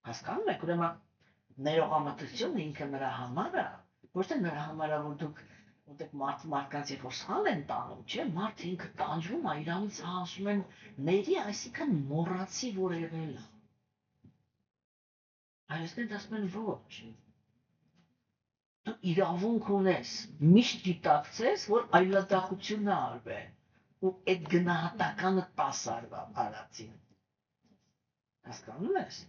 Հասկանում եք, ուրեմն ներողամտությունը ինքը նրա համար է, ոչ թե նրա համար է, որ դուք որտեղ մարդկանց երբ որ սխալ են տանում, չէ, մարդը ինքը տանջվում է, իրանից ասում են ների, այսինքն մոռացի, որ եղել է։ Այսինքն ասում են ոչ։ Դու իրավունք ունես, միշտ դիտակցես, որ այլատակությունն է արվել, ու այդ գնահատականը 10 արվա արածին։ Հասկանում ես։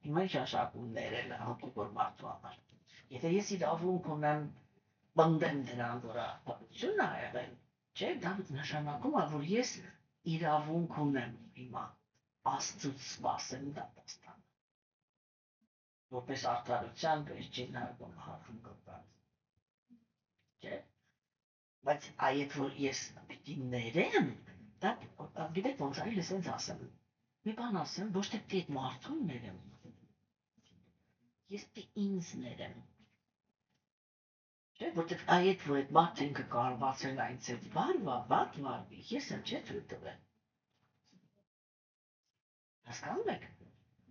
Հիմա ինչ աշխատում ներել է հոգևոր մարդու համար։ Եթե ես իրավունք ունեմ բնդեմ նրան, որ ապահովություն է եղել, չէ, դա նշանակում է, որ ես իրավունք ունեմ հիմա Աստծուց սպասեմ դատաստանը։ Որպես արդարության վերջին հարգում հարցնկոտ։ Չէ։ Բայց այդ որ ես պիտի ներեմ, դա գիտեք ոնց արի ես ինձ ասեմ։ Մի բան ասեմ, ոչ թե այդ մարդուն ներեմ։ Ես պիտի ինձ ներեմ։ Չէ, որտեղ այդ որ այդ մարդը ինքը կարողացել է ինձ հետ վարվի, ես եմ չէ թույլ տվել։ Հասկանում եք։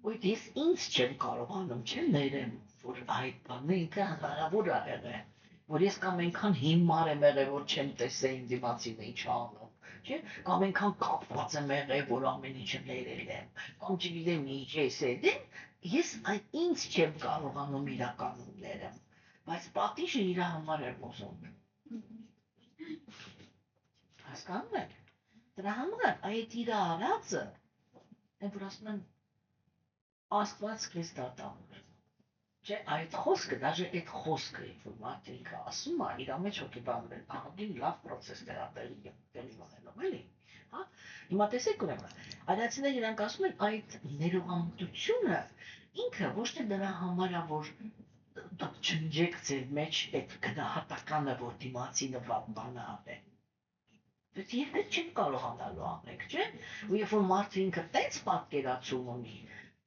Ոյ ես ինձ չեմ կարողանում, չէ, ներեմ, որ այդ բանը ինքը հնարավոր է եղել, որ ես կամ այնքան հիմար եմ եղել, որ չեմ տեսել իմ դիմացին ինչ անում, չէ, կամ այնքան կապված եմ եղել, որ ամեն ինչը ներել եմ, կամ չգիտեմ ինչ ես այդ ինձ չեմ կարողանում իրականում ներեմ։ Բայց պատիժը իր համար եմ ուզում։ Հասկանում եք։ Դրա համար այդ իր արածը, այն որ ասում են Աստված քեզ դատավոր։ Չէ, այդ խոսքը, դաժե այդ խոսքը, որ մարդը ինքը ասում է, իր մեջ հոգեբանվել, ահագին լավ պրոցես տեղի ունենում, էլի։ Հա։ Հիմա տեսեք ուրեմն, այլացիները իրանք ասում են այդ ներողամտությունը ինքը ոչ թե նրա համար է, որ դուք չնջեք ձեր մեջ այդ գնահատականը, որ դիմացինը վատ բան է արել։ Բայց երբեք չեք կարողանալու անեք, չէ՞։ Ու երբ որ մարդը ինքը տենց պատկերացում ունի,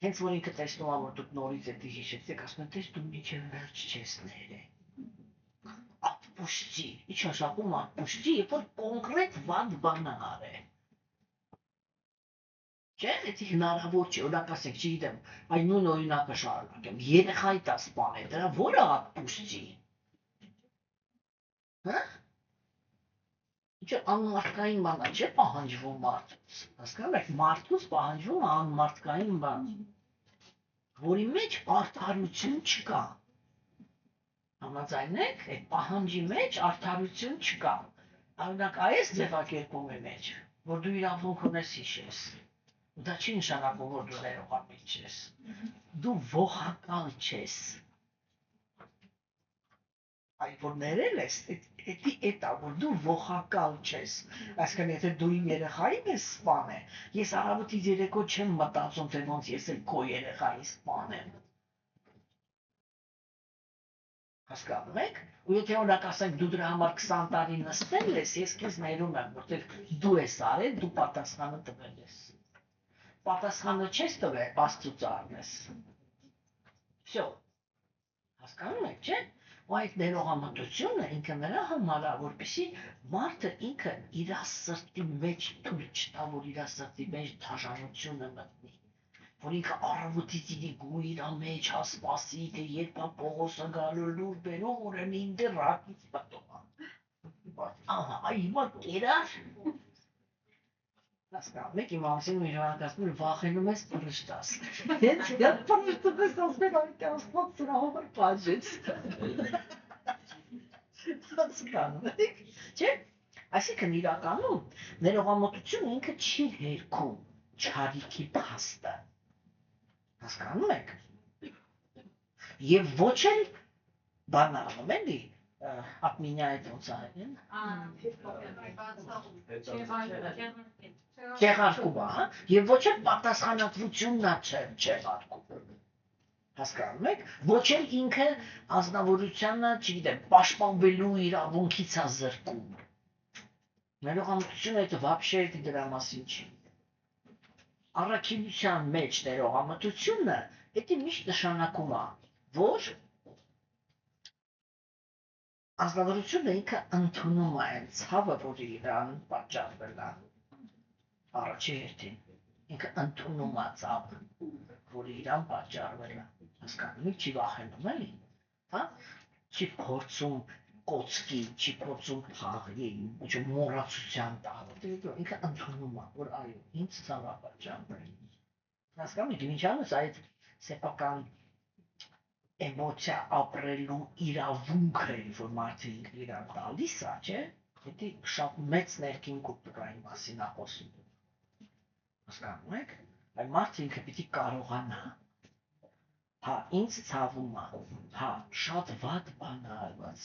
հենց որ ինքը տեսնում է, որ դուք նորից էդի հիշեցեք, ասում են, տես դու մինչև վերջ չես ներել։ Ատպուշտի, ինչ նշանակում ատպուշտի, երբ որ կոնկրետ վատ բան է արել։ Չէ, դա հնարավոր չէ, օրինակ ասենք, չգիտեմ, այն նույն օրինակը շարունակեմ, երեխայի տա սպանել, դրա որը ատպուշտի։ Հա։ Ինչ անմարդկային բան է, չէ, պահանջվում մարդուց։ Հասկանում եք, մարդուց պահանջվում է անմարդկային բան, որի մեջ արդարություն չկա։ Համաձայնեք, այդ պահանջի մեջ արդարություն չկա։ Օրինակ, այս ձևակերպումի մեջ, որ դու իրավունք ունես հիշես, դա չի նշանակում, որ դու ներողամիտ չես։ Դու ողակալ չես։ Այդ որ ներել ես, էդ է, որ դու ողակալ չես։ Այսինքն, եթե դու իմ երեխային ես սպանել, ես առավոտից երեկո չեմ մտածում, թե ոնց ես էլ քո երեխային սպանեմ։ Հասկանում եք։ Ու եթե օրինակ ասենք դու դրա համար 20 տարի նստել ես, ես քեզ ներում եմ, որտեղ դու ես արել, դու պատասխանը տվել ես։ Պատասխանը չես տվել, Աստծուց առնես։ Всё։ Հասկանում եք, չէ՞։ Ու այդ ներողամտությունը ինքը նրա համար է, որպեսզի մարդը ինքը իր սրտի մեջ թույլ չտա, որ իր սրտի մեջ դաժանությունը մտնի։ Որ ինքը առավոտից իրի գույր իր մեջ հասպասի, թե երբ է Պողոսը գալու լուր բերում, ուրեմն իմ դեռ ռակից պատող։ Ահա, հիմա կերար։ Հասկանում եք, իմ ամուսինը մի ժամանակ ասում էր, վախենում ես պրշտաս։ Հենց դա պրշտում ես ասում այդ Աստված սրա համար բաժեց։ Հասկանում եք, չէ՞։ Այսինքն իրականում ներողամտությունը ինքը չի հերքում չարիքի փաստը։ Հասկանում եք։ Եվ ոչ էլ բանանում էլի ակմինյայից ոնց այն չեղարկում է, եւ ոչ էլ պատասխանատվությունն է չեղարկում։ Հասկանում եք, ոչ էլ ինքը ազնվորությանը, չգիտեմ, պաշտպանվելու իրավունքից է զրկում։ Ներողամտությունը это вообще դրա մասին չի։ Առաքելության մեջ ներողամտությունը դա միշտ նշանակում է, որ ազնվորությունը ինքը ընդունում է այն ցավը, որ իրան պատճառվել է։ Առաջի հերթին ինքը ընդունում է ցավը, որ իրան պատճառվել է։ Հասկանում եք, չի վախենում էլի, հա? Չի փորձում կոծկի, չի փորձում փախի, ոչ մոռացության տալ։ Ինքը ընդունում է, որ այո, ինձ ցավ է պատճառվել։ Հասկանում եք, ինչանց այդ սեփական էմոցիա ապրելու իրավունքը, որ մարդը ինքը իրան տալիս է, չէ՞։ Դա շատ մեծ ներքին կուլտուրայի մասին է խոսում։ Հասկանում եք, այ մարդը ինքը պիտի կարողանա։ Հա, ինձ ցավում է, հա, շատ վատ բան է արված։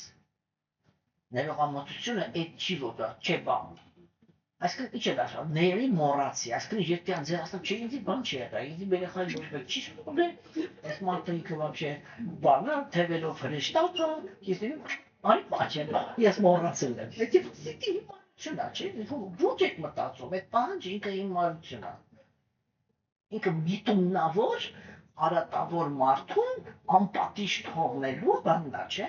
Ներողամտությունը այդ չի որ դա չէ բան։ Այսինքն ինչ է դա, ների մոռացի, այսինքն եթե անձը ասում չէ, ինձ բան չի եղա, ինձ երեխայի ոչ մեկ չի շփոթել, այս մարդը ինքը вообще բանա, թևելով հրեշտակը, ես արի պաչեմ, ես մոռացել եմ։ Դա հիմարություն է, չէ՞, ոչ եք մտածում, այդ պահանջը ինքը հիմարություն է։ Ինքը միտումնավոր արատավոր մարդուն անպատիժ թողնելու բանն է, չէ՞։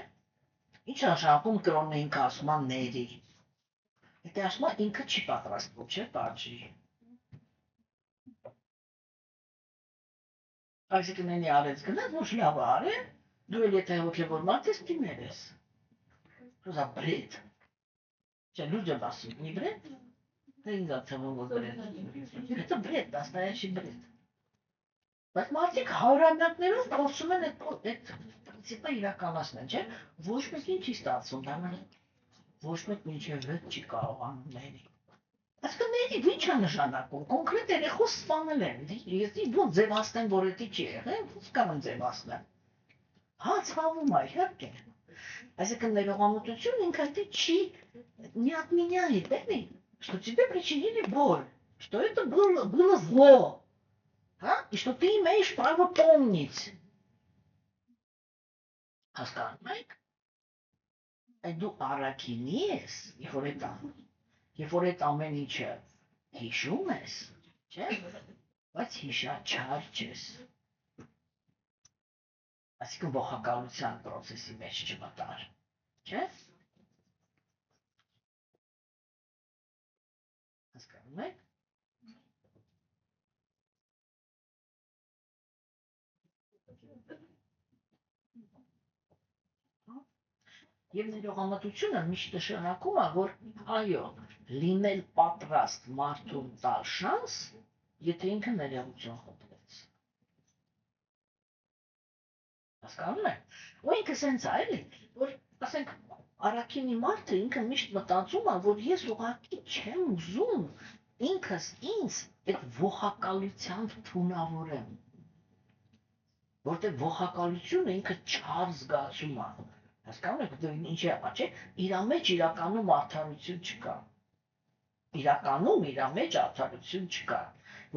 Ինչ նշանակում կրոնը ինքը ասում է ների։ Դա ասում է ինքը չի պատրաստվում, չէ՞, պատժի։ Այսինքն ինի արեց գնաց, ոչ լավ արի, դու էլ եթե հոգևոր մարդ ես, դու ներես։ Դա բրեդ։ Չէ, լուրջ եմ ասում, մի բրեդ։ Դա ինձ է թվում, որ բրեդ։ Դա բրեդ, настоящий բրեդ։ Բայց մարդիկ հարյուրամյակներով փորձում են այդ պրինցիպը իրականացնել, չէ՞։ Ոչ մեկին չի ստացվում, դա ոչ մեկ մինչև վեճ չի կարողանում ների։ Այսինքն ների ինչ է նշանակում, կոնկրետ երեխու սպանել են, ես ոնց ձևացնեմ, որ դա չի եղել, ոնց կարող ձևացնել։ Հա, ցավում է, իհարկե։ Այսինքն ներողամտություն ինքը դա չի не отменяет, էլի, что тебе причинили боль, что это было зло. А? И что ты имеешь право помнить. Հասկանում եք? Այդ դու առաքինի ես, երբ որ այդ ամեն ինչը հիշում ես, չէ՞, բայց հիշաչար չես։ Այսինքն ողակալության process-ի մեջ չմտար, չէ՞։ Հասկանում եք։ Եվ ներողամտությունը միշտ նշանակում է, որ այո, լինել պատրաստ մարդուն տալ շանս, եթե ինքը ներողություն խնդրեց։ Հասկանում եք։ Ու ինքը սենց է, էլի, որ ասենք առաքինի մարդը ինքը միշտ մտածում է, որ ես ուղղակի չեմ ուզում ինքս ինձ այդ ողակալությամբ թունավորեմ։ Որտեղ ողակալությունը ինքը չար զգացում է։ Հասկանում եք, դու ինչ է, չէ՞, իր մեջ իրականում արդարություն չկա։ Իրականում իր մեջ արդարություն չկա,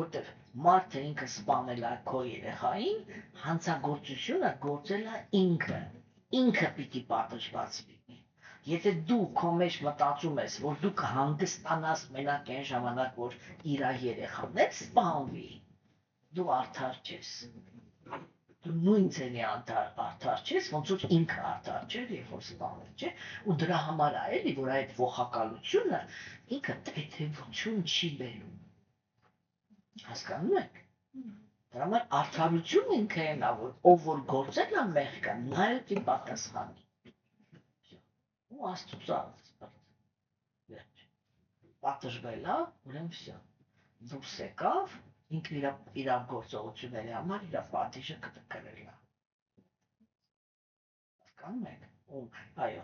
որտեղ մարդը ինքը սպանել է քո երեխային, հանցագործությունը գործել է ինքը պիտի պատժված լինի։ Եթե դու քո մեջ մտածում ես, որ դու կհանգստանաս մենակ այն ժամանակ, որ իր երեխան էլ սպանվի, դու արդար չես։ Դու նույն ցենի արդար չես, ոնց որ ինքը արդար չէր, երբ որ սպանել, չէ՞։ Ու դրա համար է էլի, որ այդ ողակալությունը ինքը թեթևություն չի բերում։ Հասկանում եք։ Դրա համար արդարությունն ինքը այն է, որ ով որ գործել է մեղքը, նա էլ պիտի պատասխանի։ Ու Աստծո պատժվել է, ուրեմն վсё։ Դուրս եկավ, ինքը իր գործողությունների համար իր պատիժը կրել է։ Հասկանում եք։ Այո,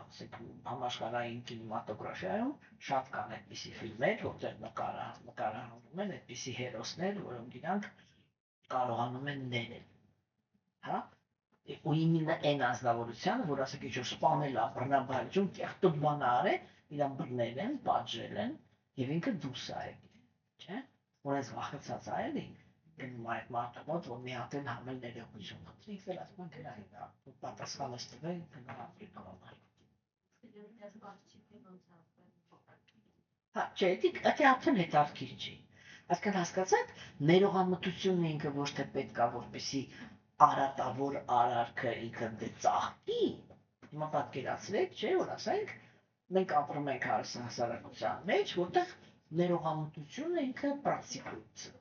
համաշխարհային կինեմատոգրաֆիայում շատ կան այդպիսի ֆիլմեր, որտեղ նկարահանում են այդպիսի հերոսներ, որոնք իրանք կարողանում են ներել։ հա, ու իմенно այն ազնվորությանը, որ ասեք ինչ որ սպանել է, բռնաբարություն, կեղտոտ բան արել, իրան բռնել են, պատժել են, եւ ինքը դուրս է եկել, չէ՞։ Որպես վախեցած է էլի, գնում այդ մարդու մոտ, որ մի հատ էլ համել ներողություն խնդրի, ինքն էլ ասում է գնահի դա, պատասխանը ստվել, գնահատի կողմը։ Հա, չէ, դա արդեն հետաքրքիր չի։ Այսինքն հասկացաք, ներողամտությունն ինքը ոչ թե պետք է որպեսի արատավոր արարքը ինքը դե ծաղկի։ Հիմա պատկերացրեք, չէ, որ ասենք մենք ապրում ենք հասարակության մեջ, որտեղ ներողամտությունը ինքը պրակտիկույց է։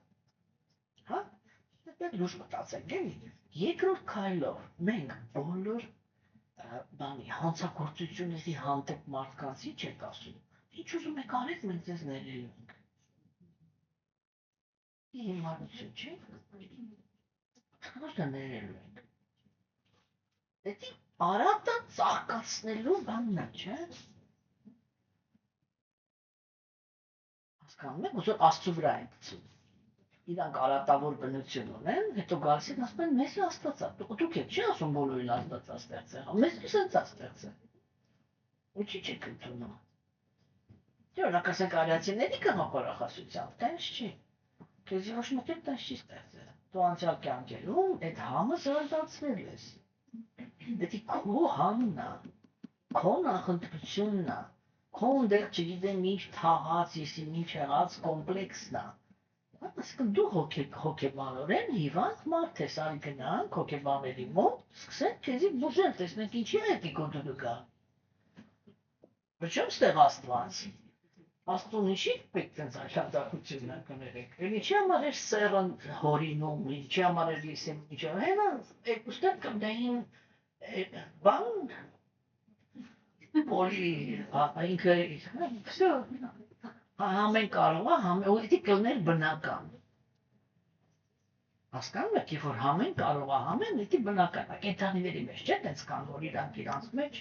Հա? Դա լուրջ մտածենք, էլի։ Երկրորդ քայլով մենք բոլոր բանի հանցագործությունների հանդեպ մարդկանց ինչ եք ասում։ Ինչ ուզում եք արեք, մենք ձեզ ներելու ենք։ Հիմարություն չի։ Ոչ դա ներելու ենք։ Դա արատը ծաղկացնելու բանն է, չէ՞։ Հասկանում եք, ուսոր Աստծո վրա են գցում։ Իրանք արատավոր բնություն ունեն, հետո գալիս են ասում են մեզ Աստված է։ Դուք եք չի ասում բոլորին Աստված է ստեղծել, մեզ սենց է ստեղծել։ Ու չի չեք ընդունում։ Դե օրինակ ասենք արիացիների կողմնախոսությամբ, տենց չի։ Քեզ ոչ մեկը տենց չի ստեղծել։ Դու անցյալ կյանքերում այդ համը զարգացրել ես։ Դա քո համն է, քո նախընտրությունն է, քո դեր չգիտեմ ինչ թաղած, եսի ինչ եղած կոմպլեքսն է։ Այսինքն դու հոգեբանորեն հիվանդ մարդ ես, արի գնանք հոգեբաների մոտ, սկսենք քեզի բուժել, տեսնենք ինչի հետի կոդու կա։ Причем ստեղ Աստված։ Աստծուն ինչի պետք է այլանդակությունն կներեք։ Ինչի համար էր սերն հորինում, ինչի համար էր եսեմ ինչը։ Հենա երկուստեղ կմնային բան բոլի ինքը всё Համեն կարող է, ու դա կլներ բնական։ Հասկանում եք, երբ որ համեն կարող է համեն, դա բնական է։ Կենդանիների մեջ չէ, տենց կան, որ իրանք իրանց մեջ,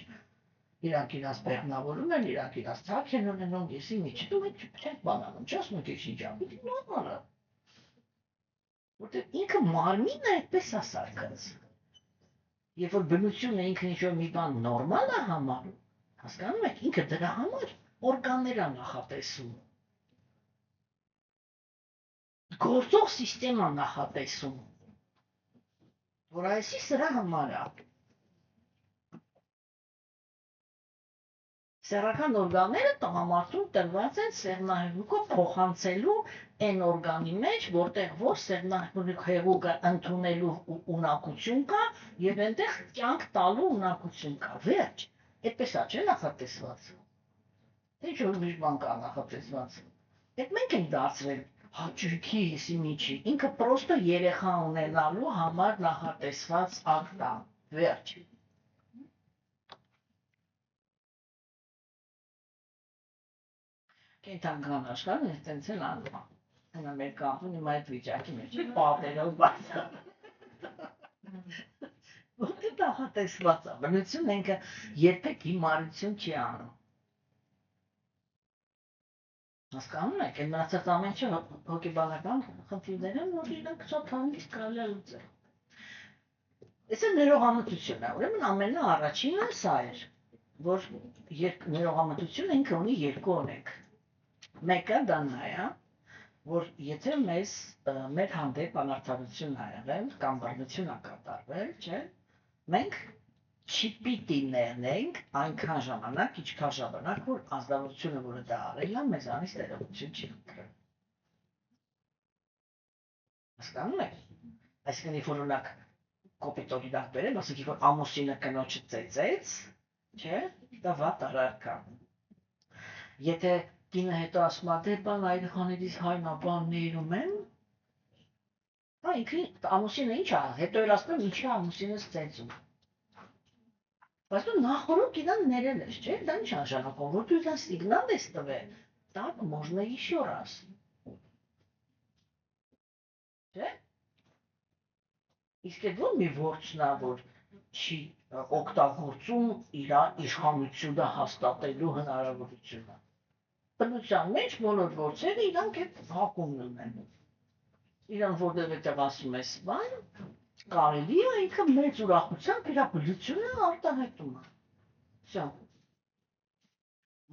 իրանք իրանց բեղմնավորում են, իրանք իրանց ցակ են ունենում, եսի միջի, դու մենք չենք բանանում, չասում եք ինչ ա, դա նորմալ է։ Որտեղ ինքը մարմինն է այդպես է սարքած։ Երբ որ բնությունը ինքը ինչ-որ մի բան նորմալ է համարում, հասկանում եք, ինքը դրա համար օրգաններ է նախատեսում։ Գործող սիստեմա նախատեսում, որ այսի սրա համար է։ Սեռական օրգանները տղամարդուն տրված են սեղնահեղուկը փոխանցելու այն օրգանի մեջ, որտեղ որ սեղնահեղուկը ընդունելու ունակություն կա եւ այնտեղ կյանք տալու ունակություն կա։ Վերջ, այդպես է չէ նախատեսված։ Ինչ որ մի բան կա նախատեսված։ Այդ մենք ենք դարձրել հաճույքի եսի միջի, ինքը պրոստը երեխա ունենալու համար նախատեսված ակտ է, վերջ։ Կենդանական աշխարհն է տենց էլ անում։ Հենա մեր կամպուն հիմա այդ վիճակի մեջ է, պատերով բաց է։ Որտե նախատեսված է, բնությունն ինքը երբեք հիմարություն չի անում։ Հասկանում եք, այն մնացած ամեն ինչը հոգեբանական խնդիրներ են, որ իրանք շատ հանգիստ կարելի է լուծել։ Այսը ներողամտությունն է, ուրեմն ամենաառաջինը սա էր, որ ներողամտությունը ինքը ունի երկու օրենք։ Մեկը դա նա է, որ եթե մեր հանդեպ անարդարություն ա եղել կամ բռնություն ա կատարվել, չէ, մենք չպիտի ներնենք այնքան ժամանակ, ինչքան ժամանակ, որ ազնվորությունը, որը դա արել է, մեզանից ներողություն չի խնդրել։ Հասկանում եք։ Այսինքն, երբ որ օրինակ կոպիտ օրինակ բերեմ, ասենք, երբ որ ամուսինը կնոջը ծեծեց, չէ, դա վատ արարք է։ Եթե կինը հետո ասում է, դե բան այրխաներից հայնա բան ներում են, հա ինքը ամուսինը ինչ ա, հետո էլ ասում եմ, ինչի ամուսինս ծեծում։ Բայց դու նախորդ իրան ներել ես, չէ՞, դա ինչ նշանակում, որ դու իրան սիգնալ ես տվել, так можно еще раз։ Չէ՞։ Իսկ այդ ո՞ր մի որջն է, որ չի օգտագործում իր իշխանությունը հաստատելու հնարավորությունը։ Բնության մեջ բոլոր որջերը իրանք այդ հակումն ունեն։ Իրան որտեղ ասում ես բան, կարելի է ինքը մեծ ուրախությամբ իր բնությունը արտահայտում է։ Всё։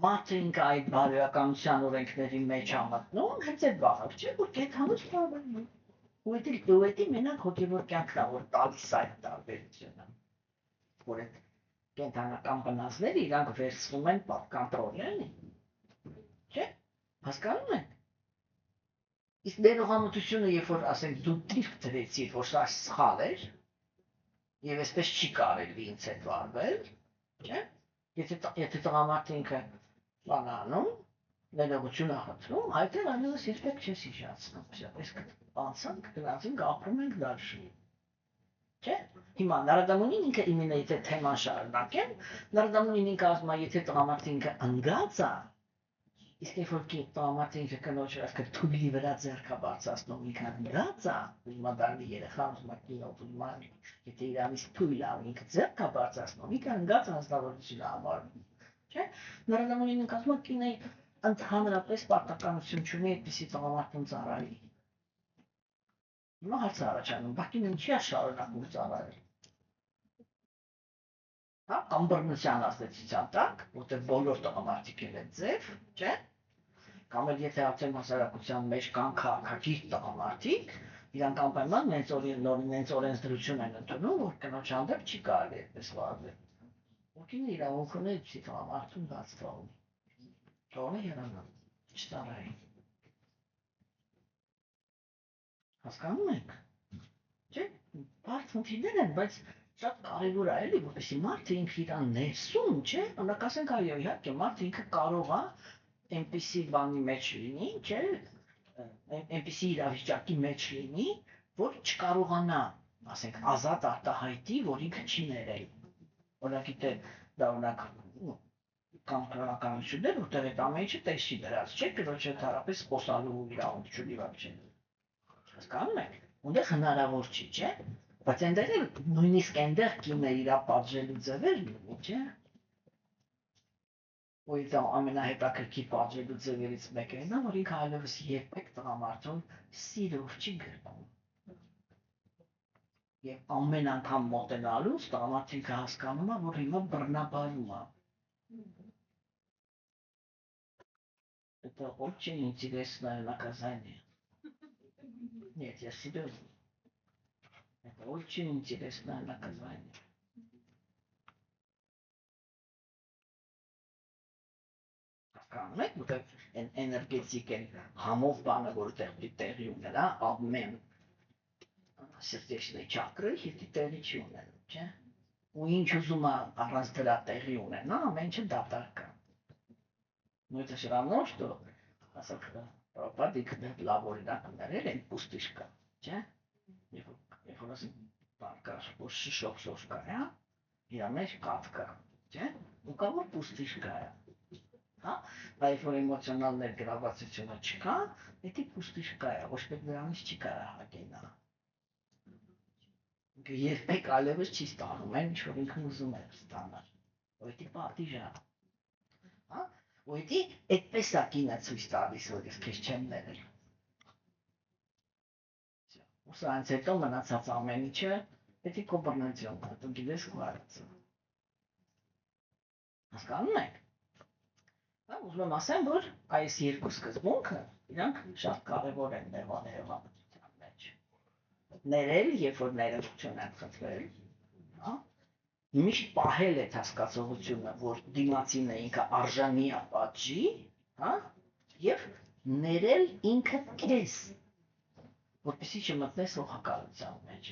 Մարդը ինքը այդ բարոյականության օրենքների մեջ է մտնում, հենց այդ բանը, չէ՞, որ կենթանուց տարբերում է։ Ու դա մենակ հոգևոր կյանքն է, որ տալիս է այդ տարբերությունը։ Որ այդ կենթանական բնազները իրանք վերցվում են պատկանտրոլեն, չէ՞։ Հասկանում եք։ Իսկ ներողամտությունը, երբ որ ասենք դու դիրք դրեցիր, որ սա սխալ էր, եւ այսպես չի կարելի ինձ հետ վարվել, չէ՞։ Եթե տղամարդը ինքը բան անում, ներողություն աղաչում, այդտեղ այլևս երբեք չես հիշացնում, այս անցանք գնացինք ապրում ենք դալշի։ Չէ՞։ Հիմա Նարադամունին ինքը իմենը եթե թեման շարունակեմ, Նարադամունին ինքը ասում է, եթե տղամարդը ինքը ընկած է, իսկ երբ որ տղամարդը ինքը կնոջ ասքը թույլի վրա ձեռքը բարձրացնում ինքը ընկած է, հիմա դառնի երեխան ուզում է կինո ֆիլման, եթե իրանից թույլ ա ինքը ձեռքը բարձրացնում, ինքը ընկած անձնավորություն է համարվում, չէ՞։ Նարադամունին ինքը ասում է կինոյի ընդհանրապես պարտականություն չունի այդպիսի տղամարդուն ծառայի։ Հիմա հարց է առաջանում, բակին ինչի է շարունակում ծառայել։ Հա, կամ բռնության ազդեցության տակ, որտեղ բոլոր տղամարդիկ են այդ ձև, չէ՞։ Կամ էլ եթե արդեն հասարակության մեջ կան քաղաքագիր տղամարդիկ, իրանք անպայման նենց օրենսդրություն են ընդունում, որ կնոջ հանդեպ չի կարելի այդպես վարվել։ Ոգին իրավունք ունի այդպիսի տղամարդուն բաց թողնի։ Թողնի հեռանա, չծառայի։ Հասկանում եք։ Չէ՞, բարդ խնդիրներ են, բայց շատ կարևոր է էլի, որպեսզի մարդը ինքը իրան ներսում, չէ՞, օրինակ ասենք այո, իհարկե մարդը ինքը կարող է այնպիսի բանի մեջ լինի, չէ՞, այնպիսի իրավիճակի մեջ լինի, որ չկարողանա, ասենք, ազատ արտահայտի, որ ինքը չի ներել։ Օրինակ գիտե, դա օրինակ կամ կրոնականություններ, որտեղ այդ ամեն ինչը տեսքի դրած, չէ՞, կրոջ ընդհանրապես խոսալու իրավունք չունի вообще։ Հասկանում եք, ունդեղ հնարավոր չի, չէ՞։ Բայց այնտեղ էլ նույնիսկ այնտեղ կինը իրա պատժելու ձևերն ունի, չէ՞։ Ու դա ամենահետաքրքիր պատժելու ձևերից մեկը նա, որ ինքը այլևս երբեք տղամարդուն սիրով չի գրկում։ Եվ ամեն անգամ մոտենալուց տղամարդը ինքը հասկանում է, որ հիմա բռնաբարում է։ Это очень интересное наказание. Нет, я серьезно. Это очень интересное наказание. Հասկանում եք, որտեղ էներգետիկ են համով բանը, որտեղ տեղի ունենա, ամեն սրտեչնի չակրը եթե տեղի չի ունենում, չէ՞։ Ու ինչ ուզում է առանց դրա տեղի ունենա, ամեն ինչը դատարկ է։ Ну это все равно, что Прабхупада их лаборинак нарели пустышка, չէ՞։ Երբ որ ասենք բան կա, որ շիշով կա, իրա մեջ կաթ կա, չէ՞։ Ու կա որ պուստիշկա է։ Հա, բայց որ էմոցիոնալ ներգրավվածությունը չկա, դա պուստիշկա է, ոչ մեկ դրանից չի կարող հագենա։ Երբեք այլևս չի ստանում, այն ինչ որ ինքն ուզում է ստանալ։ Դա պատիժ է։ Հա, ու դա այդպես է կինը ցույց տալիս, որ ես քեզ չեմ ներել։ Ու սրանից հետո մնացած ամեն ինչը դա քո բռնությունն է, դու գիտես քո արածը։ Հասկանում եք։ Հա, ուզում եմ ասեմ, որ այս երկու սկզբունքը իրանք շատ կարևոր են ներողամտության մեջ։ Ներել, երբ որ ներողություն են խնդրել, հա, միշտ պահել այդ հասկացողությունը, որ դիմացինը ինքը արժանի է պատժի, հա, եւ ներել ինքը քեզ, որպեսզի չմտնես օղակալության մեջ։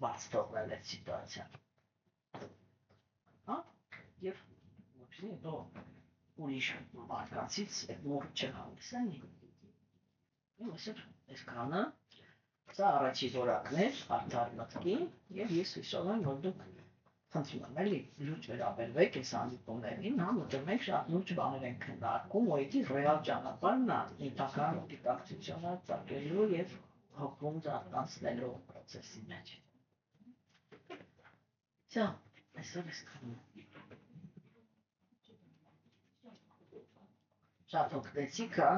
Բաց թողնել այդ սիտուացիան։ Հա, եւ որպեսզի հետո ուրիշ մարդկանցից այդ մոռը չհանգստանի։ Իմ ասել, այսքանը, սա առաջի որակն էր արդար մտքի եւ ես հույսով եմ, որ դուք խնդրում եմ էլի լուրջ վերաբերվեք այս հանդիպումներին, հա, որտեղ մենք շատ լուրջ բաներ ենք քննարկում, ու դա ռեալ ճանապարհն է ինքնական դիտակցությունը ծագելու եւ հոգում զարգացնելու process-ի մեջ։ Всё, այսօր այսքանը։ Շատ օգտեցիք, հա։